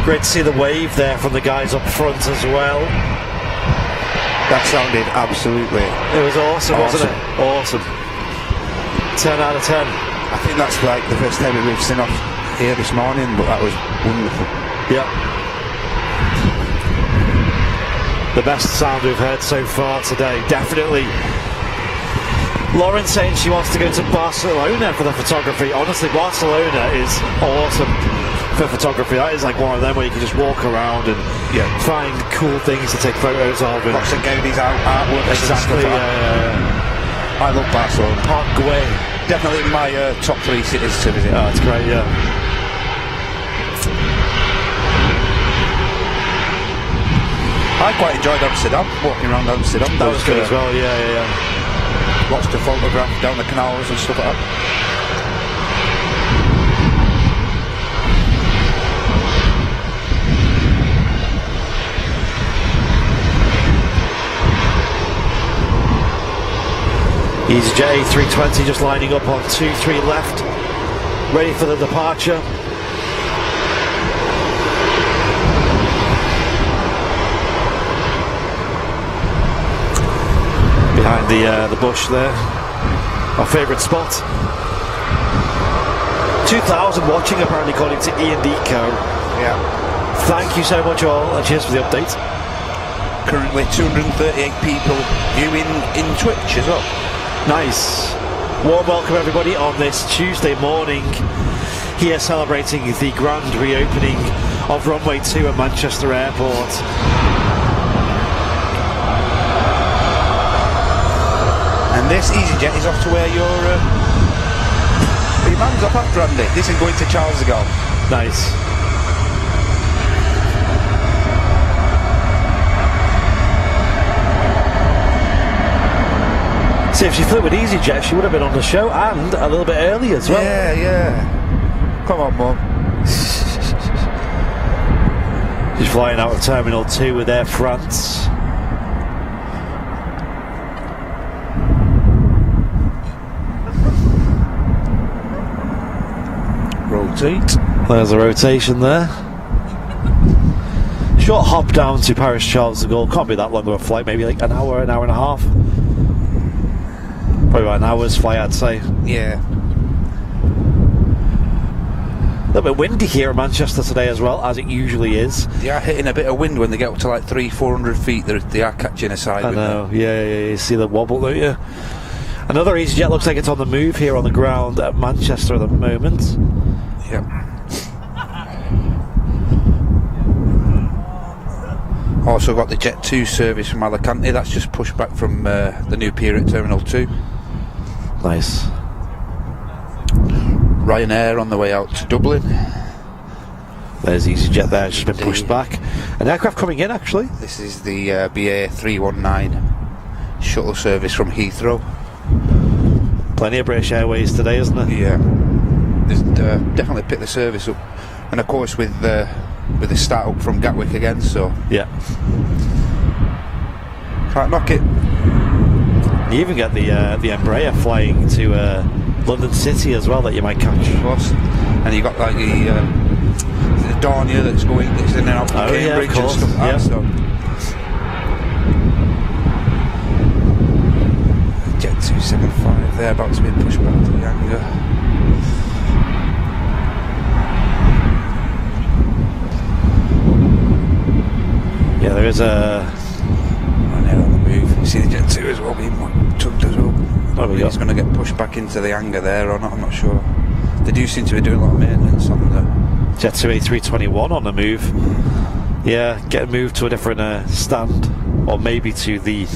Great to see the wave there from the guys up front as well. That sounded absolutely... It was awesome, wasn't it? Awesome. 10 out of 10. I think that's like the first time we've seen off here this morning, but that was wonderful. Yeah. The best sound we've heard so far today, definitely. Lauren saying she wants to go to Barcelona for the photography. Honestly, Barcelona is awesome for photography. That is like one of them where you can just walk around and find cool things to take photos of. And lots of Gaudí's artwork. Exactly. I love Barcelona. Parkway. Definitely in my top 3 cities to visit. Oh, it's great, yeah. I quite enjoyed Amsterdam, walking around Amsterdam. That was good as well, yeah. Lots to photograph down the canals and stuff like that. EasyJet A320 just lining up on 2-3 left, ready for the departure. Behind the bush there, our favourite spot. 2,000 watching apparently, according to Ian Deco. Yeah. Thank you so much all, and cheers for the update. Currently 238 people viewing in Twitch as well. Nice. Warm welcome everybody on this Tuesday morning, here celebrating the grand reopening of Runway 2 at Manchester Airport. And this EasyJet is off to where your man's off after, Andy. This is going to Charles de Gaulle. Nice. See, if she flew with EasyJet, she would have been on the show, and a little bit early as well. Yeah. Come on, Mum. She's flying out of Terminal 2 with Air France. Rotate. There's a rotation there. Short hop down to Paris Charles de Gaulle. Can't be that long of a flight, maybe like an hour and a half. Probably about an hour's flight, I'd say. Yeah. A little bit windy here in Manchester today as well, as it usually is. They are hitting a bit of wind when they get up to like 300-400 feet. They are catching a side I wind. know, yeah, you see the wobble, don't you? Another EasyJet looks like it's on the move here on the ground at Manchester at the moment. Yep. Also got the Jet 2 service from Alicante. That's just pushed back from the new pier at Terminal 2. Nice. Ryanair on the way out to Dublin. There's EasyJet there, just been pushed back. An aircraft coming in, actually. This is the BA 319 shuttle service from Heathrow. Plenty of British Airways today, isn't it? Yeah. Definitely picked the service up. And of course with the start up from Gatwick again, so... Yeah. Can't knock it. You even get the Embraer flying to London City as well that you might catch. Of course. And you got like the Dornier that's in and out from Cambridge and stuff like that. So. Jet 275, they're about to be pushed back to the hangar. Yeah, there is a... Ryanair on the move. You see the Jet 2 as well being tugged as well. Oh, He's going to get pushed back into the hangar there or not, I'm not sure. They do seem to be doing a lot of maintenance on the... Jet 2 A321 on the move. Yeah, get moved to a different stand, or maybe to the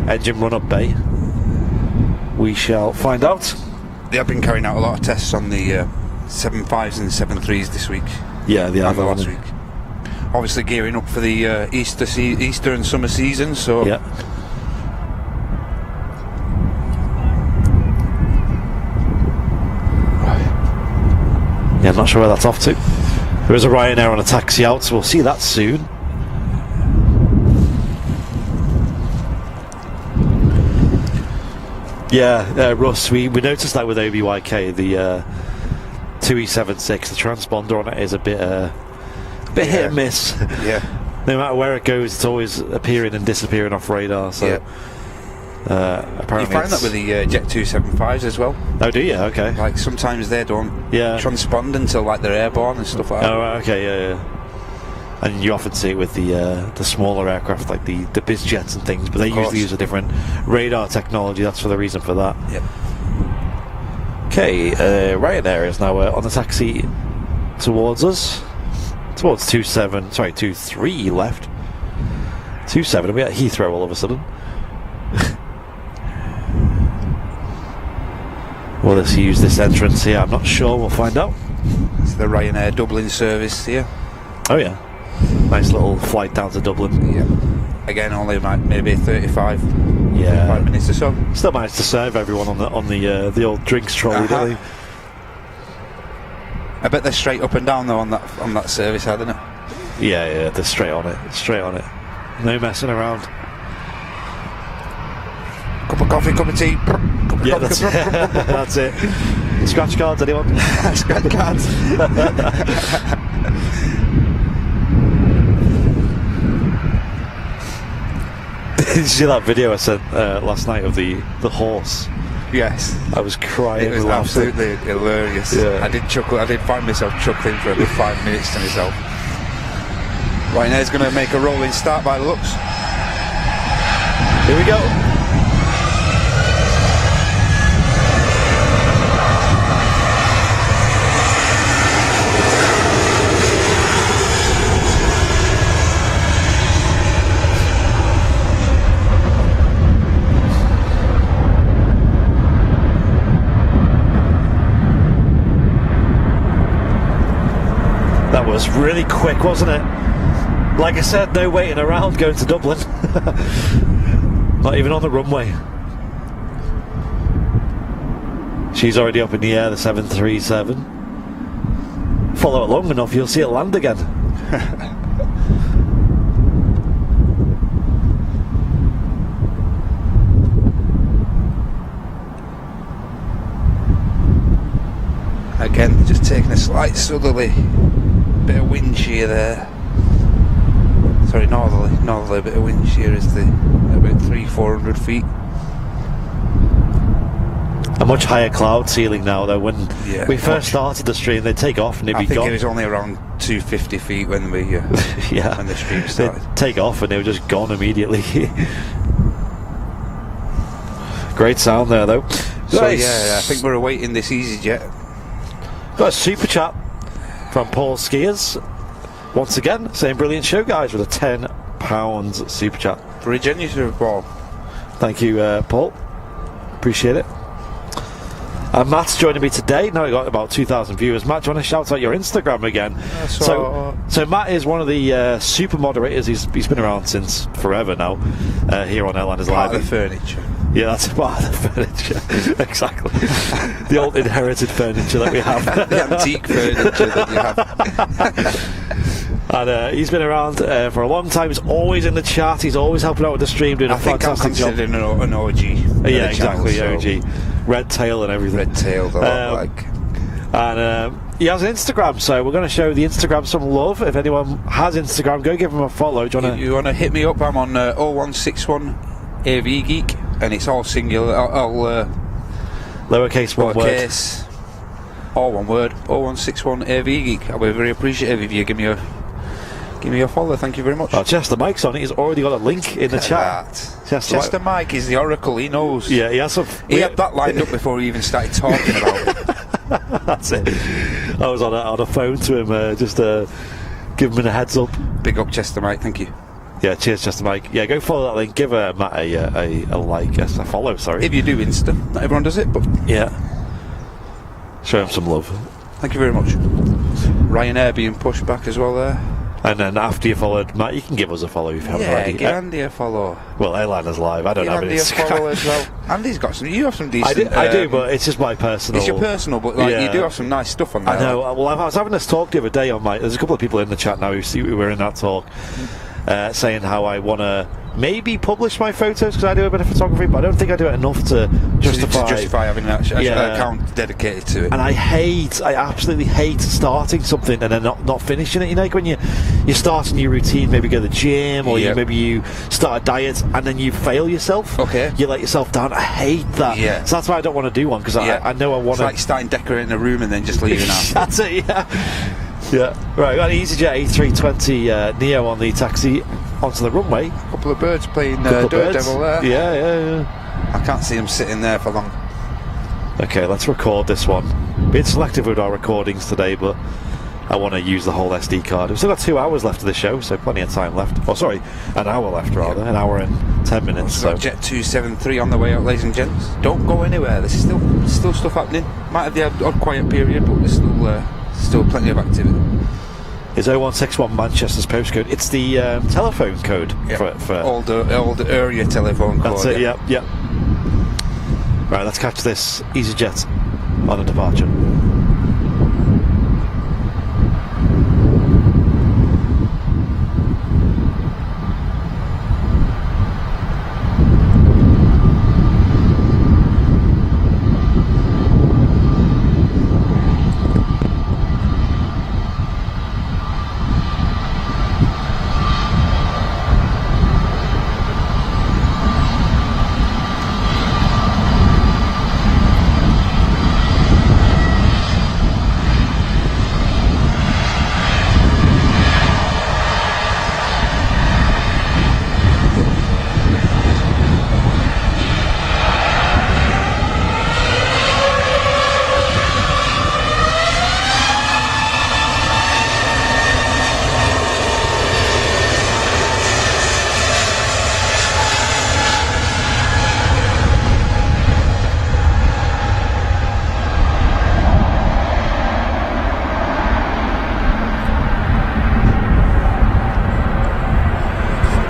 engine run-up bay. We shall find out. They have been carrying out a lot of tests on the 75s and 73s this week. Yeah, they have. And last week. Obviously gearing up for the Easter and summer season, so... Yeah. Yeah, I'm not sure where that's off to. There is a Ryanair on a taxi out, so we'll see that soon. Yeah, Russ, we noticed that with OBYK, the 2E76, the transponder on it is a bit bit hit and miss. Yeah. No matter where it goes, it's always appearing and disappearing off radar. So apparently you find that with the Jet 275s as well. Oh, do you? Okay. Like sometimes they don't transpond until like they're airborne and stuff like that. Oh, right, okay, yeah. And you often see it with the smaller aircraft, like the biz jets and things, but they usually use a different radar technology. That's for the reason for that. Yep. Okay, Ryanair is now on the taxi towards us. Towards 23 left. 27, we're at Heathrow all of a sudden. Will this use this entrance here? I'm not sure, we'll find out. It's the Ryanair Dublin service here. Oh yeah. Nice little flight down to Dublin. Yeah. Again, only maybe 35 minutes or so. Still managed to serve everyone on the old drinks trolley, don't they? I bet they're straight up and down though on that service, aren't they? Yeah, they're straight on it. No messing around. Cup of coffee, cup of tea. That's it. Scratch cards, anyone? Scratch cards. Did you see that video I sent last night of the horse? Yes. I was crying. It was absolutely hilarious. Yeah. I did chuckle. I did find myself chuckling for a good 5 minutes to myself. Ryanair's going to make a rolling start by the looks. Here we go. That was really quick, wasn't it? Like I said, no waiting around going to Dublin. Not even on the runway. She's already up in the air, the 737. Follow it long enough, you'll see it land again. Again, just taking a slight southerly. Bit of wind shear there. Sorry, northerly bit of wind shear is about 300-400 feet. A much higher cloud ceiling now, though. When we first started the stream, they'd take off and they'd be gone. I think it was only around 250 feet when we when the stream started. They'd take off and they were just gone immediately. Great sound there, though. So yeah, I think we're awaiting this EasyJet. Got a super chat from Paul Skiers. Once again, saying brilliant show, guys, with a £10 super chat. Very generous of Paul. Thank you, Paul. Appreciate it. Matt's joining me today. Now we've got about 2,000 viewers. Matt, do you want to shout out your Instagram again? So Matt is one of the super moderators. He's been around since forever now, here on Airliners Live. Part of the furniture. Yeah, that's part of the furniture. Exactly. The old inherited furniture that we have. The antique furniture that you have. And he's been around for a long time. He's always in the chat. He's always helping out with the stream, doing a fantastic job. I think I'm considered an OG. Yeah, exactly, channel, so. OG. Red tail and everything. Red tailed a lot, like. And he has an Instagram, so we're going to show the Instagram some love. If anyone has Instagram, go give him a follow. Do you want to hit me up? I'm on 0161 AV Geek, and it's all singular, all lowercase, one word. All one word. 0161 AV Geek. I'll be very appreciative if you give me a follow. Thank you very much. Oh, Chester Mike's on it. He's already got a link in the chat. Chester Mike is the oracle. He knows. Yeah, he has some. He had that lined up before he even started talking about it. That's it. I was on a phone to him, just give him a heads up. Big up, Chester Mike. Thank you. Yeah, cheers, Chester Mike. Yeah, go follow that link. Give Matt a like, a follow. Sorry. If you do Insta, not everyone does it, but yeah. Show him some love. Thank you very much. Ryanair being pushed back as well there. And then after you followed Matt, you can give us a follow if you haven't already. Yeah, give Andy a follow. Well, Airliners Live. I don't have Andy a follow as well. Andy's got some. You have some decent. I do, but it's just my personal. It's your personal, but like you do have some nice stuff on there. I know. Well, I was having this talk the other day on my. There's a couple of people in the chat now who were in that talk, saying how I want to maybe publish my photos because I do a bit of photography, but I don't think I do it enough to justify having an account dedicated to it. And I absolutely hate starting something and then not finishing it. You know, like when you're starting your routine, maybe go to the gym or maybe you start a diet and then you fail yourself. Okay. You let yourself down. I hate that. Yeah. So that's why I don't want to do one because I know I want to. It's like starting decorating a room and then just leaving out. That's it. Yeah. Yeah. Right. Got an EasyJet A320 Neo on the taxi onto the runway. A couple of birds playing Daredevil there. Yeah. I can't see them sitting there for long. Okay, let's record this one. Being selective with our recordings today, but I want to use the whole SD card. We've still got 2 hours left of the show, so plenty of time left. Oh, sorry, an hour left rather. An hour and 10 minutes. So Jet 273 on the way out, ladies and gents. Don't go anywhere. There's still stuff happening. Might have the odd quiet period, but there's still plenty of activity. It's 0161 Manchester's postcode. It's the telephone code for old area telephone code. That's it. Yep. Right, let's catch this EasyJet on a departure.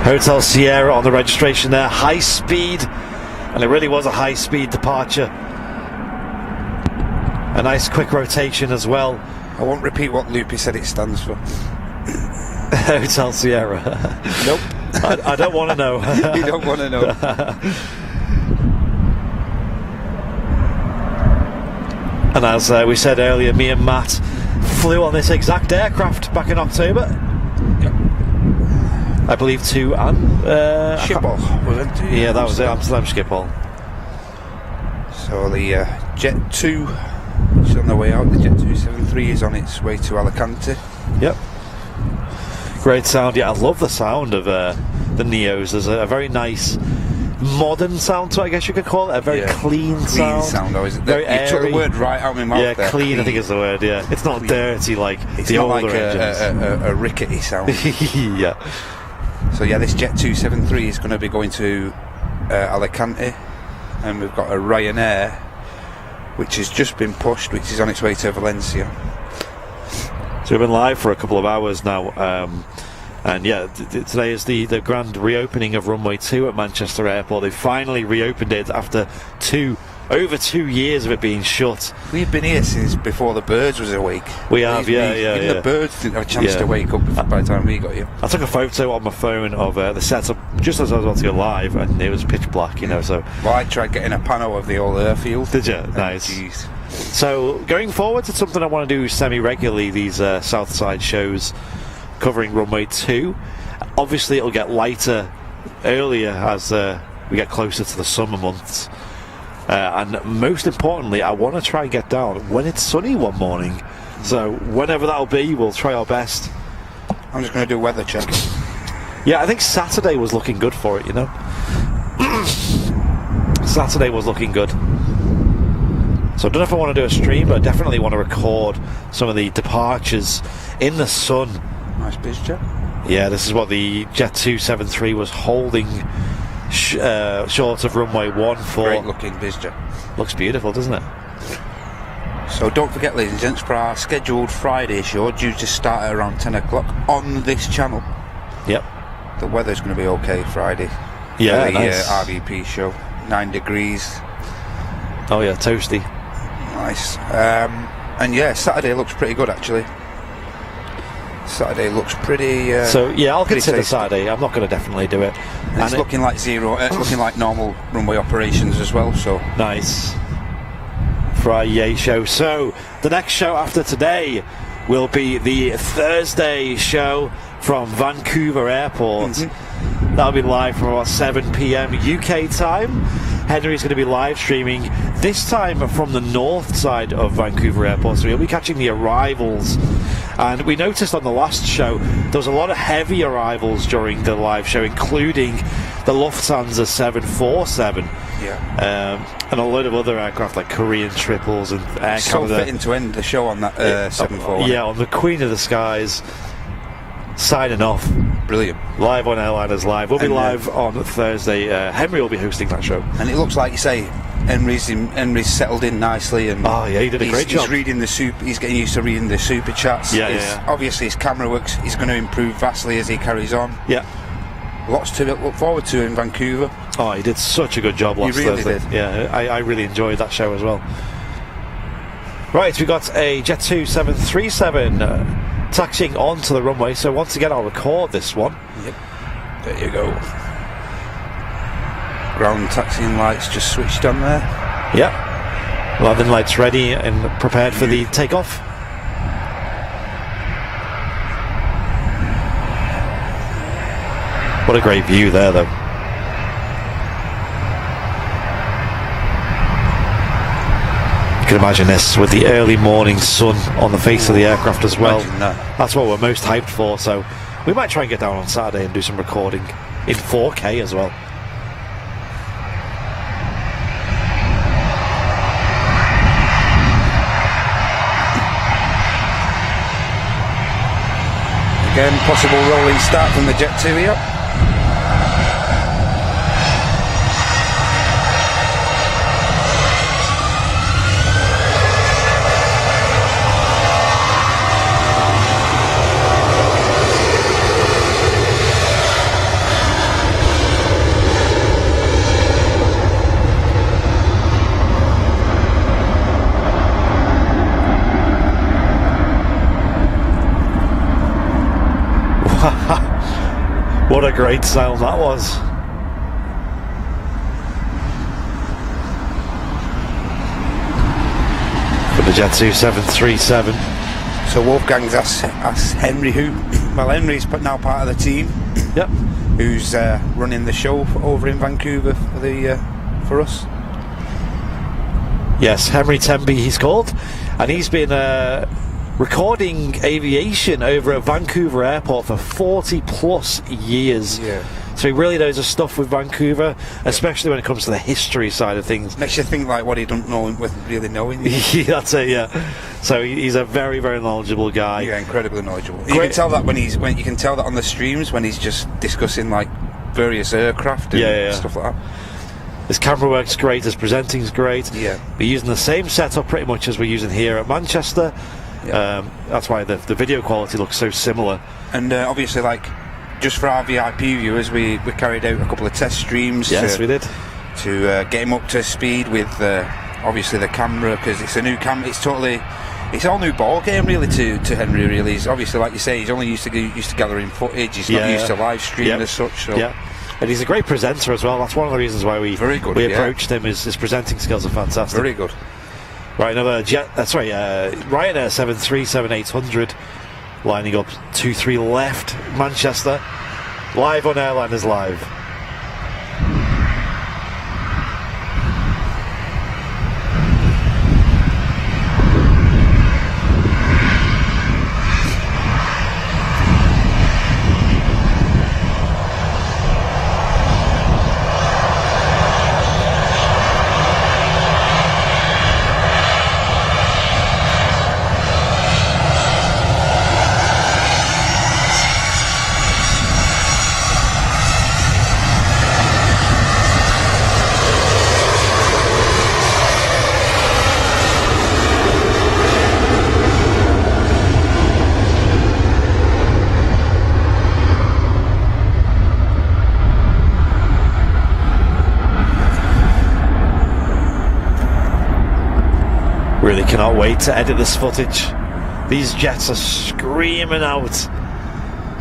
Hotel Sierra on the registration there, high speed, and it really was a high speed departure. A nice quick rotation as well. I won't repeat what Loopy said it stands for. Hotel Sierra. Nope. I don't want to know. You don't want to know. And as we said earlier, me and Matt flew on this exact aircraft back in October. I believe to Schiphol, was it? Yeah, that was it, Amsterdam Schiphol. So the Jet 2 is on the way out. The Jet 273 is on its way to Alicante. Yep. Great sound. Yeah, I love the sound of the Neos. There's a very nice modern sound to it, I guess you could call it. A very clean sound. Very airy. You took the word right out of my mouth. Yeah, there. Clean, I think is the word. Yeah, it's not dirty like the older engines. A rickety sound. Yeah. So yeah, this Jet 273 is going to be going to Alicante, and we've got a Ryanair which has just been pushed, which is on its way to Valencia. So we've been live for a couple of hours now, and yeah, today is the grand reopening of Runway 2 at Manchester Airport. They finally reopened it after over 2 years of it being shut. We've been here since before the birds was awake. We have, yeah. The birds didn't have a chance to wake up by the time we got here. I took a photo on my phone of the setup just as I was about to go live, and it was pitch black, you know. So well, I tried getting a panel of the old airfield. Did you? Nice. Geez. So going forward, it's something I want to do semi-regularly. These Southside shows covering Runway 2. Obviously, it'll get lighter earlier as we get closer to the summer months. And most importantly, I want to try and get down when it's sunny one morning. So whenever that'll be, we'll try our best. I'm just going to do a weather check. Yeah, I think Saturday was looking good for it, you know. Saturday was looking good. So I don't know if I want to do a stream, but I definitely want to record some of the departures in the sun. Nice biz jet. Yeah, this is what the Jet 273 was holding short of Runway 1 for. Great looking biz jet. Looks beautiful, doesn't it? So don't forget, ladies and gents, for our scheduled Friday show, due to start at around 10 o'clock on this channel. Yep. The weather's going to be okay Friday. Yeah, for the nice. RVP show. 9 degrees. Oh yeah, toasty. Nice. And yeah, Saturday looks pretty good actually. Saturday looks pretty. So yeah, I'll pretty consider tasty. Saturday. I'm not going to definitely do it. And it's looking like looking like normal runway operations as well. So nice for our Yay show. So the next show after today will be the Thursday show from Vancouver Airport. That'll be live from about 7 p.m. UK time. Henry's going to be live streaming, this time from the north side of Vancouver Airport, so he'll be catching the arrivals. And we noticed on the last show there was a lot of heavy arrivals during the live show, including the Lufthansa 747 and a load of other aircraft like Korean triples and Air so Canada. fitting to end the show on that 747. Yeah, on the Queen of the Skies. Signing off. Brilliant. Live on Airliners Live. We'll be live on Thursday. Henry will be hosting that show. And it looks like you say, Henry's settled in nicely, and he did a great job. He's reading he's getting used to reading the super chats. Obviously his camera works. He's going to improve vastly as he carries on. Yeah. Lots to look forward to in Vancouver. Oh, he did such a good job last Thursday. Did. Yeah, I really enjoyed that show as well. Right, we got a Jet 2 737 taxiing onto the runway, so once again I'll record this one. Yep. There you go. Ground taxiing lights just switched on there. Yep. Landing lights ready and prepared for the takeoff. What a great view there, though. You can imagine this with the early morning sun on the face of the aircraft as well. That's what we're most hyped for, so we might try and get down on Saturday and do some recording in 4K as well. Again, possible rolling start from the Jet 2 here. What a great sound that was. For the Jet 2 737. So Wolfgang's asked Henry who. Well, Henry's now part of the team. Yep. Who's running the show over in Vancouver for us. Yes, Henry Temby he's called. And he's been recording aviation over at Vancouver Airport for 40 plus years. Yeah. So he really knows his stuff with Vancouver, especially when it comes to the history side of things. Makes you think like what he don't know with really knowing. That's it, yeah. So he's a very, very knowledgeable guy. Yeah, incredibly knowledgeable. You can tell that when you can tell that on the streams when he's just discussing like various aircraft and stuff like that. His camera work's great, his presenting's great. Yeah. We're using the same setup pretty much as we're using here at Manchester. That's why the video quality looks so similar. And obviously, like, just for our VIP viewers, we carried out a couple of test streams. Yes, we did. To get him up to speed with obviously the camera, because it's a new camera. It's a whole new ball game really to Henry. Really, he's obviously, like you say, he's only used to gathering footage. He's not used to live streaming as such. So. Yeah. And he's a great presenter as well. That's one of the reasons why we approached him. His presenting skills are fantastic. Very good. Right, another Ryanair 737-800 lining up 2-3 left, Manchester, live on Airliners Live. Really cannot wait to edit this footage. These jets are screaming out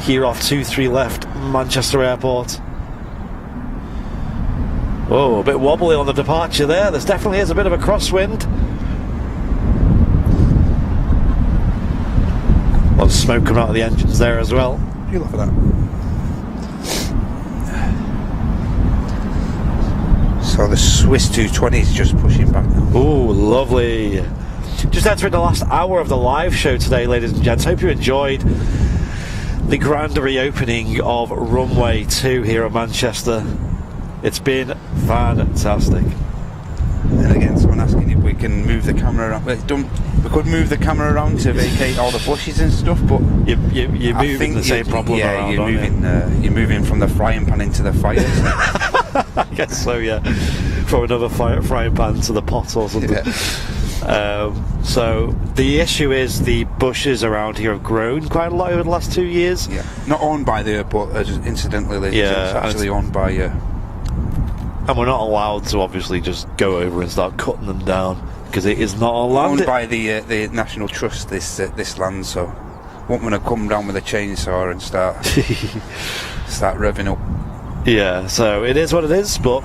here off 23 left, Manchester Airport. Oh, a bit wobbly on the departure there. There definitely is a bit of a crosswind. A lot of smoke coming out of the engines there as well. You look at that. So the Swiss 220 is just pushing back now. Oh, lovely. Just entering the last hour of the live show today, ladies and gents. Hope you enjoyed the grand reopening of Runway 2 here at Manchester. It's been fantastic. And again, someone asking if we can move the camera around. We could move the camera around to vacate all the bushes and stuff, but you're moving the same problem around. You're moving from the frying pan into the fire. I guess so, yeah. From another frying pan to the pot or something. Yeah. So the issue is the bushes around here have grown quite a lot over the last 2 years. Yeah, not owned by the airport, incidentally. It's actually owned by. And we're not allowed to obviously just go over and start cutting them down because it is not allowed. Owned by the National Trust. This land, so won't want to come down with a chainsaw and start revving up. Yeah, so it is what it is, but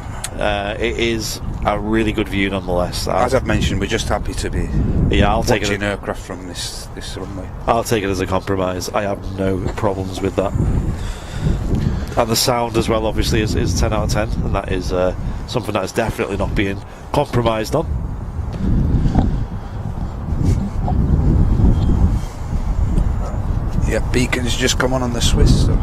it is a really good view nonetheless. As I've mentioned, we're just happy to be I'll take watching aircraft from this runway. I'll take it as a compromise. I have no problems with that. And the sound as well, obviously, is 10 out of 10, and that is something that is definitely not being compromised on. Yeah, beacons just come on the Swiss. So.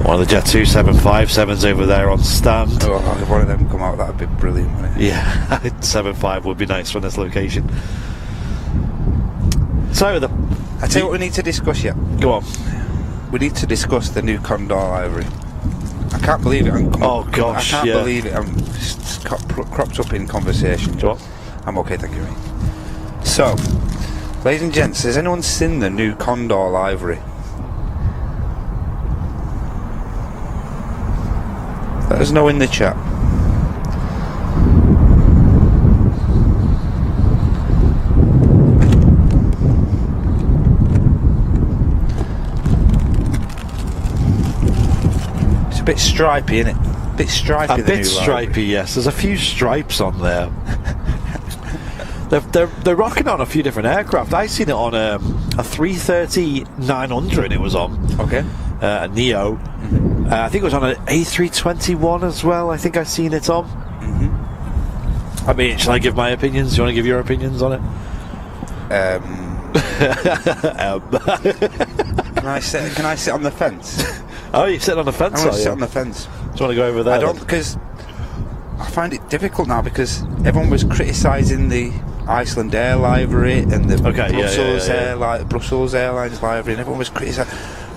One of the Jet 275-7s over there on stand. Oh, if one of them come out, that'd be brilliant, wouldn't it? Yeah, 75 would be nice from this location. So, I tell you what we need to discuss yet. Go on. We need to discuss the new Condor livery. I can't believe it. Oh gosh, I can't believe it. It's cropped up in conversation. What? I'm okay, thank you. So, ladies and gents, has anyone seen the new Condor livery? Let us know in the chat. It's a bit stripy, isn't it? A bit stripy. A bit stripy, yes. There's a few stripes on there. They're rocking on a few different aircraft. I seen it on a 330-900 it was on. Okay. A Neo. Mm-hmm. I think it was on an A321 as well. I think I've seen it on. Mm-hmm. I mean, shall I give my opinions? Do you want to give your opinions on it? Can I sit on the fence? Oh, you're sitting on the fence? I want to sit on the fence. Do you want to go over there? I don't, because I find it difficult now because everyone was criticising the Iceland Air livery and the Brussels Airlines livery, and everyone was criticising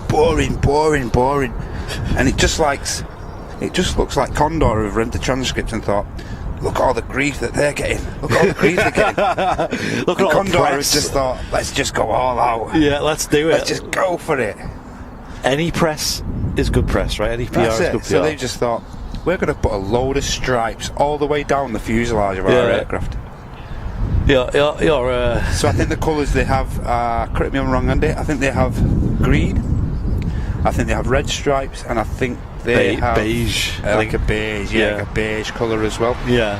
boring, and it just looks like Condor have read the transcript and thought, look at all the grief that they're getting. Look at all the grief they're getting. Look at all Condor the press. has just thought, let's just go all out. Yeah, let's do it. Let's just go for it. Any press is good press, right? Any PR is good PR. So they just thought, we're going to put a load of stripes all the way down the fuselage of our aircraft. So I think the colours they have, correct me if I'm wrong, Andy, I think they have green, I think they have red stripes, and I think they have beige. Like a beige, like a beige colour as well. Yeah,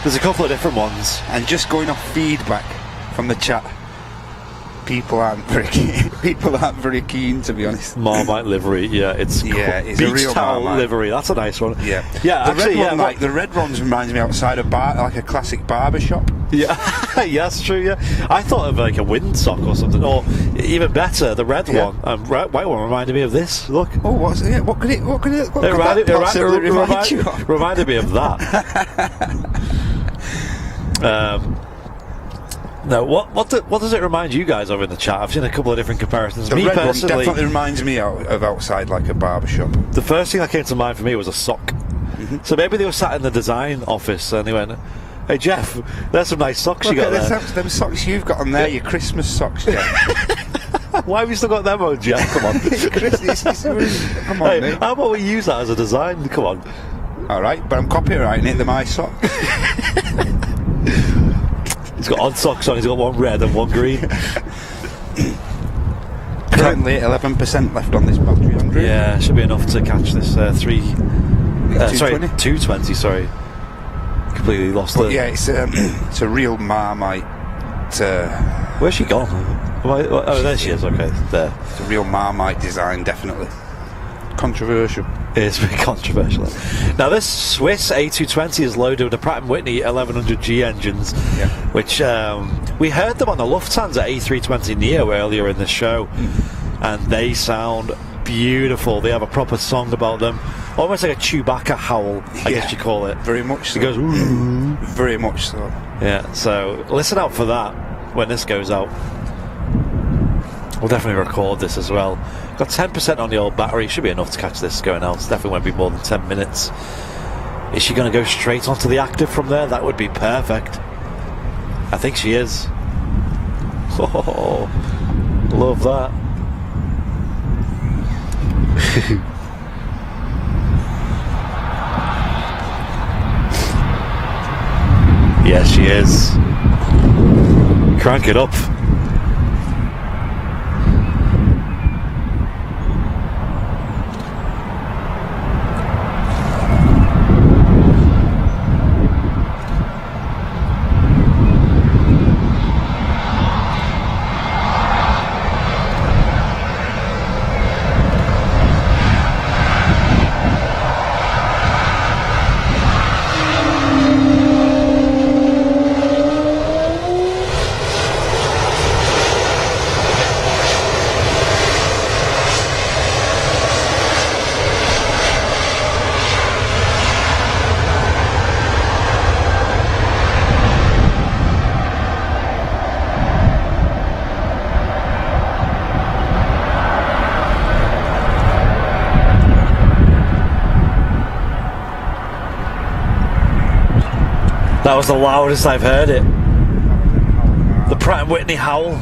there's a couple of different ones. And just going off feedback from the chat, people aren't very keen, to be honest. Marmite livery, it's it's beach a real towel Marmite livery. That's a nice one. Yeah. The red ones reminds me outside of like a classic barber shop. Yeah, that's true. Yeah, I thought of like a windsock or something, or even better, the red one. White one reminded me of this. Look. Oh, what could it reminded me of that. No, what does it remind you guys of in the chat? I've seen a couple of different comparisons. The red one definitely reminds me of outside like a barber shop. The first thing that came to mind for me was a sock. Mm-hmm. So maybe they were sat in the design office and they went, "Hey Jeff, there's some nice socks you got there." Them socks you've got on there, your Christmas socks, Jeff. Why have you still got them on, Jeff? Come on. Come on, mate. How about we use that as a design? Come on. Alright, but I'm copywriting it, they're my socks. He's got odd socks on, he's got one red and one green. Currently 11% left on this battery, Andrew. Yeah, should be enough to catch this 220. Sorry, completely lost it. Yeah, it's a real Marmite. Where's she gone? Oh, there she is. Okay, there. It's a real Marmite design, definitely. Controversial. It is very controversial. Now, this Swiss A220 is loaded with the Pratt & Whitney 1100G engines, which we heard them on the Lufthansa A320 Neo earlier in the show, and they sound beautiful. They have a proper song about them, almost like a Chewbacca howl, I guess you call it. Very much so. It goes, ooh. Very much so. Yeah, so listen out for that when this goes out. We'll definitely record this as well. Got 10% on the old battery. Should be enough to catch this going out. It definitely won't be more than 10 minutes. Is she going to go straight onto the active from there? That would be perfect. I think she is. Oh, love that. Yes, she is. Crank it up. That was the loudest I've heard it. The Pratt & Whitney howl.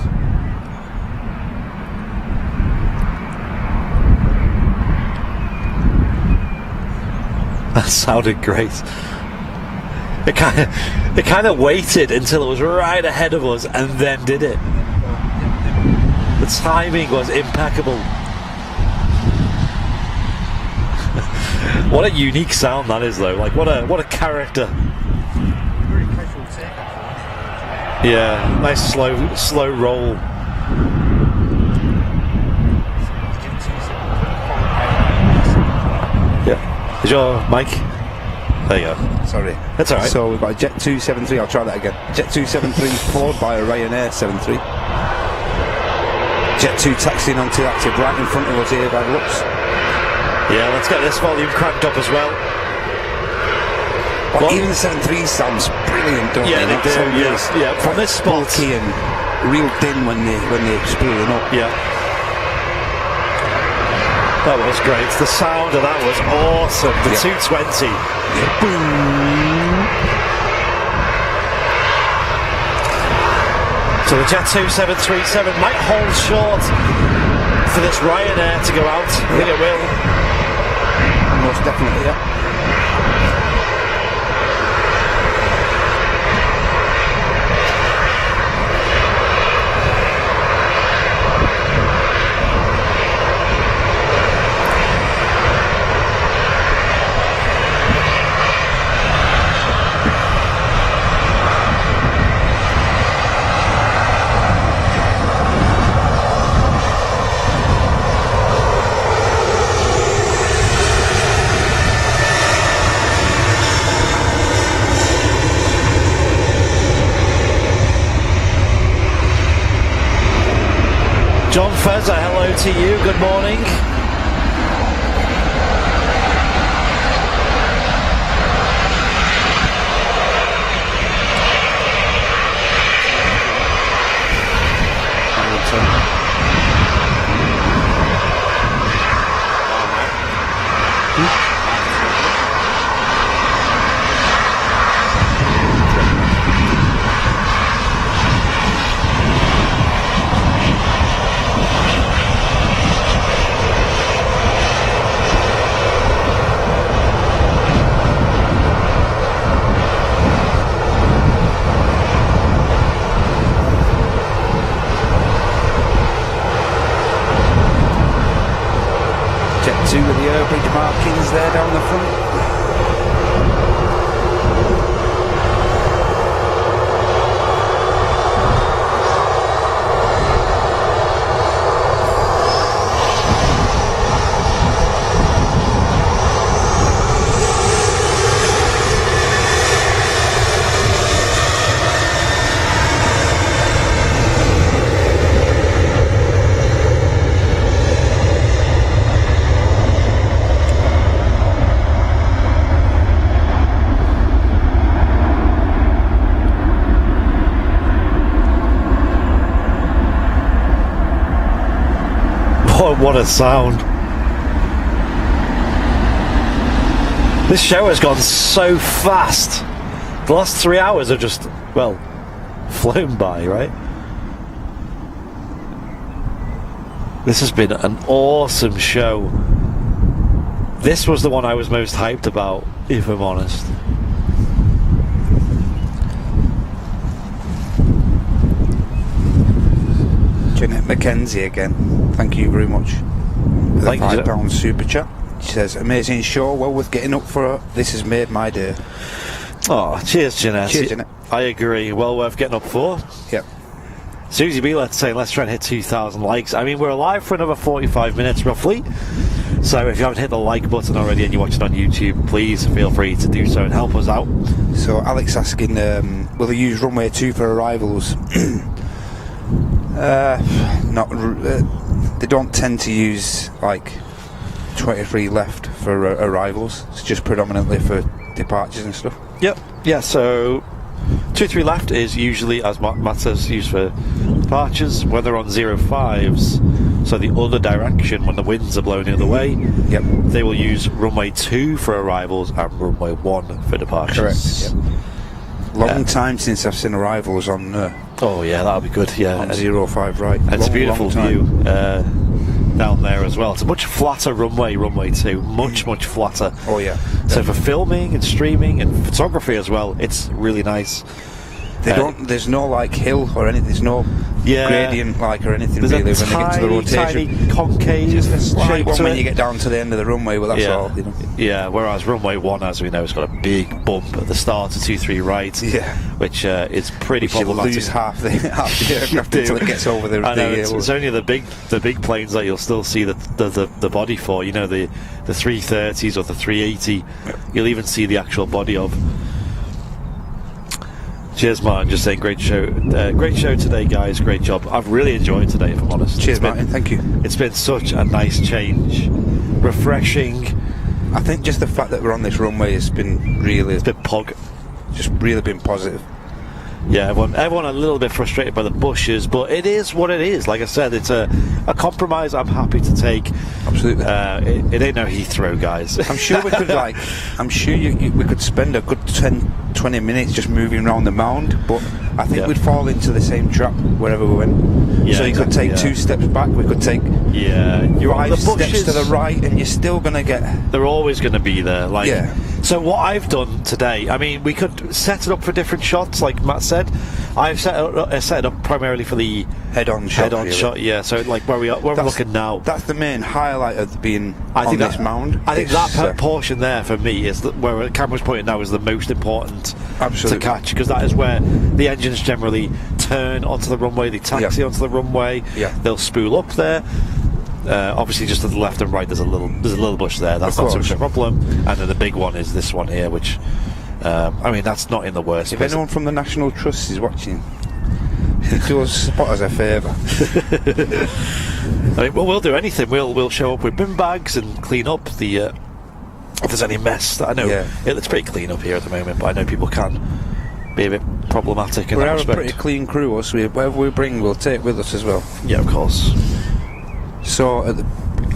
That sounded great. It kind of waited until it was right ahead of us and then did it. The timing was impeccable. What a unique sound that is, though. Like what a character. Yeah, nice slow roll. Yeah. Is your mic? There you go. Sorry. That's alright. So we've got a Jet 273, I'll try that again. Jet 273 followed by a Ryanair 73. Jet 2 taxiing onto active right in front of us here by the looks. Yeah, let's get this volume cranked up as well. But even the 73 sounds brilliant, don't they? They do, yeah. From this spot. Bulky and real thin when they're spooling up. Yeah. That was great. The sound of that was awesome. The 220. Yeah. Boom. So the Jet 2737 might hold short for this Ryanair to go out. I think it will. Most definitely, yeah. John Fezzer, hello to you, good morning. What a sound. This show has gone so fast. The last 3 hours have just, well, flown by, right? This has been an awesome show. This was the one I was most hyped about, if I'm honest. Jeanette McKenzie again. Thank you very much for the £5 super chat. She says, amazing show, well worth getting up for. This has made my day. Oh, cheers, Jeanette. Cheers, Jeanette. I agree. Well worth getting up for. Yep. Susie B, let's try and hit 2,000 likes. I mean, we're alive for another 45 minutes, roughly. So if you haven't hit the like button already and you're watching on YouTube, please feel free to do so and help us out. So Alex asking, will they use Runway 2 for arrivals? They don't tend to use, like, 23 left for arrivals. It's just predominantly for departures and stuff. Yep. Yeah, so 2-3 left is usually, as Matt says, used for departures. When they're on 0-5s, so the other direction, when the winds are blowing the other way, yep, they will use runway 2 for arrivals and runway 1 for departures. Correct. Yep. Long time since I've seen arrivals on. Oh yeah, that'll be good. Yeah, on 0-5 right. And it's a beautiful view down there as well. It's a much flatter runway 2, much flatter. Oh yeah. So for filming and streaming and photography as well, it's really nice. There's no like hill or anything. There's no gradient like or anything really when they get to the rotation. Tiny concave. Just a slight one when it. you get down to the end of the runway, but that's all. You know. Yeah. Whereas runway 1, as we know, has got a big bump at the start of 2-3 right. Yeah. Which is pretty problematic. You lose half the aircraft until it gets over the hill. It's only the big planes that you'll still see the body for. You know, the 330s or the 380. Yep. You'll even see the actual body of. Cheers, Martin. Just saying, great show today, guys. Great job. I've really enjoyed today, if I'm honest. Cheers, Martin. Thank you. It's been such a nice change, refreshing. I think just the fact that we're on this runway has been really. It's been just really been positive. Yeah, everyone a little bit frustrated by the bushes, but it is what it is. Like I said, it's a compromise I'm happy to take. Absolutely. It ain't no Heathrow, guys. I'm sure we could we could spend a good 10-20 minutes just moving around the mound, but I think we'd fall into the same trap wherever we went. Yeah, so you could take 2 steps back, we could take 5 steps to the right, and you're still going to get. They're always going to be there. So what I've done today, I mean, we could set it up for different shots, like Matt said. I've set it up primarily for the head-on shot. Yeah. So like where we're looking now. That's the main highlight of being on this mound. I think that portion there for me is where the camera's pointing now is the most important to catch, because that is where the engines generally turn onto the runway, they taxi onto the runway. Yeah. They'll spool up there. Obviously, just to the left and right, there's a little bush there. That's not so much a problem. And then the big one is this one here, which I mean, that's not in the worst. If anyone from the National Trust is watching, do us spot us a favour. I mean, well, we'll do anything. We'll show up with bin bags and clean up the if there's any mess. I know it's pretty clean up here at the moment, but I know people can be a bit problematic in that respect. We're a pretty clean crew, so whatever we bring, we'll take with us as well. Yeah, of course. So at the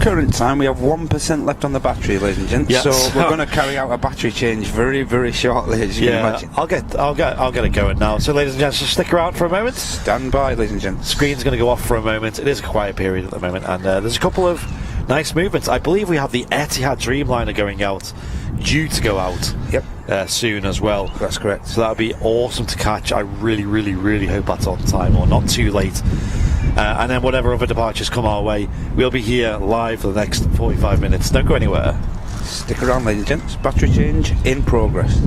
current time, we have 1% left on the battery, ladies and gents. Yep. So we're going to carry out a battery change very, very shortly, as you can imagine. I'll get it going now. So, ladies and gents, just stick around for a moment. Stand by, ladies and gents. Screen's going to go off for a moment. It is a quiet period at the moment, and there's a couple of nice movements. I believe we have the Etihad Dreamliner due to go out. Yep. Soon as well. That's correct. So that would be awesome to catch. I really, really, really hope that's on time or not too late. And then whatever other departures come our way, we'll be here live for the next 45 minutes. Don't go anywhere. Stick around, ladies and gents. Battery change in progress.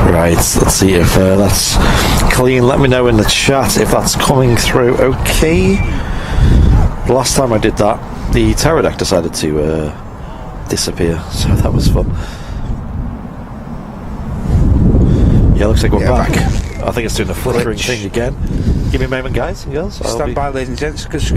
Right, let's see if that's clean. Let me know in the chat if that's coming through okay. The last time I did that, the pterodactyl decided to disappear, so that was fun. Yeah, looks like we're back. I think it's doing the flickering thing again. Give me a moment, guys and girls. Stand by, ladies and gents, because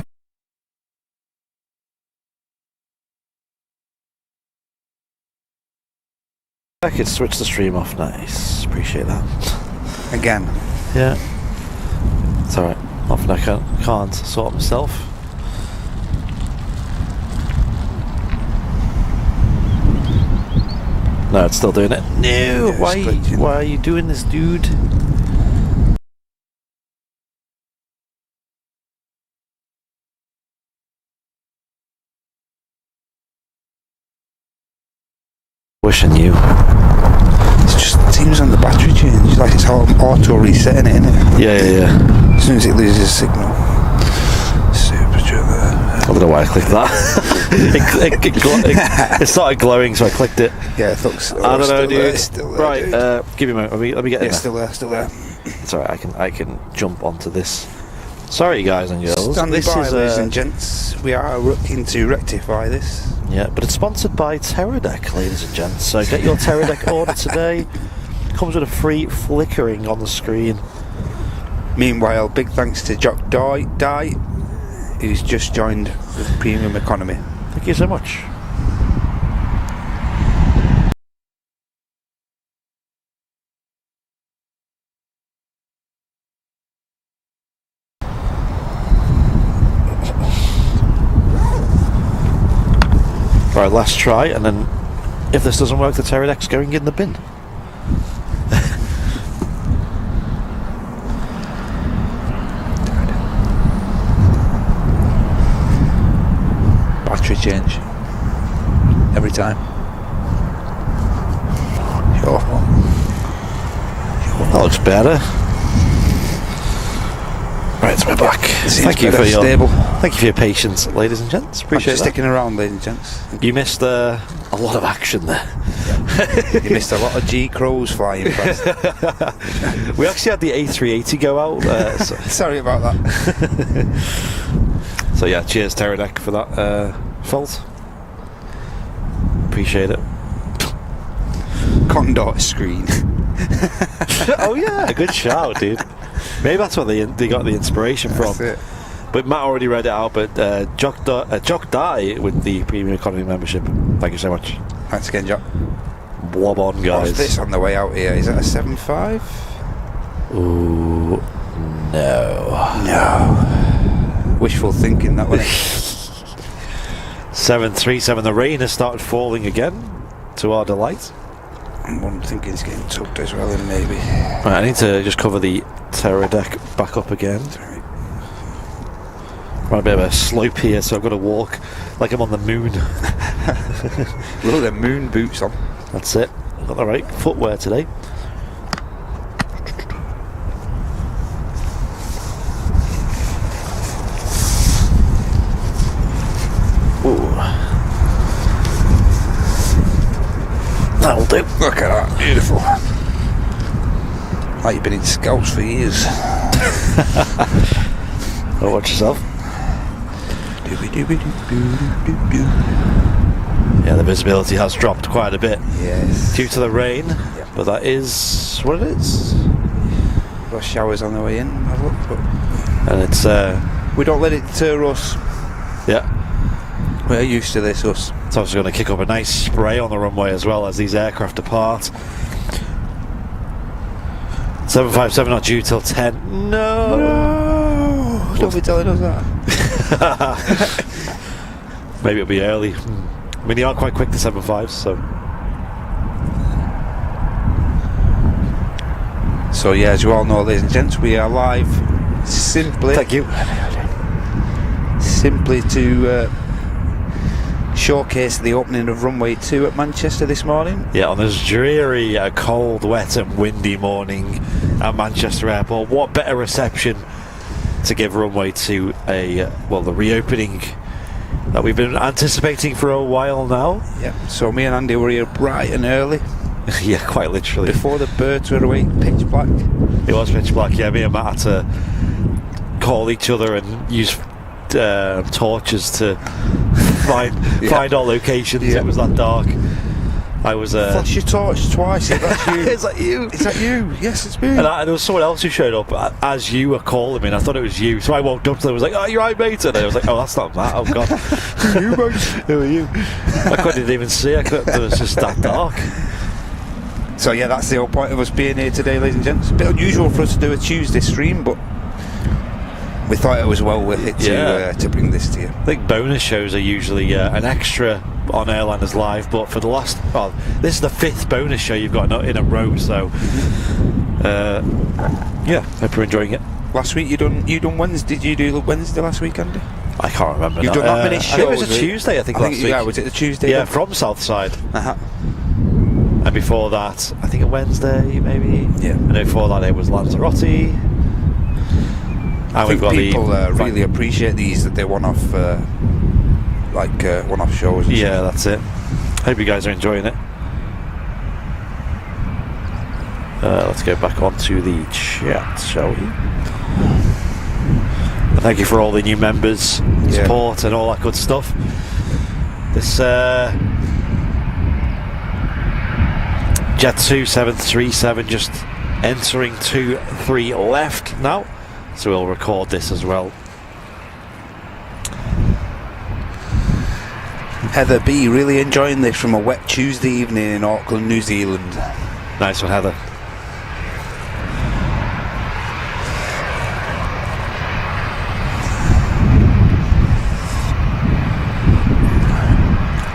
I could switch the stream off. Nice, appreciate that. again. Yeah, it's alright. Nothing I can't sort myself. No, it's still doing it. No, Yeah, why are you doing this, dude? Wishing you. It just seems on the battery change, like it's auto resetting it, innit? Yeah. As soon as it loses signal. Super true. I don't know why I clicked that. It started glowing, so I clicked it. Yeah, it looks. I don't know, dude. Still there, Right, dude. give me a moment. Let me get in there. Still there. It's alright. I can jump onto this. Sorry, guys and girls. Stand This by, is ladies and gents. We are looking to rectify this. yeah, but it's sponsored by Pterodec, ladies and gents. So get your Pterodec order today. Comes with a free flickering on the screen. Meanwhile, big thanks to Jock Die, who's just joined the Premium Economy. Thank you so much. Right, last try, and then if this doesn't work, the Pterodec's going in the bin. Battery change. Every time. Your fault. That looks better. Right, we're back. Thank you for your patience, ladies and gents. Appreciate that. Sticking around, ladies and gents. You missed a lot of action there. Yeah. You missed a lot of G crows flying past. We actually had the A380 go out. Sorry about that. So yeah, cheers Pterodec for that fault. Appreciate it. Condor screen. Oh yeah, good shout, dude. Maybe that's what they got the inspiration from. That's it. But Matt already read it out. But Jock Die with the Premium Economy membership. Thank you so much. Thanks again, Jock. Blob on, guys. What's this on the way out here? Is that a 7.5? Ooh, no. No. Wishful thinking, that one. 737. The rain has started falling again, to our delight. I'm thinking it's getting tucked as well, and maybe. Right, I need to just cover the Pterodec back up again. Right, a bit of a slope here, so I've got to walk like I'm on the moon. Look at the moon boots on. That's it. I've got the right footwear today. Ooh. That'll do. Look at that, beautiful. Like you've been in Scouts for years. Oh, watch yourself. Yeah, the visibility has dropped quite a bit. Yes. Due to the rain, Yep. but that is what it is. Got showers on the way in, have a look, but And it's, we don't let it deter us. yeah. We're used to this, us. It's obviously going to kick up a nice spray on the runway as well as these aircraft depart. 757 not due till 10. No! Don't be telling us that. Maybe it'll be early. I mean, they are quite quick, the 75s, so. So, yeah, as you all know, ladies and gents, we are live simply. Thank you. Simply to showcase the opening of Runway 2 at Manchester this morning. Yeah, on this dreary, cold, wet and windy morning at Manchester Airport. What better reception to give Runway 2 the reopening that we've been anticipating for a while now. Yeah. So me and Andy were here bright and early. Yeah, quite literally. Before the birds were awake, pitch black. It was pitch black, yeah. Me and Matt had to call each other and use torches to find our locations. It was that dark. I was flash your torch twice. That's you. Is that you? Is that you? Yes, it's me. And there was someone else who showed up as you were calling me, and I thought it was you. So I walked up to them and was like, "Oh, you're right, mate." And I was like, "Oh, that's not that. Oh God, Who are you, mate? Who are you?" I couldn't even see. It was just that dark. So yeah, that's the whole point of us being here today, ladies and gents. It's a bit unusual for us to do a Tuesday stream, but we thought it was well worth it to bring this to you. I think bonus shows are usually an extra on Airliners Live, but for the last, this is the 5th bonus show you've got in a row, so hope you're enjoying it. Last week you done Wednesday. Did you do Wednesday last week, Andy? I can't remember. You've done that many shows. I think it was a Tuesday, last week. Yeah, was it a Tuesday? Yeah, from Southside. Uh-huh. And before that, I think a Wednesday, maybe. Yeah. And before that, it was Lanzarote. I think people really appreciate these, that they're one-off shows. Yeah, that's it. Hope you guys are enjoying it. Let's go back onto the chat, shall we? And thank you for all the new members, support, and all that good stuff. This Jet 2737 just entering 2-3 left now, so we'll record this as well. Heather B, really enjoying this from a wet Tuesday evening in Auckland, New Zealand. Nice one, Heather.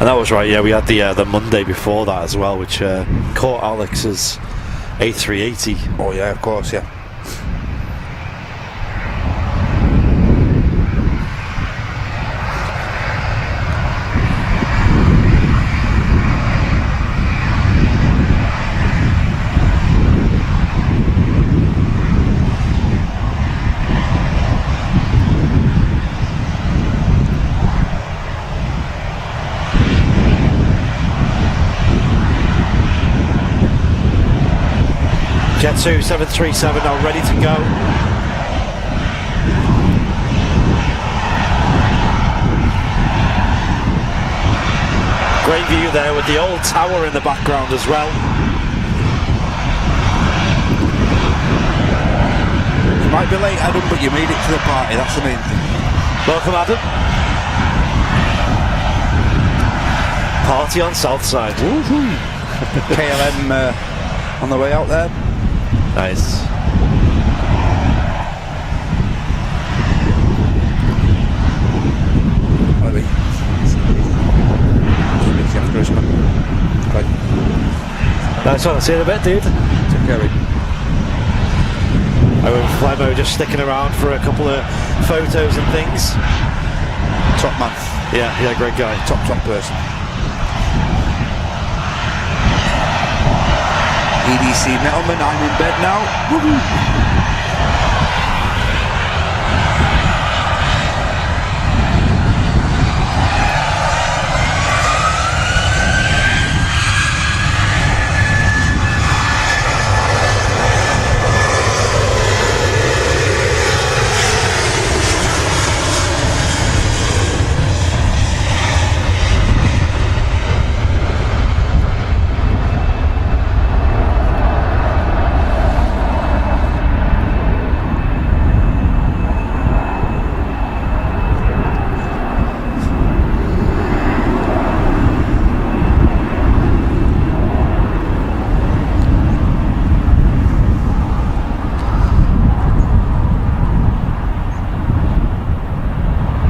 And that was right, yeah, we had the Monday before that as well, which caught Alex's A380. Oh yeah, of course, yeah. Jet 2737 are ready to go. Great view there with the old tower in the background as well. You might be late, Adam, but you made it to the party, that's the main thing. Welcome, Adam. Party on Southside. KLM on the way out there. Nice. Nice one, I'll see you in a bit, dude. Take care. I went with Flemo just sticking around for a couple of photos and things. Top man. Yeah, great guy. Top person. EDC Metalman, I'm in bed now. Woohoo!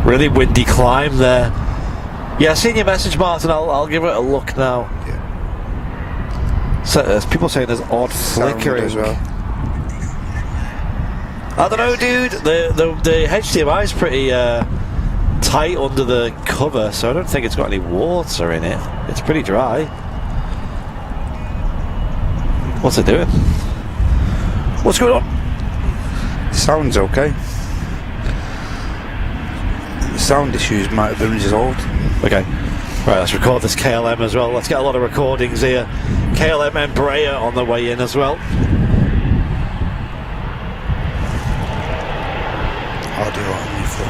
Really windy climb there. Yeah, I've seen your message, Martin. I'll give it a look now. Yeah. So there's people saying there's odd flickering as well. I don't know, dude. The HDMI is pretty tight under the cover, so I don't think it's got any water in it. It's pretty dry. What's it doing? What's going on? Sounds okay. The sound issues might have been resolved. Okay. Right, let's record this KLM as well. Let's get a lot of recordings here. KLM Embraer on the way in as well. Audio only for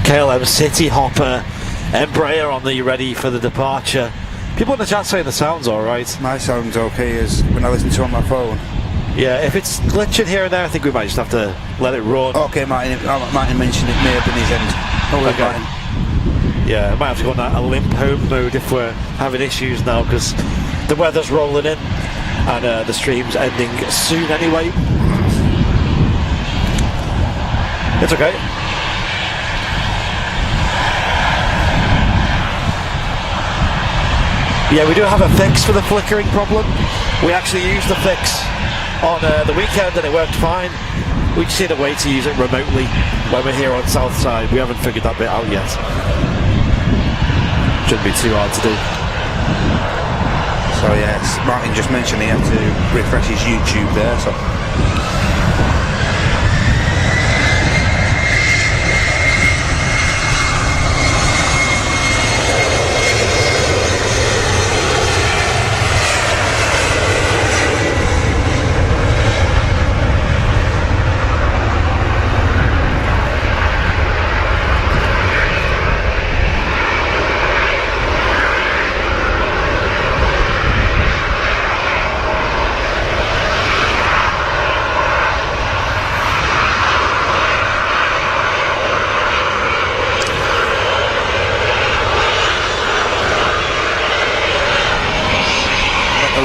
KLM City Hopper Embraer on the ready for the departure. People in the chat saying the sound's alright. My sound's okay as when I listen to it on my phone. Yeah, if it's glitching here and there, I think we might just have to let it run. Okay, Martin mentioned it may have been his end. Oh, okay. Martin. Yeah, I might have to go on that limp home mode if we're having issues now, because the weather's rolling in and the stream's ending soon anyway. It's okay. Yeah, we do have a fix for the flickering problem. We actually used the fix on the weekend and it worked fine. We just need a way to use it remotely when we're here on Southside. We haven't figured that bit out yet. Shouldn't be too hard to do. So yes, Martin just mentioned he had to refresh his YouTube there. So.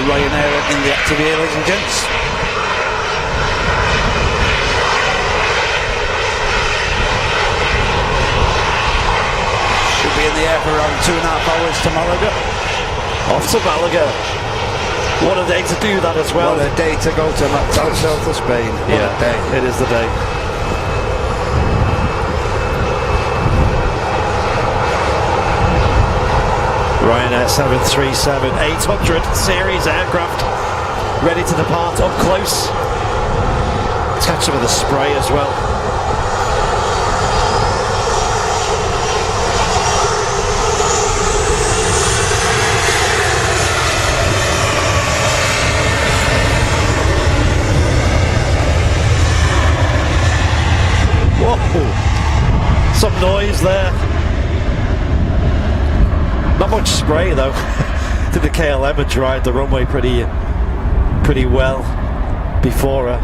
Ryanair in the active here, ladies and gents. Should be in the air for around 2.5 hours to Malaga. Off to Malaga. What a day to do that as well. What a day to go to south of Spain. What a day. It is the day. Ryanair 737-800 series aircraft ready to depart up close. Let's catch some of the spray as well. Whoa! Some noise there. Not much spray though. I think the KLM had dried the runway pretty well before her.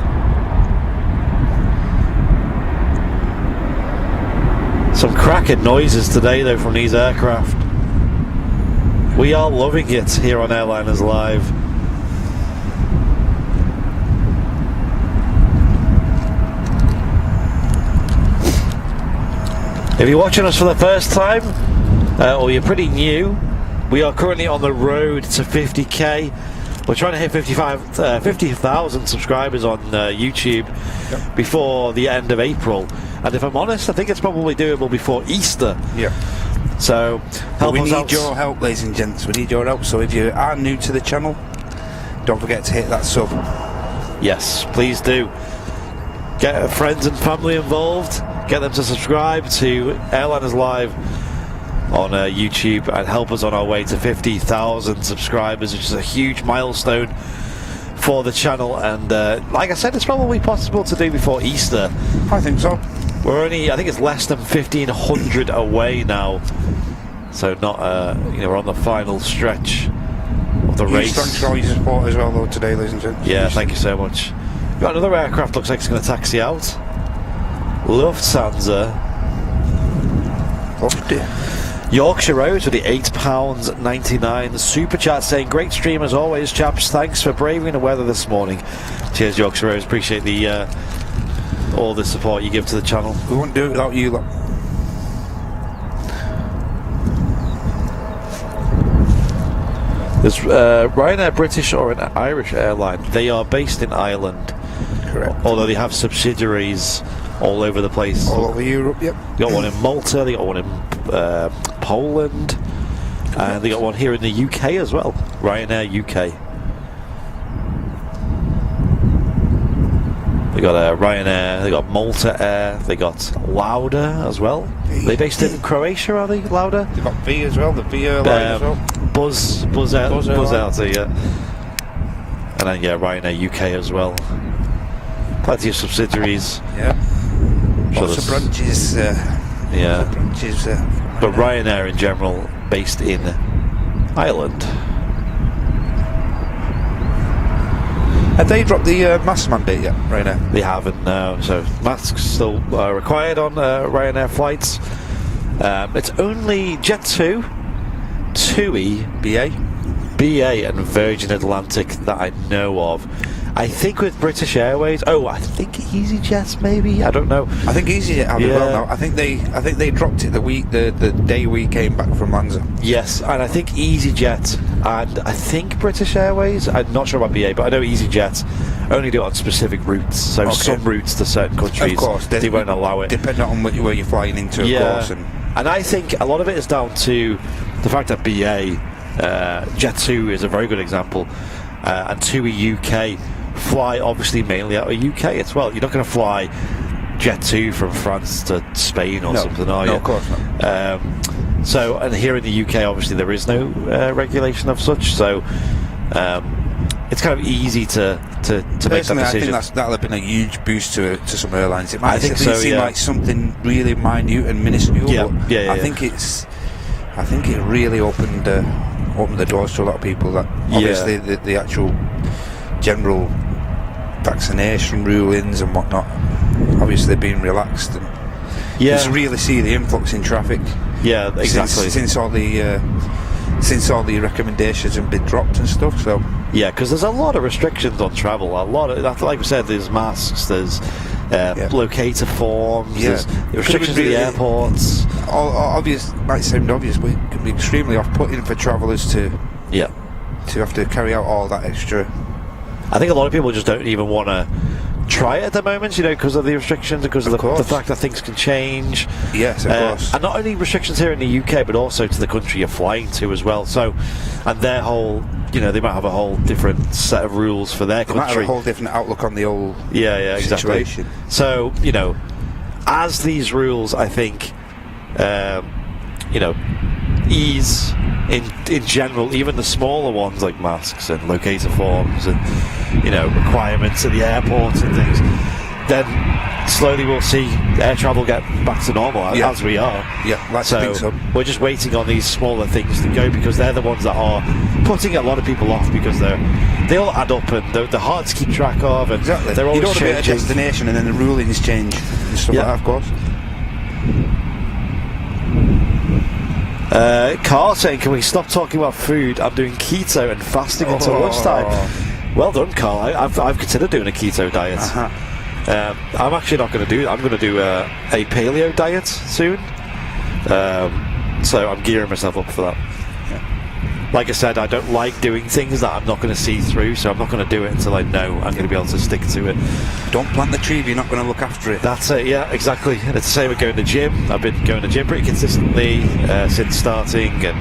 Some cracking noises today though from these aircraft. We are loving it here on Airliners Live. If you're watching us for the first time, or you're pretty new, we are currently on the road to 50k. We're trying to hit 50,000 subscribers on YouTube before the end of April. And if I'm honest, I think it's probably doable before Easter. Yeah. So we need your help, ladies and gents. We need your help. So if you are new to the channel, don't forget to hit that sub. Yes, please do. Get friends and family involved. Get them to subscribe to Airliners Live on YouTube and help us on our way to 50,000 subscribers, which is a huge milestone for the channel. And like I said, it's probably possible to do before Easter. I think so. We're only, I think it's less than 1,500 away now, so not we're on the final stretch of the race. Thanks for all your support as well though today, ladies and gents. Yeah, thank you so much. We've got another aircraft, looks like it's going to taxi out. Lufthansa. Oh dear. Yorkshire Roads with the £8.99 super chat saying great stream as always, chaps. Thanks for braving the weather this morning. Cheers, Yorkshire Roads. Appreciate the all the support you give to the channel. We wouldn't do it without you lot. There's Ryanair, British or an Irish airline. They are based in Ireland. Correct. Although they have subsidiaries all over the place. All over Europe, yep. They got one in Malta, they got one in Poland, and they got one here in the UK as well. Ryanair UK. They got Ryanair, they got Malta Air, they got Lauda as well. Are they based in Croatia, are they, Lauda? They've got V as well, the V airline as well. Buzz out, yeah. And then Ryanair UK as well. Plenty of subsidiaries. Yeah. Lots of branches Yeah. branches. But Ryanair in general, based in Ireland. Have they dropped the mask mandate yet, Ryanair? They haven't, no. So masks still required on Ryanair flights. It's only Jet2, TUI, BA and Virgin Atlantic that I know of. I think with British Airways, I think EasyJet maybe. I don't know. I think EasyJet have it well now. I think they dropped it the day we came back from Lanza. Yes, and I think EasyJet and I think British Airways. I'm not sure about BA, but I know EasyJet only do it on specific routes. So some routes to certain countries, of course, they won't allow it. Depending on where you're flying into, of course. And I think a lot of it is down to the fact that BA, Jet2 is a very good example, and TUI UK fly obviously mainly out of UK as well. You're not going to fly Jet2 from France to Spain or something, are you? No, of course not. So, and here in the UK, obviously there is no regulation of such. So, it's kind of easy to make that decision. I think that'll have been a huge boost to some airlines. It might seem like something really minute and minuscule. I think it really opened the doors to a lot of people. That obviously the actual general vaccination rulings and whatnot, obviously being relaxed, and you just really see the influx in traffic. Yeah, exactly. Since all the recommendations have been dropped and stuff. So yeah, because there's a lot of restrictions on travel. A lot of, like we said, there's masks, there's locator forms, there's restrictions at the airports. Obvious, might sound obvious, but it can be extremely off-putting for travellers to have to carry out all that extra. I think a lot of people just don't even want to try it at the moment, because of the restrictions, because of the fact that things can change. Yes, of course. And not only restrictions here in the UK, but also to the country you're flying to as well. So, and their whole, they might have a whole different set of rules for their country. Might have a whole different outlook on the whole Exactly. situation. So, as these rules, I think, ease in general, even the smaller ones like masks and locator forms and requirements at the airports and things, then slowly we'll see air travel get back to normal as we are. So we're just waiting on these smaller things to go, because they're the ones that are putting a lot of people off, because they all add up and they're hard to keep track of, and they're always you don't want to be at a changing. destination and then the rulings change and stuff like that, of course. Carl saying, can we stop talking about food? I'm doing keto and fasting until lunchtime. Well done, Carl. I've considered doing a keto diet. I'm actually not going to do it. I'm going to do a paleo diet soon. So I'm gearing myself up for that. Like I said, I don't like doing things that I'm not going to see through, so I'm not going to do it until I know I'm going to be able to stick to it. Don't plant the tree if you're not going to look after it. That's it, yeah, exactly. And it's the same with going to the gym. I've been going to the gym pretty consistently since starting, and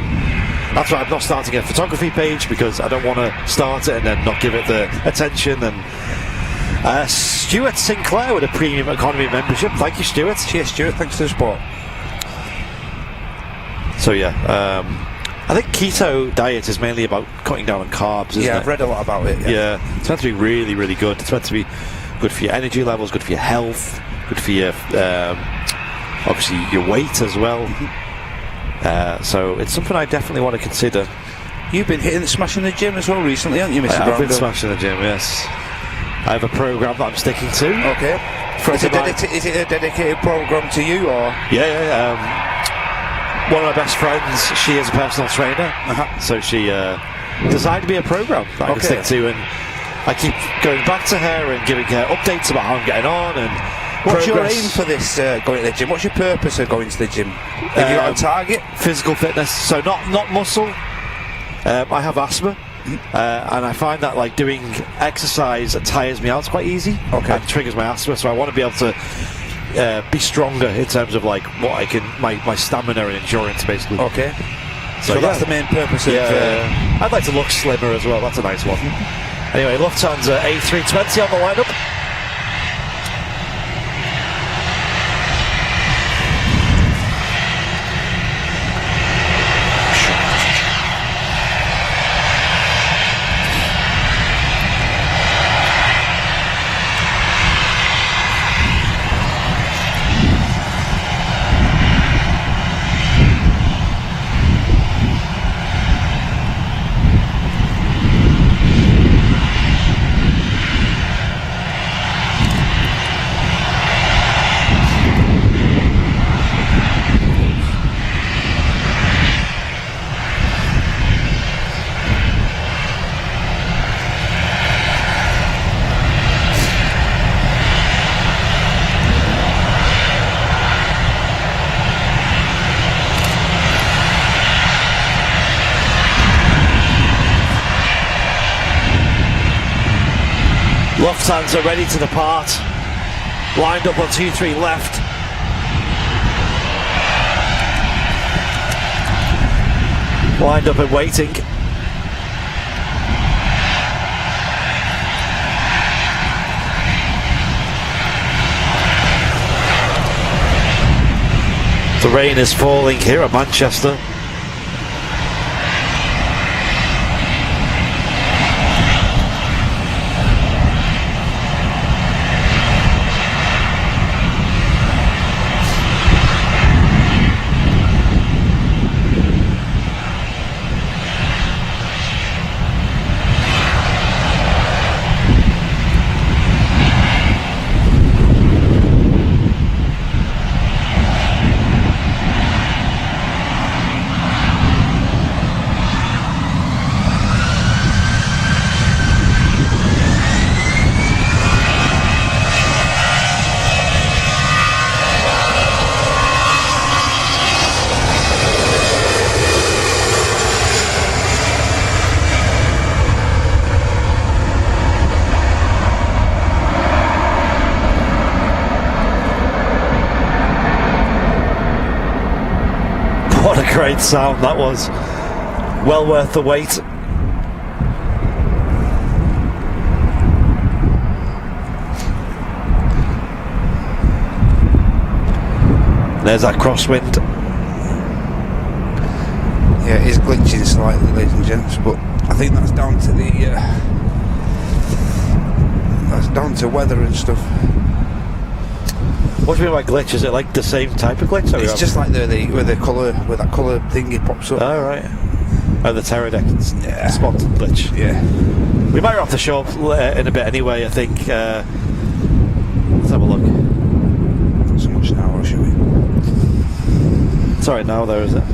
that's why I'm not starting a photography page, because I don't want to start it and then not give it the attention. And Stuart Sinclair with a premium economy membership. Thank you, Stuart. Cheers, Stuart. Thanks for the support. So I think keto diet is mainly about cutting down on carbs, isn't it? I've read a lot about it. Yeah, it's meant to be really, really good. It's meant to be good for your energy levels, good for your health, good for your obviously your weight as well. So it's something I definitely want to consider. You've been smashing the gym as well recently, haven't you, Mr. I've been smashing the gym, yes. I have a programme that I'm sticking to. Okay. Is it a dedicated programme to you, or? One of my best friends, she is a personal trainer, so she designed to be a programme that I can stick to, and I keep going back to her and giving her updates about how I'm getting on. And what's your aim for this going to the gym? What's your purpose of going to the gym? Have you got a target? Physical fitness, so not muscle. I have asthma, and I find that doing exercise tires me out quite easy. And triggers my asthma, so I want to be able to be stronger in terms of what I can, my stamina and endurance, basically. So that's the main purpose of I'd like to look slimmer as well. That's a nice one. Anyway, Lufthansa A320 on the lineup. Mustangs are ready to depart. Lined up on 2-3 left. Lined up and waiting. The rain is falling here at Manchester. What a great sound that was. Well worth the wait. There's that crosswind. Yeah, it is glitching slightly, ladies and gents, but I think that's down to the that's down to weather and stuff. What do you mean by glitch? Is it like the same type of glitch? It's just like where that colour thingy pops up. Oh right. Oh, the pterodactyl spotted glitch. Yeah. We might wrap the show up in a bit anyway. I think. Let's have a look. Not so much now, or should we? It's alright now, though, is it?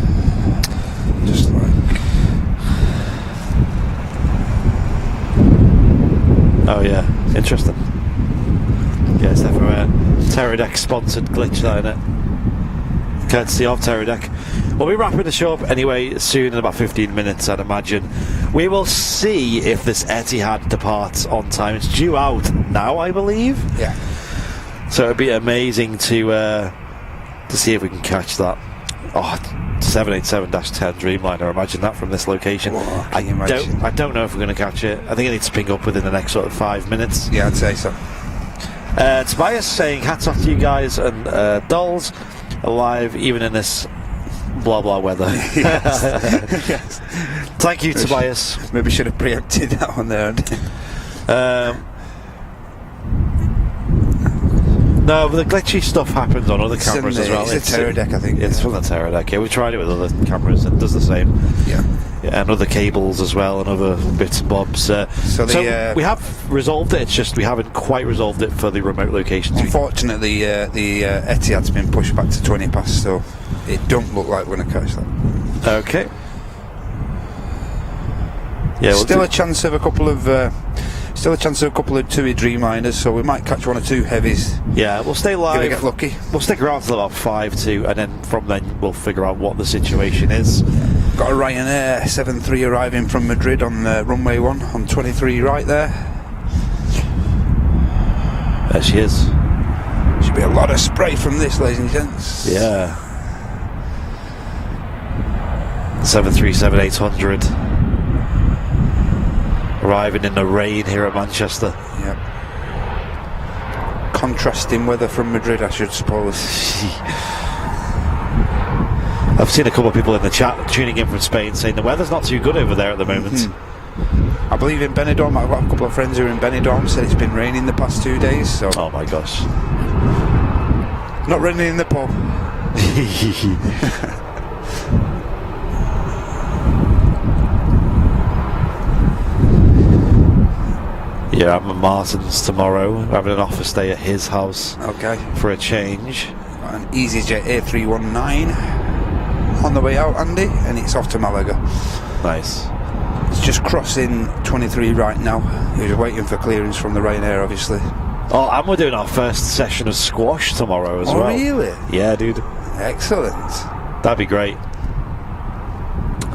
Just like. Oh yeah, interesting. Yeah, it's definitely a Pterodec sponsored glitch, that, isn't it? Courtesy of Pterodec. We'll be wrapping the show up anyway soon, in about 15 minutes, I'd imagine. We will see if this Etihad departs on time. It's due out now, I believe. Yeah. So it'd be amazing to see if we can catch that. Oh, 787-10 Dreamliner. Imagine that from this location. Oh, I don't know if we're going to catch it. I think it needs to ping up within the next sort of 5 minutes. Yeah, I'd say so. Tobias saying hats off to you guys and dolls alive even in this blah blah weather. Yes. Yes. Thank you, Tobias. Maybe should have preempted that one there. No, but the glitchy stuff happens on other cameras as well. It's a Pterodec, I think. It's from the Pterodec. Yeah, we tried it with other cameras and it does the same. Yeah. And other cables as well and other bits and bobs. So we have resolved it. It's just we haven't quite resolved it for the remote locations. Unfortunately, the Etihad's been pushed back to 20 past, so it don't look like we're going to catch that. Okay. Yeah. Still a chance of a couple of TUI Dreamliners, so we might catch one or two heavies. Yeah, we'll stay live. Gonna get lucky. We'll stick around till about 5 to, and then from then we'll figure out what the situation is. Got a Ryanair 7-3 arriving from Madrid on runway 1 on 23 right there. There she is. Should be a lot of spray from this, ladies and gents. Yeah. 737-800 arriving in the rain here at Manchester. Yep. Contrasting weather from Madrid, I should suppose. I've seen a couple of people in the chat tuning in from Spain saying the weather's not too good over there at the moment. Mm-hmm. I believe in Benidorm, I've got a couple of friends who are in Benidorm, said it's been raining the past 2 days. So. Oh my gosh. Not raining in the pub. Yeah, I'm at Martin's tomorrow. We're having an office day at his house. Okay. For a change. Got an EasyJet A319 on the way out, Andy, and it's off to Malaga. Nice. It's just crossing 23 right now. He was waiting for clearance from the Ryanair, obviously. Oh, and we're doing our first session of squash tomorrow as well. Oh, really? Yeah, dude. Excellent. That'd be great.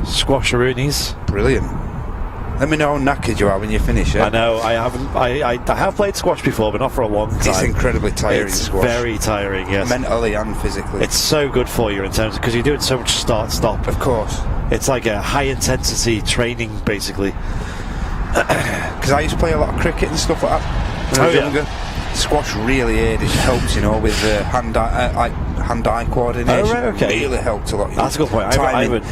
Squasharoonies. Brilliant. Let me know how knackered you are when you finish it. I know, I haven't. I have played squash before, but not for a long time. It's incredibly tiring. It's squash. very tiring, yes. Mentally and physically. It's so good for you in terms of, because you're doing so much start-stop. Of course. It's like a high-intensity training, basically. Because I used to play a lot of cricket and stuff like that when I was younger. Squash really helps, you know, with hand-eye coordination. Oh, right, okay. Really helped a lot. That's a good point. I haven't,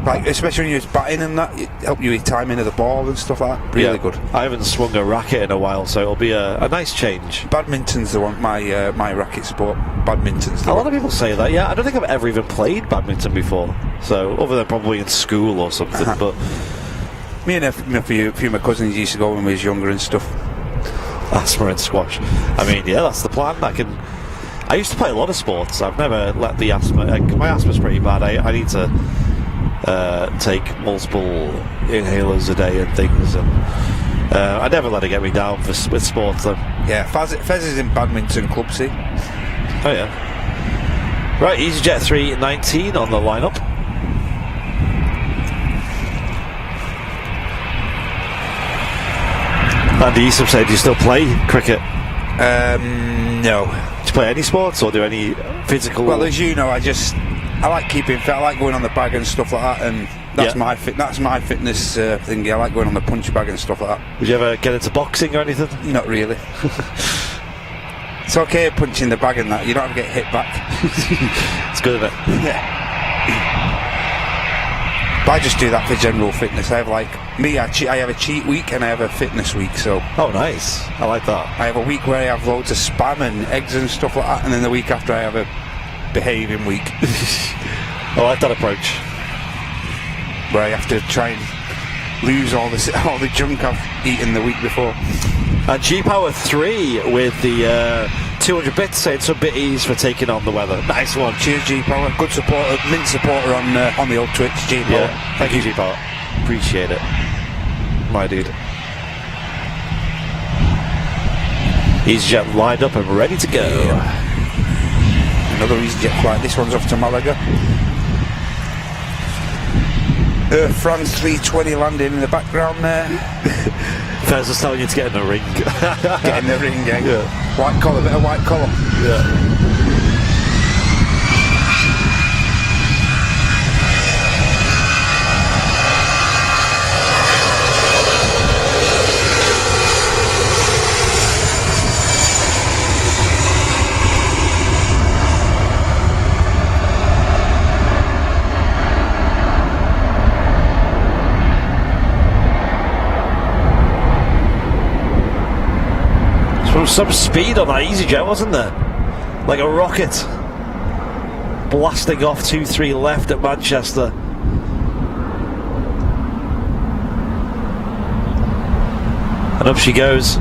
like, especially when you're batting and that, it help you with timing of the ball and stuff like that. Really good. I haven't swung a racket in a while, so it'll be a nice change. Badminton's the one, my racket sport. Badminton's the one. A lot of people say that, yeah. I don't think I've ever even played badminton before. So, other than probably in school or something, but... Me and a few of my cousins used to go when we was younger and stuff. Asthma and squash. I mean, yeah, that's the plan. I used to play a lot of sports. I've never let the asthma... my asthma's pretty bad. I need to take multiple inhalers a day and things, and I never let it get me down with sports, though. Yeah, Fez is in badminton club C. Oh, yeah. Right, EasyJet 319 on the lineup. Andy Eastham said, do you still play cricket? No. Do you play any sports or do any physical? Well, as you know, I like keeping fit. I like going on the bag and stuff like that, and that's my fitness thingy. I like going on the punch bag and stuff like that. Would you ever get into boxing or anything? Not really. It's okay punching the bag and that. You don't have to get hit back. It's good, isn't it? Yeah. But I just do that for general fitness. I have I have a cheat week and I have a fitness week. So. Oh, nice. I like that. I have a week where I have loads of spam and eggs and stuff like that, and then the week after I have a behaving week. I like that approach. Where I have to try and lose all the junk I've eaten the week before. And G-Power 3 with the 200 bits, saying some bitties for taking on the weather. Nice one. Cheers, G-Power. Good supporter, mint supporter on the old Twitch, G-Power. Yeah, thank you, G-Power. Appreciate it. My dude. EasyJet lined up and ready to go. Yeah. Another EasyJet flight. This one's off to Malaga. France 320 landing in the background there. Fez was telling you to get in the ring. Get in the ring, gang. Yeah. White collar, bit of white collar. Yeah. Some speed on that EasyJet, wasn't there? Like a rocket blasting off 2-3 left at Manchester. And up she goes.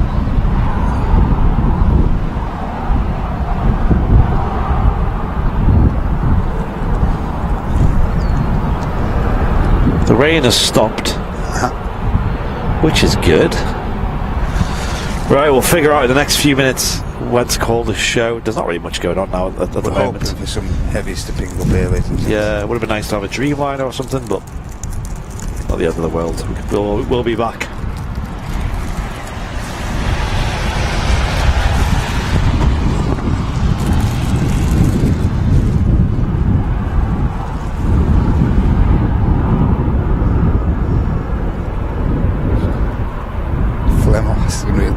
The rain has stopped, which is good. Right, we'll figure out in the next few minutes when to call the show. There's not really much going on now at the moment. We're hoping for some heavies to pick up early. Yeah, it would have been nice to have a Dreamliner or something, but not the end of the world. We'll be back.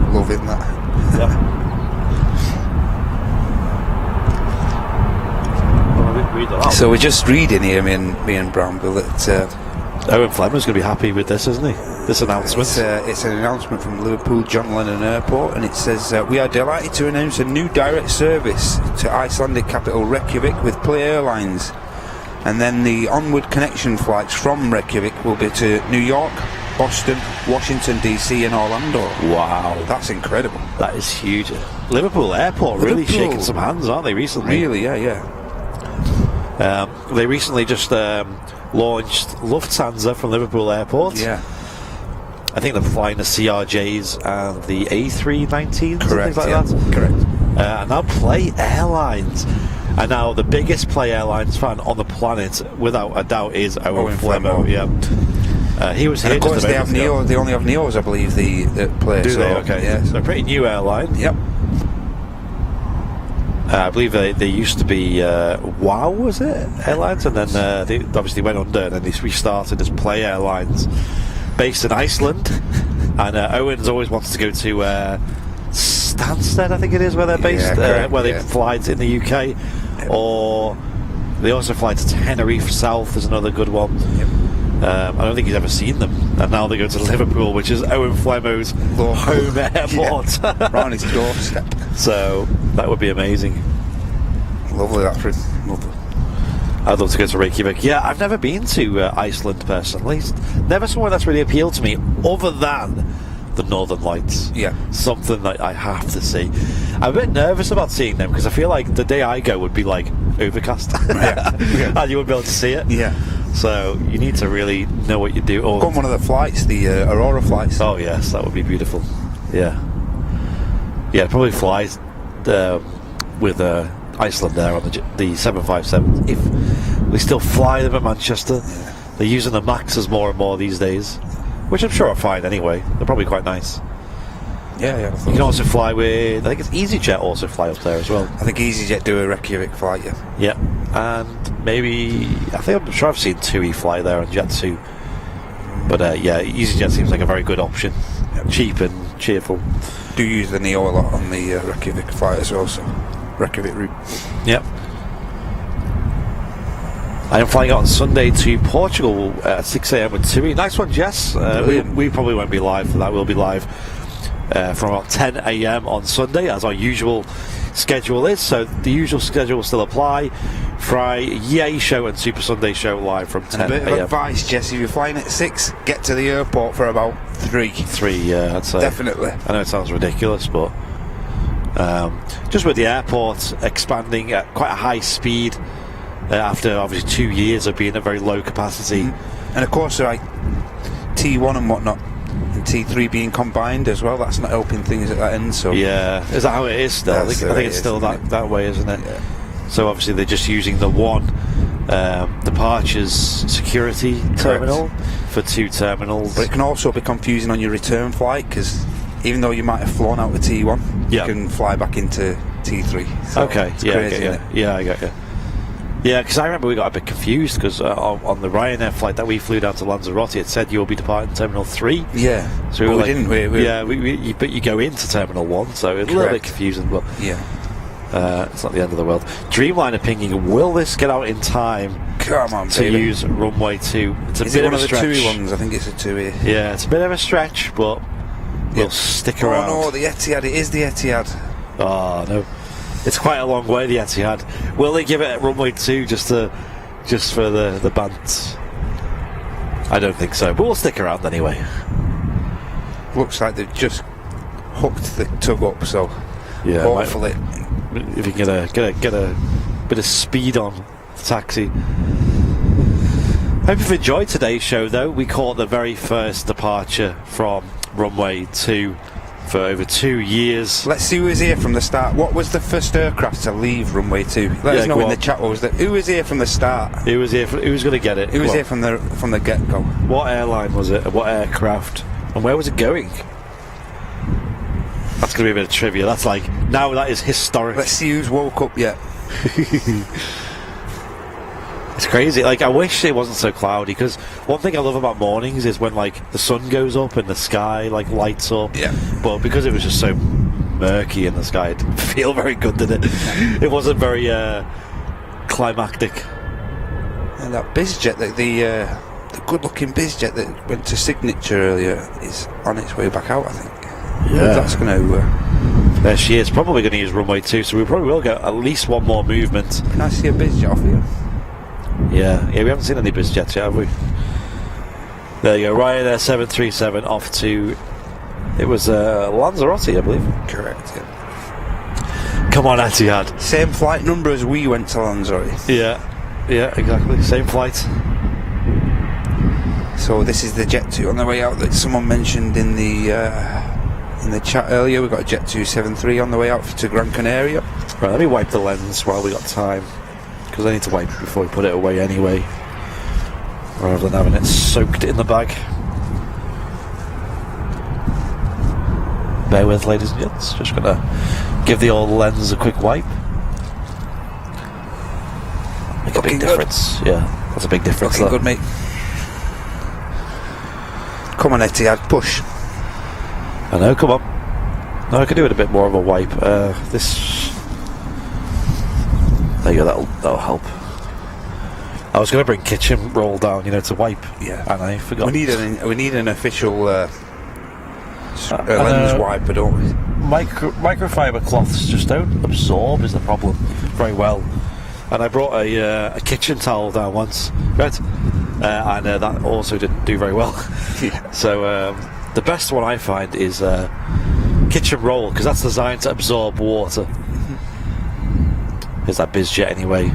Loving that. Yeah. So we're just reading here, me and Bramble, that Owen Fleming's going to be happy with this, isn't he? This announcement. It's an announcement from Liverpool John Lennon Airport, and it says, we are delighted to announce a new direct service to Icelandic capital Reykjavik with Play Airlines. And then the onward connection flights from Reykjavik will be to New York, Boston, Washington DC and Orlando. Wow, that's incredible. That is huge. Liverpool Airport really shaking some hands, aren't they, recently? Really, yeah. They recently just launched Lufthansa from Liverpool Airport. Yeah. I think they're flying the CRJs and the A319s. Correct, like that. Correct. And now Play Airlines. And now the biggest Play Airlines fan on the planet, without a doubt, is Owen Flemo. Yeah. He was here. And of course, they have Neo. They only have Neos, I believe. The play. Do they? Okay. Yeah. So a pretty new airline. Yep. I believe they used to be WOW, was it, Airlines, and then they obviously went under, and then they restarted as Play Airlines, based in Iceland. And Owen's always wanted to go to Stansted, I think it is, where they're based, where they fly in the UK, or they also fly to Tenerife South. Is another good one. Yep. I don't think he's ever seen them, and now they go to Liverpool, which is Owen Flemmo's home airport. Right on his doorstep. So that would be amazing. Lovely, that for lovely. I'd love to go to Reykjavik. Yeah, I've never been to Iceland personally. Never somewhere that's really appealed to me, other than the Northern Lights. Yeah, something that I have to see. I'm a bit nervous about seeing them because I feel like the day I go would be like overcast, and you wouldn't be able to see it. Yeah. So you need to really know what you do. Go on one of the flights, the Aurora flights. Oh yes, that would be beautiful. Yeah, probably flies with Iceland there on the 757. If we still fly them at Manchester, they're using the Maxes more and more these days, which I'm sure are fine anyway. They're probably quite nice. Yeah. You can also fly with, I think it's EasyJet also fly up there as well. I think EasyJet do a Reykjavik flight, Yeah, and maybe, I'm sure I've seen TUI fly there on Jet2. But EasyJet seems like a very good option. Yep. Cheap and cheerful. Do use the Neo a lot on the Reykjavik flight as well, so Reykjavik route. Yep. I am flying out on Sunday to Portugal at 6 a.m. with TUI. Nice one, Jess. We probably won't be live for that. We'll be live from about 10 a.m. on Sunday, as our usual schedule is. So the usual schedule will still apply. Friday show and Super Sunday show live from 10 a.m. A bit of advice, Jess, if you're flying at 6, get to the airport for about 3. 3, yeah, I'd say. Definitely. I know it sounds ridiculous, but just with the airport expanding at quite a high speed after obviously 2 years of being at very low capacity. And of course, like T1 and whatnot, and T3 being combined as well, that's not helping things at that end. So yeah, is that how it is still? I think it's still that way, isn't it? Yeah. So obviously they're just using the one departures security terminal for 2 terminals. But it can also be confusing on your return flight, because even though you might have flown out of T1, you can fly back into T3. So okay, yeah, I get you. Yeah, because I remember we got a bit confused because on the Ryanair flight that we flew down to Lanzarote, it said you'll be departing Terminal 3. Yeah, so we didn't. But you go into Terminal 1, so it's a little bit confusing. But it's not the end of the world. Dreamliner pinging, will this get out in time to use Runway 2? It's a bit of a stretch. One of the TUI ones, I think it's a TUI. Yeah, it's a bit of a stretch, but we'll stick around. Oh no, the Etihad, it is the Etihad. Oh no. It's quite a long way, the Etihad. Will they give it at Runway 2 just for the bants? I don't think so, but we'll stick around anyway. Looks like they've just hooked the tug up, so hopefully, if you can get a bit of speed on the taxi. Hope you've enjoyed today's show, though. We caught the very first departure from Runway 2 for over 2 years. Let's see who was here from the start. What was the first aircraft to leave Runway 2? Let us know in the chat. Who was here from the start? Who was here? Who was going to get it? Who was here from the get-go? What airline was it? What aircraft? And where was it going? That's going to be a bit of trivia. That's like, now that is historic. Let's see who's woke up yet. It's crazy. Like, I wish it wasn't so cloudy, because one thing I love about mornings is when like the sun goes up and the sky like lights up. Yeah. But because it was just so murky in the sky, it didn't feel very good, did it? It wasn't very climactic. And that BizJet, the good-looking BizJet that went to Signature earlier, is on its way back out, I think. Yeah. That's going to... there she is. Probably going to use Runway 2, so we probably will get at least one more movement. Can I see a BizJet off here? Yeah, we haven't seen any BizJets yet, have we? There you go, Ryanair 737 off to... It was Lanzarote, I believe. Correct, yeah. Come on, Etihad. Same flight number as we went to Lanzarote. Yeah, exactly. Same flight. So this is the Jet 2 on the way out that someone mentioned in the chat earlier. We've got a Jet 273 on the way out to Gran Canaria. Right, let me wipe the lens while we got time, because I need to wipe it before we put it away anyway. rather than having it soaked in the bag. Bear with, ladies and gents. Just gonna give the old lens a quick wipe. Make a big difference. Yeah, that's a big difference. Looking good, mate. Come on, Etihad, push. I know, come on. No, I could do it a bit more of a wipe. This. There you go. That'll help. I was going to bring kitchen roll down, to wipe. Yeah, and I forgot. We need an official lens wiper, don't we? Microfiber cloths just don't absorb is the problem very well. And I brought a kitchen towel down once, right? And that also didn't do very well. Yeah. So the best one I find is kitchen roll, because that's designed to absorb water. There's that BizJet anyway.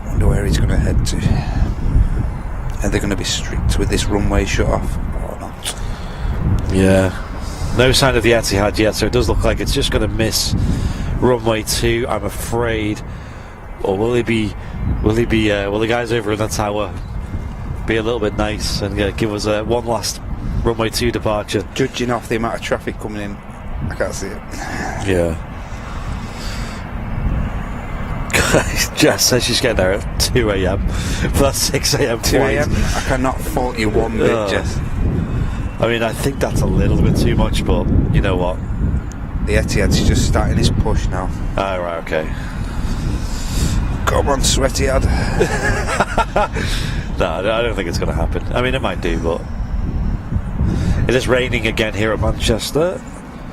Wonder where he's going to head to. Are they going to be strict with this runway shut off or not? Yeah. No sign of the Etihad yet, so it does look like it's just going to miss runway 2, I'm afraid. Or will the guys over in the tower be a little bit nice and give us one last runway 2 departure? Judging off the amount of traffic coming in, I can't see it. Yeah. Jess says she's getting there at 2 a.m. for that 6 a.m. 2 a.m? I cannot fault you one bit, Jess. I mean, I think that's a little bit too much, but you know what? The Etihad's just starting his push now. Oh, right, okay. Come on, Sweatyad. No, I don't think it's going to happen. I mean, it might do, but it is raining again here at Manchester.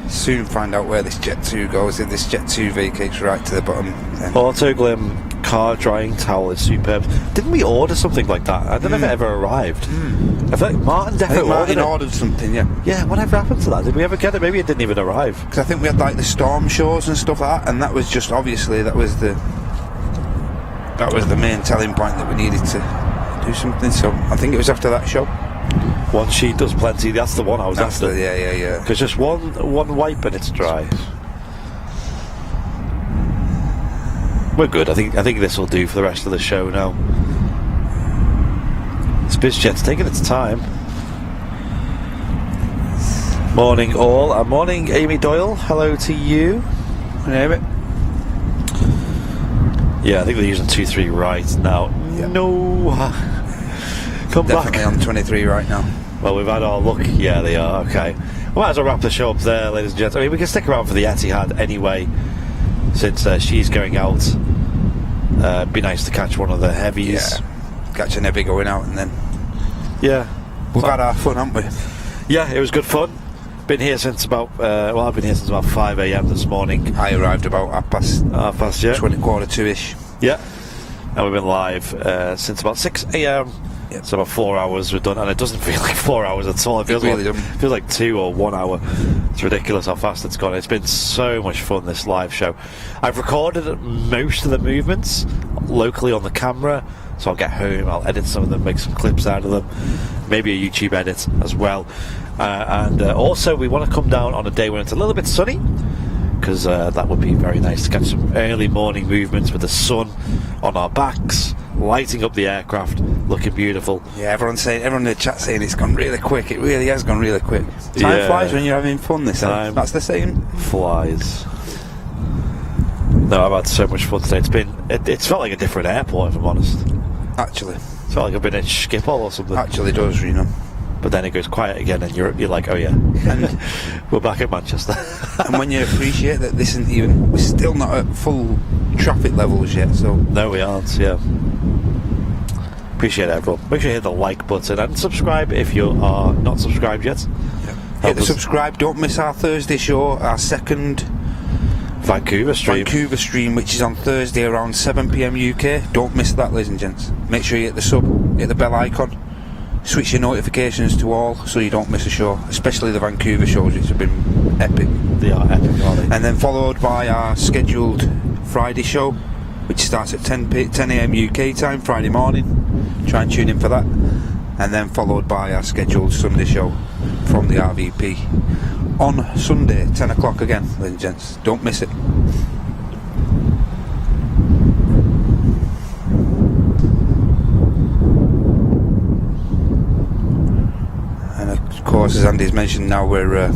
Soon find out where this Jet 2 goes. If this Jet 2 vacates right to the bottom, then Autoglim car drying towel is superb. Didn't we order something like that? I don't know if it ever arrived. I feel like Martin definitely ordered something, yeah. Yeah, whatever happened to that? Did we ever get it? Maybe it didn't even arrive. Because I think we had like the storm shows and stuff like that, and that was just obviously that was the main telling point that we needed to do something. So I think it was after that show. One sheet does plenty. That's the one I was after. Yeah. Because just one wipe and it's dry. We're good. I think this will do for the rest of the show now. This BizJet's taking its time. Morning all. Morning Amy Doyle. Hello to you. Amy. Yeah, I think they're using 2-3 right now. Yep. No. Come Definitely back. on 23 right now. Well, we've had our look. Yeah, they are. Okay. We might as well wrap the show up there, ladies and gents. I mean, we can stick around for the Etihad anyway, since she's going out. Be nice to catch one of the heavies. Yeah. Catch a heavy going out and then. Yeah. We've had our fun, haven't we? Yeah, it was good fun. Been here since about, I've been here since about 5 a.m. this morning. I arrived about half past, yeah. 2:45-ish. Yeah. And we've been live since about 6 a.m. Yep. So about 4 hours we've done, and it doesn't feel like 4 hours at all. It feels like 2 or 1 hour. It's ridiculous how fast it's gone. It's been so much fun, this live show. I've recorded most of the movements locally on the camera, so I'll get home, I'll edit some of them, make some clips out of them, maybe a YouTube edit as well. And also we want to come down on a day when it's a little bit sunny, because that would be very nice to catch some early morning movements with the sun on our backs, lighting up the aircraft, looking beautiful. Yeah, everyone in the chat saying it's gone really quick. It really has gone really quick. Time flies when you're having fun. That's the saying. Flies. No, I've had so much fun today. It's felt like a different airport, if I'm honest. Actually, it's felt like I've been in Schiphol or something. Actually does, you know. But then it goes quiet again, and you're like, oh yeah, and we're back at Manchester. And when you appreciate that this isn't even, we're still not at full traffic levels yet, so no, we aren't. Yeah. Appreciate it, everyone. Make sure you hit the like button and subscribe if you are not subscribed yet. Yeah. Hit the subscribe. Don't miss our Thursday show, our second Vancouver stream, which is on Thursday around 7 p.m. UK. Don't miss that, ladies and gents. Make sure you hit the sub, hit the bell icon, switch your notifications to all so you don't miss a show, especially the Vancouver shows, which have been epic. They are epic, aren't they? And then followed by our scheduled Friday show, which starts at 10 a.m. UK time, Friday morning. Try and tune in for that. And then followed by our scheduled Sunday show from the RVP on Sunday, 10 o'clock again, ladies and gents. Don't miss it. course, as Andy's mentioned, now we're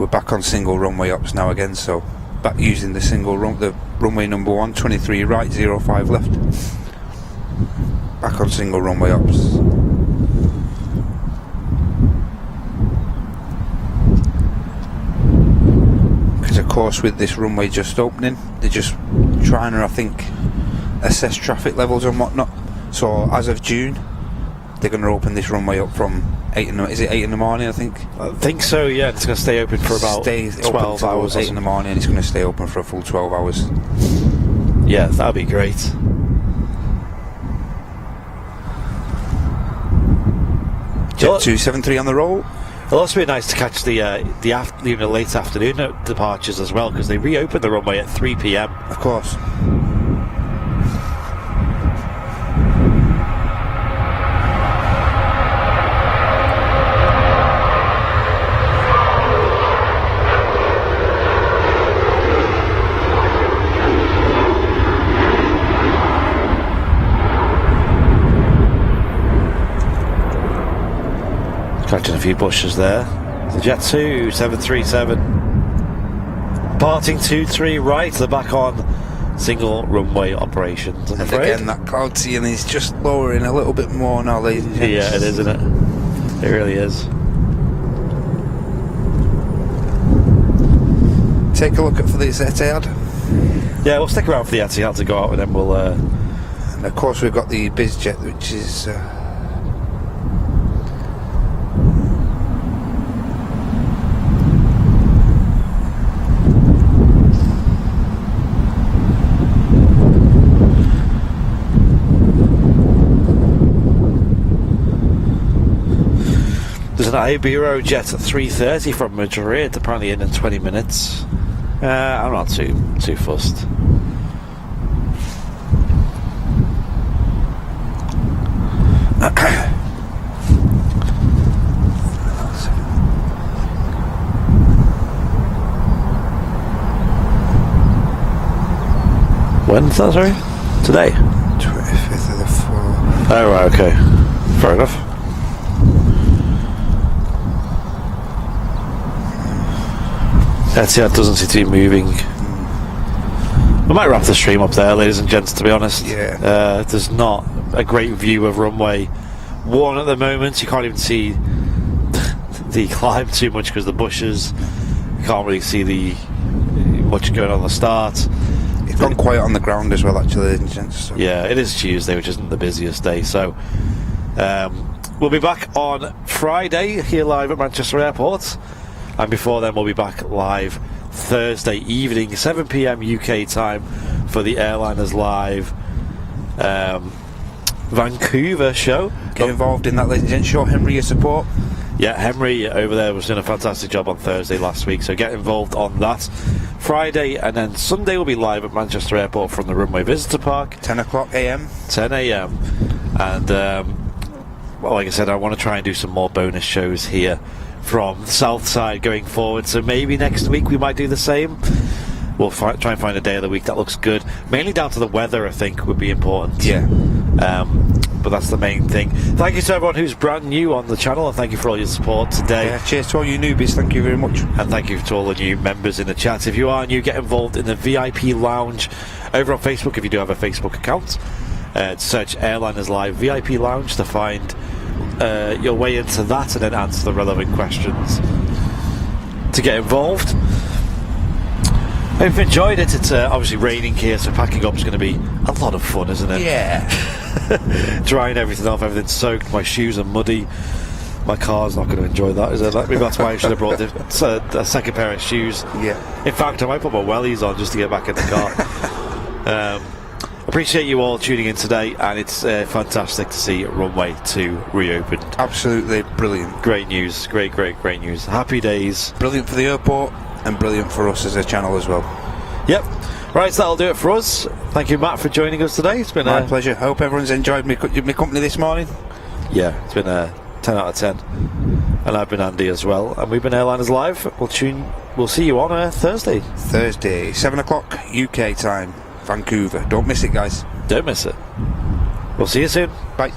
back on single runway ups now again, so back using the the runway number 1, 23 right, 05 left. Back on single runway ups. Because of course, with this runway just opening, they're just trying to, I think, assess traffic levels and whatnot. So as of June, they're going to open this runway up from 8 in the morning, I think? I think so, yeah. It's going to stay open for about 12 hours. 8 in the morning, and it's going to stay open for a full 12 hours. Yeah, that'd be great. Jet 273 on the roll. It'll also be nice to catch the late afternoon departures as well, because they reopen the runway at 3 p.m. Of course. Catching a few bushes there. The Jet 2 737 parting 2-3 right. They're back on single runway operations. And again, that cloud seeing is just lowering a little bit more now, ladies and gents. Yeah, it is, isn't it? It really is. Take a look at for the Etihad. Yeah, we'll stick around for the Etihad to go out, and then we'll. And of course, we've got the BizJet, which is. There's an Ibero jet at 3:30 from Madrid, apparently in 20 minutes. I'm not too fussed. When's that, sorry? Today? 25th of the 4th. Oh, right, okay. Fair enough. Etihad doesn't seem to be moving. We might wrap the stream up there, ladies and gents, to be honest. Yeah. There's not a great view of runway 1 at the moment. You can't even see the climb too much because of the bushes. You can't really see much going on the start. It's gone quiet on the ground as well, actually, ladies and gents. So. Yeah, it is Tuesday, which isn't the busiest day. So we'll be back on Friday here live at Manchester Airport. And before then, we'll be back live Thursday evening, 7 p.m. UK time, for the Airliners Live Vancouver show. Get involved in that, ladies and gents. Show Henry your support. Yeah, Henry over there was doing a fantastic job on Thursday last week, so get involved on that. Friday and then Sunday will be live at Manchester Airport from the Runway Visitor Park. 10 o'clock a.m. 10 a.m. And, well, like I said, I want to try and do some more bonus shows here from the south side going forward, so maybe next week we might do the same. We'll try and find a day of the week that looks good, mainly down to the weather. I think would be important. Yeah. But that's the main thing. Thank you to everyone who's brand new on the channel, and thank you for all your support today. Yeah, cheers to all you newbies, thank you very much. And thank you to all the new members in the chat. If you are new, get involved in the VIP lounge over on Facebook if you do have a Facebook account. Search Airliners Live VIP Lounge to find your way into that, and then answer the relevant questions to get involved. I hope you've enjoyed it. It's obviously raining here, so packing up is going to be a lot of fun, isn't it? Yeah. Drying everything off, everything's soaked, my shoes are muddy. My car's not going to enjoy that, is it? Maybe that's why I should have brought a second pair of shoes. Yeah. In fact, I might put my wellies on just to get back in the car. Appreciate you all tuning in today, and it's fantastic to see Runway 2 reopened. Absolutely brilliant. Great news, great news. Happy days. Brilliant for the airport, and brilliant for us as a channel as well. Yep. Right, so that'll do it for us. Thank you, Matt, for joining us today. It's been my pleasure. I hope everyone's enjoyed my company this morning. Yeah, it's been a 10 out of 10. And I've been Andy as well, and we've been Airliners Live. We'll see you on Thursday, 7 o'clock UK time, Vancouver. Don't miss it, guys. Don't miss it. We'll see you soon. Bye.